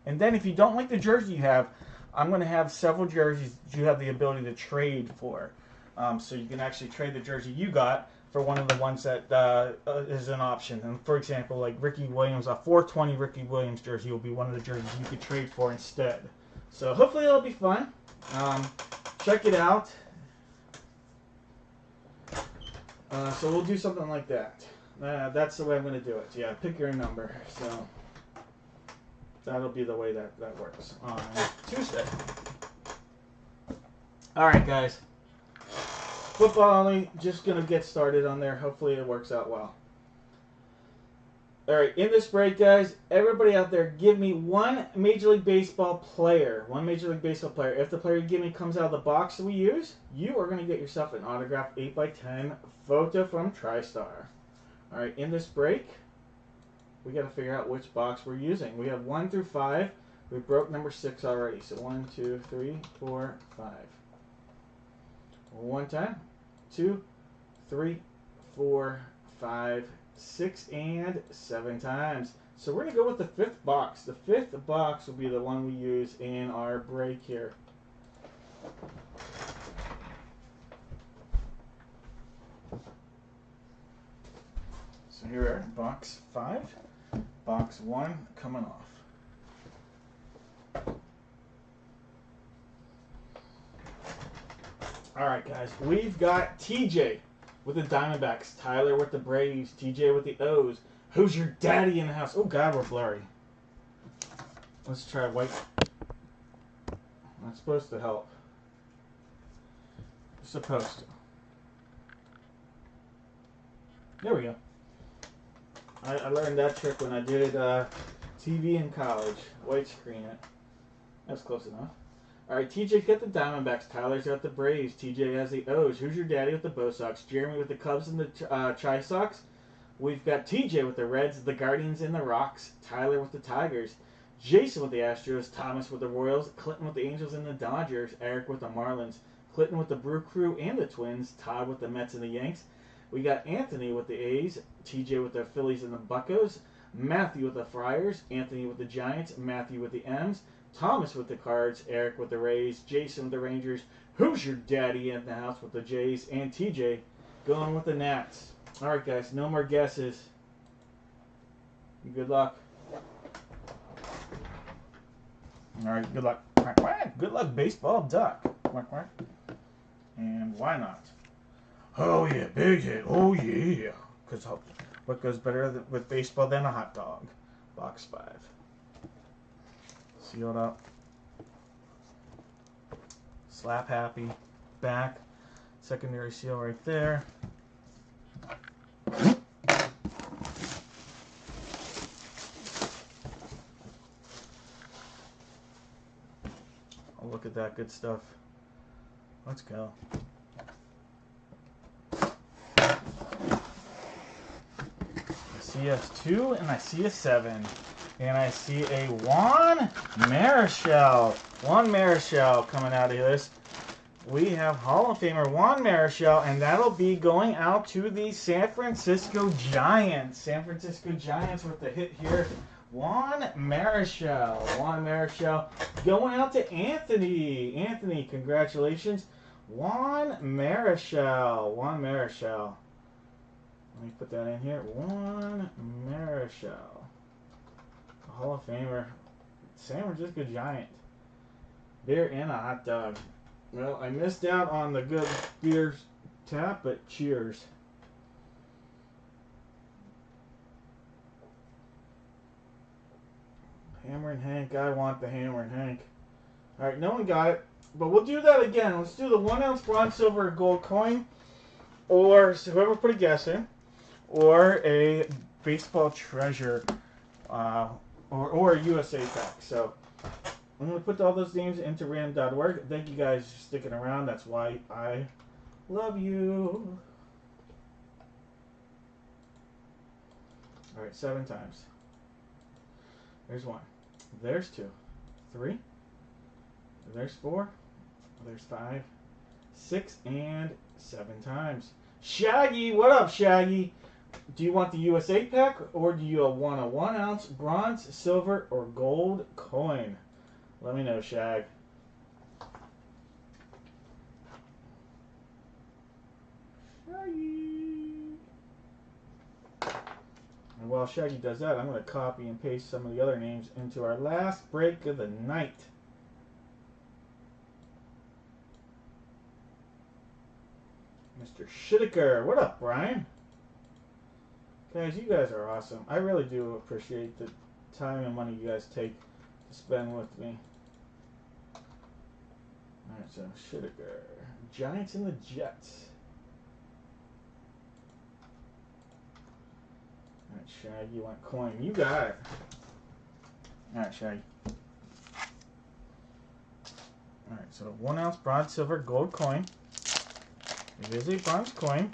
And then if you don't like the jersey you have, I'm going to have several jerseys that you have the ability to trade for. So you can actually trade the jersey you got for one of the ones that is an option. And for example, like Ricky Williams, a 420 Ricky Williams jersey will be one of the jerseys you could trade for instead. So hopefully it'll be fun. Check it out. So we'll do something like that. That's the way I'm going to do it. Yeah, pick your number. So that'll be the way that works on Tuesday. All right, guys. Football only, just going to get started on there. Hopefully it works out well. All right, in this break, guys, everybody out there, give me one Major League Baseball player. One Major League Baseball player. If the player you give me comes out of the box that we use, you are going to get yourself an autographed 8x10 photo from TriStar. All right, in this break, we got to figure out which box we're using. We have 1 through 5. We broke number 6 already. So 1, 2, 3, 4, 5. One time, 2, 3, 4, 5, 6, and 7 times. So we're going to go with the 5th box. The 5th box will be the one we use in our break here. So here we are, box 5, box 1 coming off. All right, guys, we've got TJ with the Diamondbacks, Tyler with the Braves, TJ with the O's. Who's your daddy in the house? Oh, God, we're blurry. Let's try white. That's supposed to help. Supposed to. There we go. I learned that trick when I did TV in college. White screen it. That's close enough. All right, TJ's got the Diamondbacks. Tyler's got the Braves. TJ has the O's. Who's your daddy with the Bo Sox? Jeremy with the Cubs and the Chi Sox. We've got TJ with the Reds, the Guardians, and the Rocks. Tyler with the Tigers. Jason with the Astros. Thomas with the Royals. Clinton with the Angels and the Dodgers. Eric with the Marlins. Clinton with the Brew Crew and the Twins. Todd with the Mets and the Yanks. We got Anthony with the A's. TJ with the Phillies and the Buccos. Matthew with the Friars. Anthony with the Giants. Matthew with the M's. Thomas with the Cards. Eric with the Rays. Jason with the Rangers. Who's your daddy in the house with the Jays? And TJ going with the Nats. All right, guys, no more guesses. Good luck. All right, good luck. Quack, quack. Good luck, baseball duck. Quack, quack. And why not? Oh, yeah, big hit. Oh, yeah. Because what goes better with baseball than a hot dog? Box 5. Sealed up. Slap happy. Back. Secondary seal right there. Oh, look at that good stuff. Let's go. I see a 2 and I see a 7. And I see a Juan Marichal. Juan Marichal coming out of this. We have Hall of Famer Juan Marichal, and that'll be going out to the San Francisco Giants. San Francisco Giants with the hit here. Juan Marichal. Juan Marichal going out to Anthony. Anthony, congratulations. Juan Marichal. Juan Marichal. Let me put that in here. Juan Marichal. Hall of Famer. San Francisco Giant. Beer and a hot dog. Well, I missed out on the good beer tap, but cheers. Hammer and Hank. I want the Hammer and Hank. Alright, no one got it. But we'll do that again. Let's do the 1 ounce bronze, silver, gold coin. Or whoever put a guess in. Or a baseball treasure. Or a USA pack. So I'm going to put all those names into random.org. Thank you guys for sticking around. That's why I love you. All right, 7 times. There's 1. There's 2. 3. There's 4. There's 5. 6 and 7 times. Shaggy, what up, Shaggy? Do you want the USA pack, or do you want a 1 ounce bronze, silver, or gold coin? Let me know, Shag. Shaggy. And while Shaggy does that, I'm going to copy and paste some of the other names into our last break of the night. Mr. Shittiker. What up, Brian? Guys, you guys are awesome. I really do appreciate the time and money you guys take to spend with me. Alright, so Shittiker. Giants and the Jets. Alright, Shag, you want coin. You got it. Alright, Shag. Alright, so 1 ounce bronze, silver, gold coin. It is a bronze coin.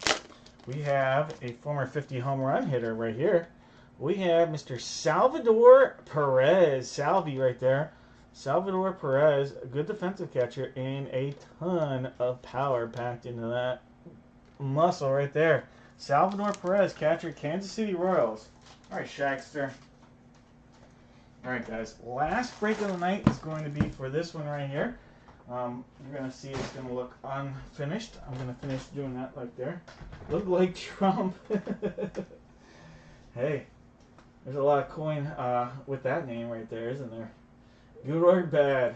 We have a former 50 home run hitter right here. We have Mr. Salvador Perez. Salvi right there. Salvador Perez, a good defensive catcher, and a ton of power packed into that muscle right there. Salvador Perez, catcher, Kansas City Royals. All right, Shagster. All right, guys. Last break of the night is going to be for this one right here. You're going to see it's going to look unfinished. I'm going to finish doing that like there. Look like Trump. Hey, there's a lot of coin with that name right there, isn't there? Good or bad?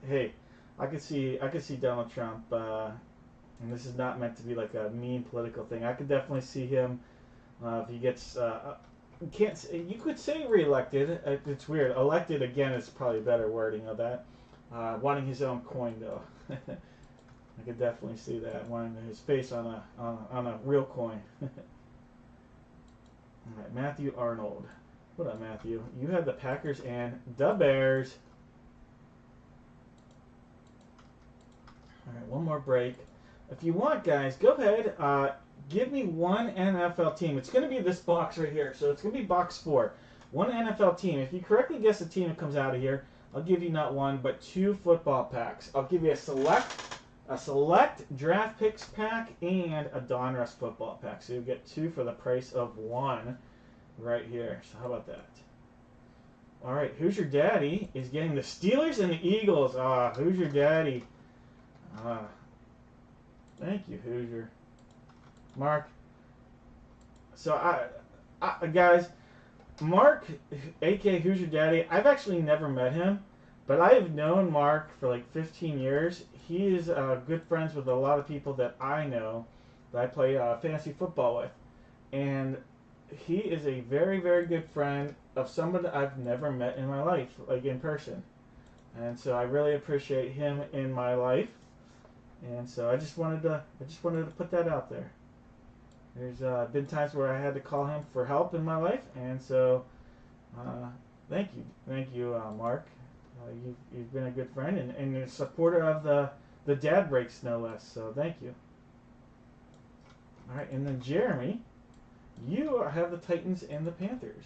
Hey, I could see Donald Trump, and this is not meant to be like a mean political thing. I could definitely see him if he gets. You could say reelected. It's weird. Elected again is probably better wording of that. Wanting his own coin though. I could definitely see that. Wanting his face on a real coin. All right, Matthew Arnold. What up, Matthew? You have the Packers and the Bears. All right, one more break. If you want, guys, go ahead. Give me one NFL team. It's going to be this box right here. So it's going to be box 4. One NFL team. If you correctly guess the team that comes out of here, I'll give you not one, but 2 football packs. I'll give you a select draft picks pack and a Donruss football pack. So you'll get 2 for the price of 1 right here. So how about that? All right, Who's Your Daddy is getting the Steelers and the Eagles. Who's Your Daddy? Thank you, Hoosier. Mark. So, guys, Mark, a.k.a. Who's Your Daddy, I've actually never met him, but I have known Mark for like 15 years. He is good friends with a lot of people that I know that I play fantasy football with. And he is a very, very good friend of someone that I've never met in my life, like in person. And so I really appreciate him in my life. And so I just wanted to put that out there. There's been times where I had to call him for help in my life, and so thank you, Mark. You've been a good friend and a supporter of the Dad Breaks, no less. So thank you. All right, and then Jeremy, you have the Titans and the Panthers.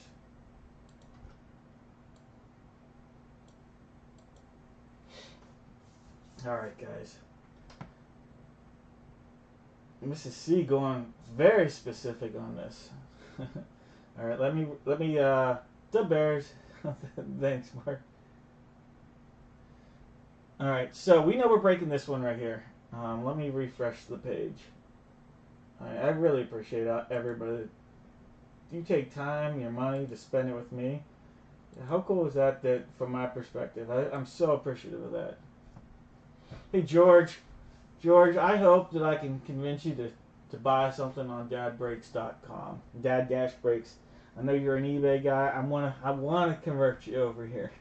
All right, guys. Mrs. C going very specific on this. All right, let me the Bears. Thanks, Mark. All right, so we know we're breaking this one right here. Let me refresh the page. I really appreciate everybody. You take time, your money to spend it with me. How cool is that? That from my perspective, I'm so appreciative of that. Hey, George, I hope that I can convince you to buy something on dadbreaks.com. Dad-breaks. I know you're an eBay guy. I want to convert you over here.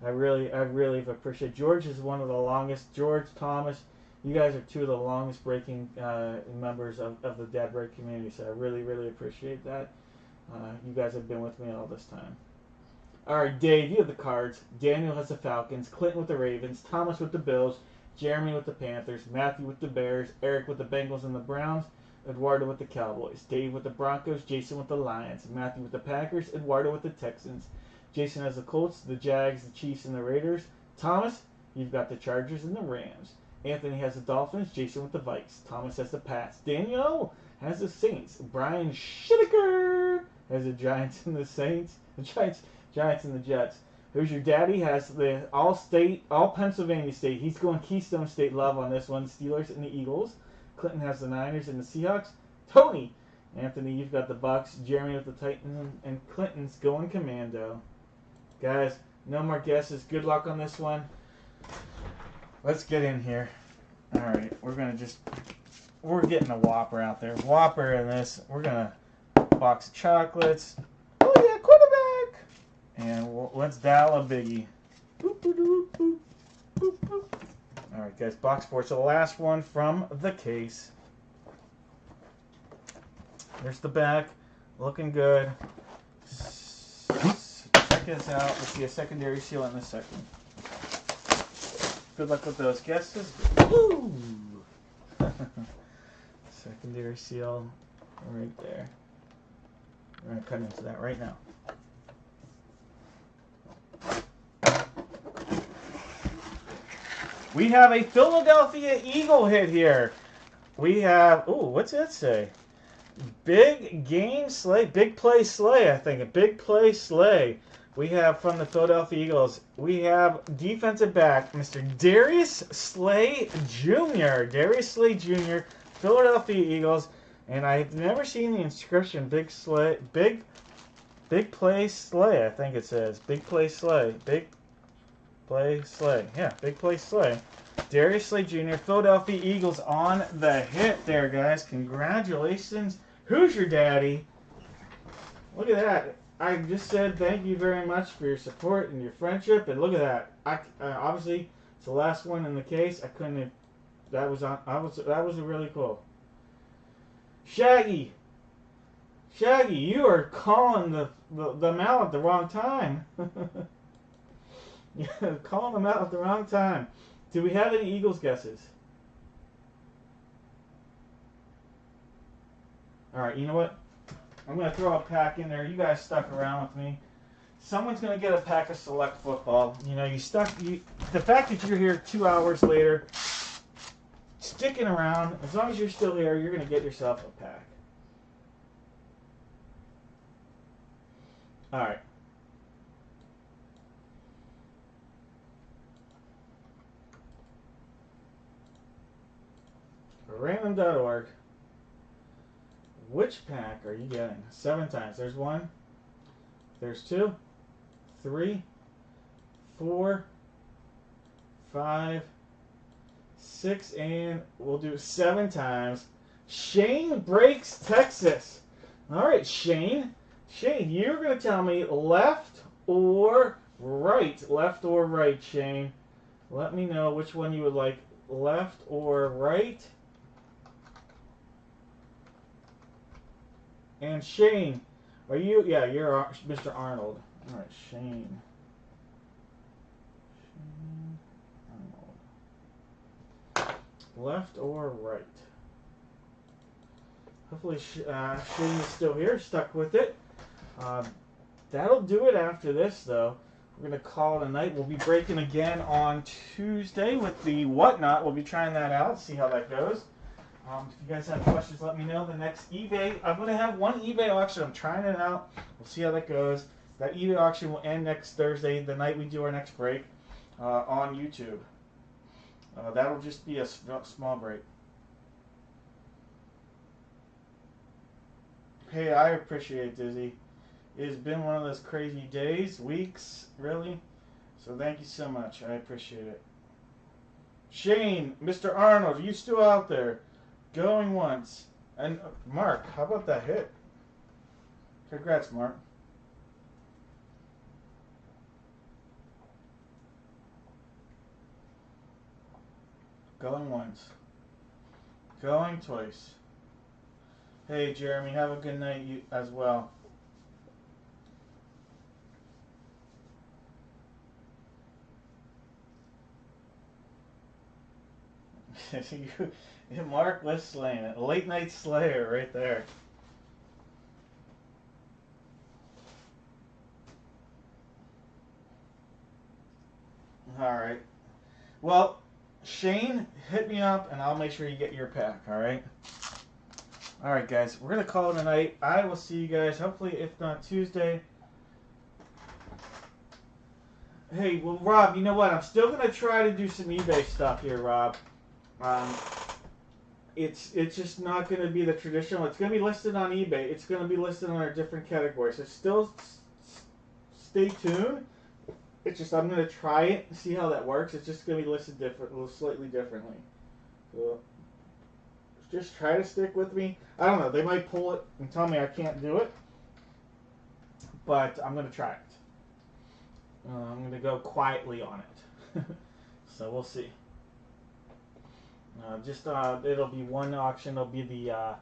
I really appreciate. George is one of the longest. George, Thomas, you guys are 2 of the longest breaking members of the Dad Break community. So I really appreciate that. You guys have been with me all this time. All right, Dave, you have the Cards. Daniel has the Falcons. Clinton with the Ravens. Thomas with the Bills. Jeremy with the Panthers, Matthew with the Bears, Eric with the Bengals and the Browns, Eduardo with the Cowboys, Dave with the Broncos, Jason with the Lions, Matthew with the Packers, Eduardo with the Texans, Jason has the Colts, the Jags, the Chiefs, and the Raiders. Thomas, you've got the Chargers and the Rams. Anthony has the Dolphins, Jason with the Vikes, Thomas has the Pats, Daniel has the Saints, Brian Schittaker has the Giants and the Saints, the Giants and the Jets. Who's Your Daddy has the all Pennsylvania State. He's going Keystone State love on this one. Steelers and the Eagles. Clinton has the Niners and the Seahawks. Tony, Anthony, you've got the Bucks. Jeremy with the Titans, and Clinton's going Commando. Guys, no more guesses. Good luck on this one. Let's get in here. All right, we're getting a Whopper out there. Whopper in this. We're gonna box of chocolates. Oh yeah, quarterback. And let's dial a biggie. Boop, boop, boop, boop, boop, boop. All right, guys, box 4. So the last one from the case. There's the back, looking good. Check this out. Let's see a secondary seal in a second. Good luck with those guesses. Woo! Secondary seal right there. We're going to cut into that right now. We have a Philadelphia Eagle hit here. We have, ooh, what's that say? Big game Slay, big play Slay, I think. A big play Slay. We have from the Philadelphia Eagles, we have defensive back, Mr. Darius Slay Jr. Darius Slay Jr., Philadelphia Eagles. And I've never seen the inscription, big play Slay, I think it says. Big play Slay. Big play Slay. Yeah, big play Slay. Darius Slay Jr., Philadelphia Eagles on the hit there, guys. Congratulations. Who's Your Daddy? Look at that. I just said thank you very much for your support and your friendship, and look at that. Obviously, it's the last one in the case. I couldn't have, that was really cool. Shaggy Shaggy, you are calling them out at the wrong time. Yeah, calling them out at the wrong time. Do we have any Eagles guesses? Alright, you know what? I'm going to throw a pack in there. You guys stuck around with me. Someone's going to get a pack of Select Football. You know, the fact that you're here 2 hours later, sticking around, as long as you're still here, you're going to get yourself a pack. Alright. Random.org. Which pack are you getting? 7 times. There's 1. There's 2. 3. 4. 5. 6. And we'll do 7 times. Shane breaks Texas. Alright, Shane. Shane, you're going to tell me left or right. Left or right, Shane. Let me know which one you would like. Left or right. And Shane, are you? Yeah, you're Mr. Arnold. All right, Shane. Arnold. Left or right? Hopefully Shane is still here, stuck with it. That'll do it after this, though. We're going to call it a night. We'll be breaking again on Tuesday with the Whatnot. We'll be trying that out, see how that goes. If you guys have questions, let me know. The next eBay, I'm going to have one eBay auction. I'm trying it out. We'll see how that goes. That eBay auction will end next Thursday, the night we do our next break on YouTube. That'll just be a small break. Hey, I appreciate it, Dizzy. It has been one of those crazy days, weeks, really. So thank you so much. I appreciate it. Shane, Mr. Arnold, are you still out there? Going once. And Mark, how about that hit? Congrats, Mark. Going once. Going twice. Hey, Jeremy, have a good night as well. Mark was slaying it. Late night slayer right there. Alright. Well, Shane, hit me up and I'll make sure you get your pack, alright? Alright, guys. We're going to call it a night. I will see you guys, hopefully, if not Tuesday. Hey, well, Rob, you know what? I'm still going to try to do some eBay stuff here, Rob. It's just not going to be the traditional. It's going to be listed on eBay. It's going to be listed on a different category. So still stay tuned. It's just I'm going to try it and see how that works. It's just going to be listed slightly differently. So just try to stick with me. I don't know. They might pull it and tell me I can't do it. But I'm going to try it. I'm going to go quietly on it. So we'll see. It'll be one auction. It'll be the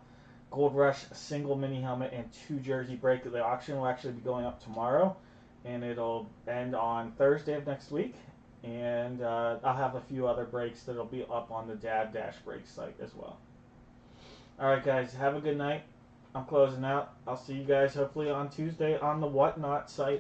Gold Rush single mini helmet and 2 jersey break. The auction will actually be going up tomorrow, and it'll end on Thursday of next week. And I'll have a few other breaks that'll be up on the Dad Dash Break site as well. Alright, guys, have a good night. I'm closing out. I'll see you guys hopefully on Tuesday on the Whatnot site.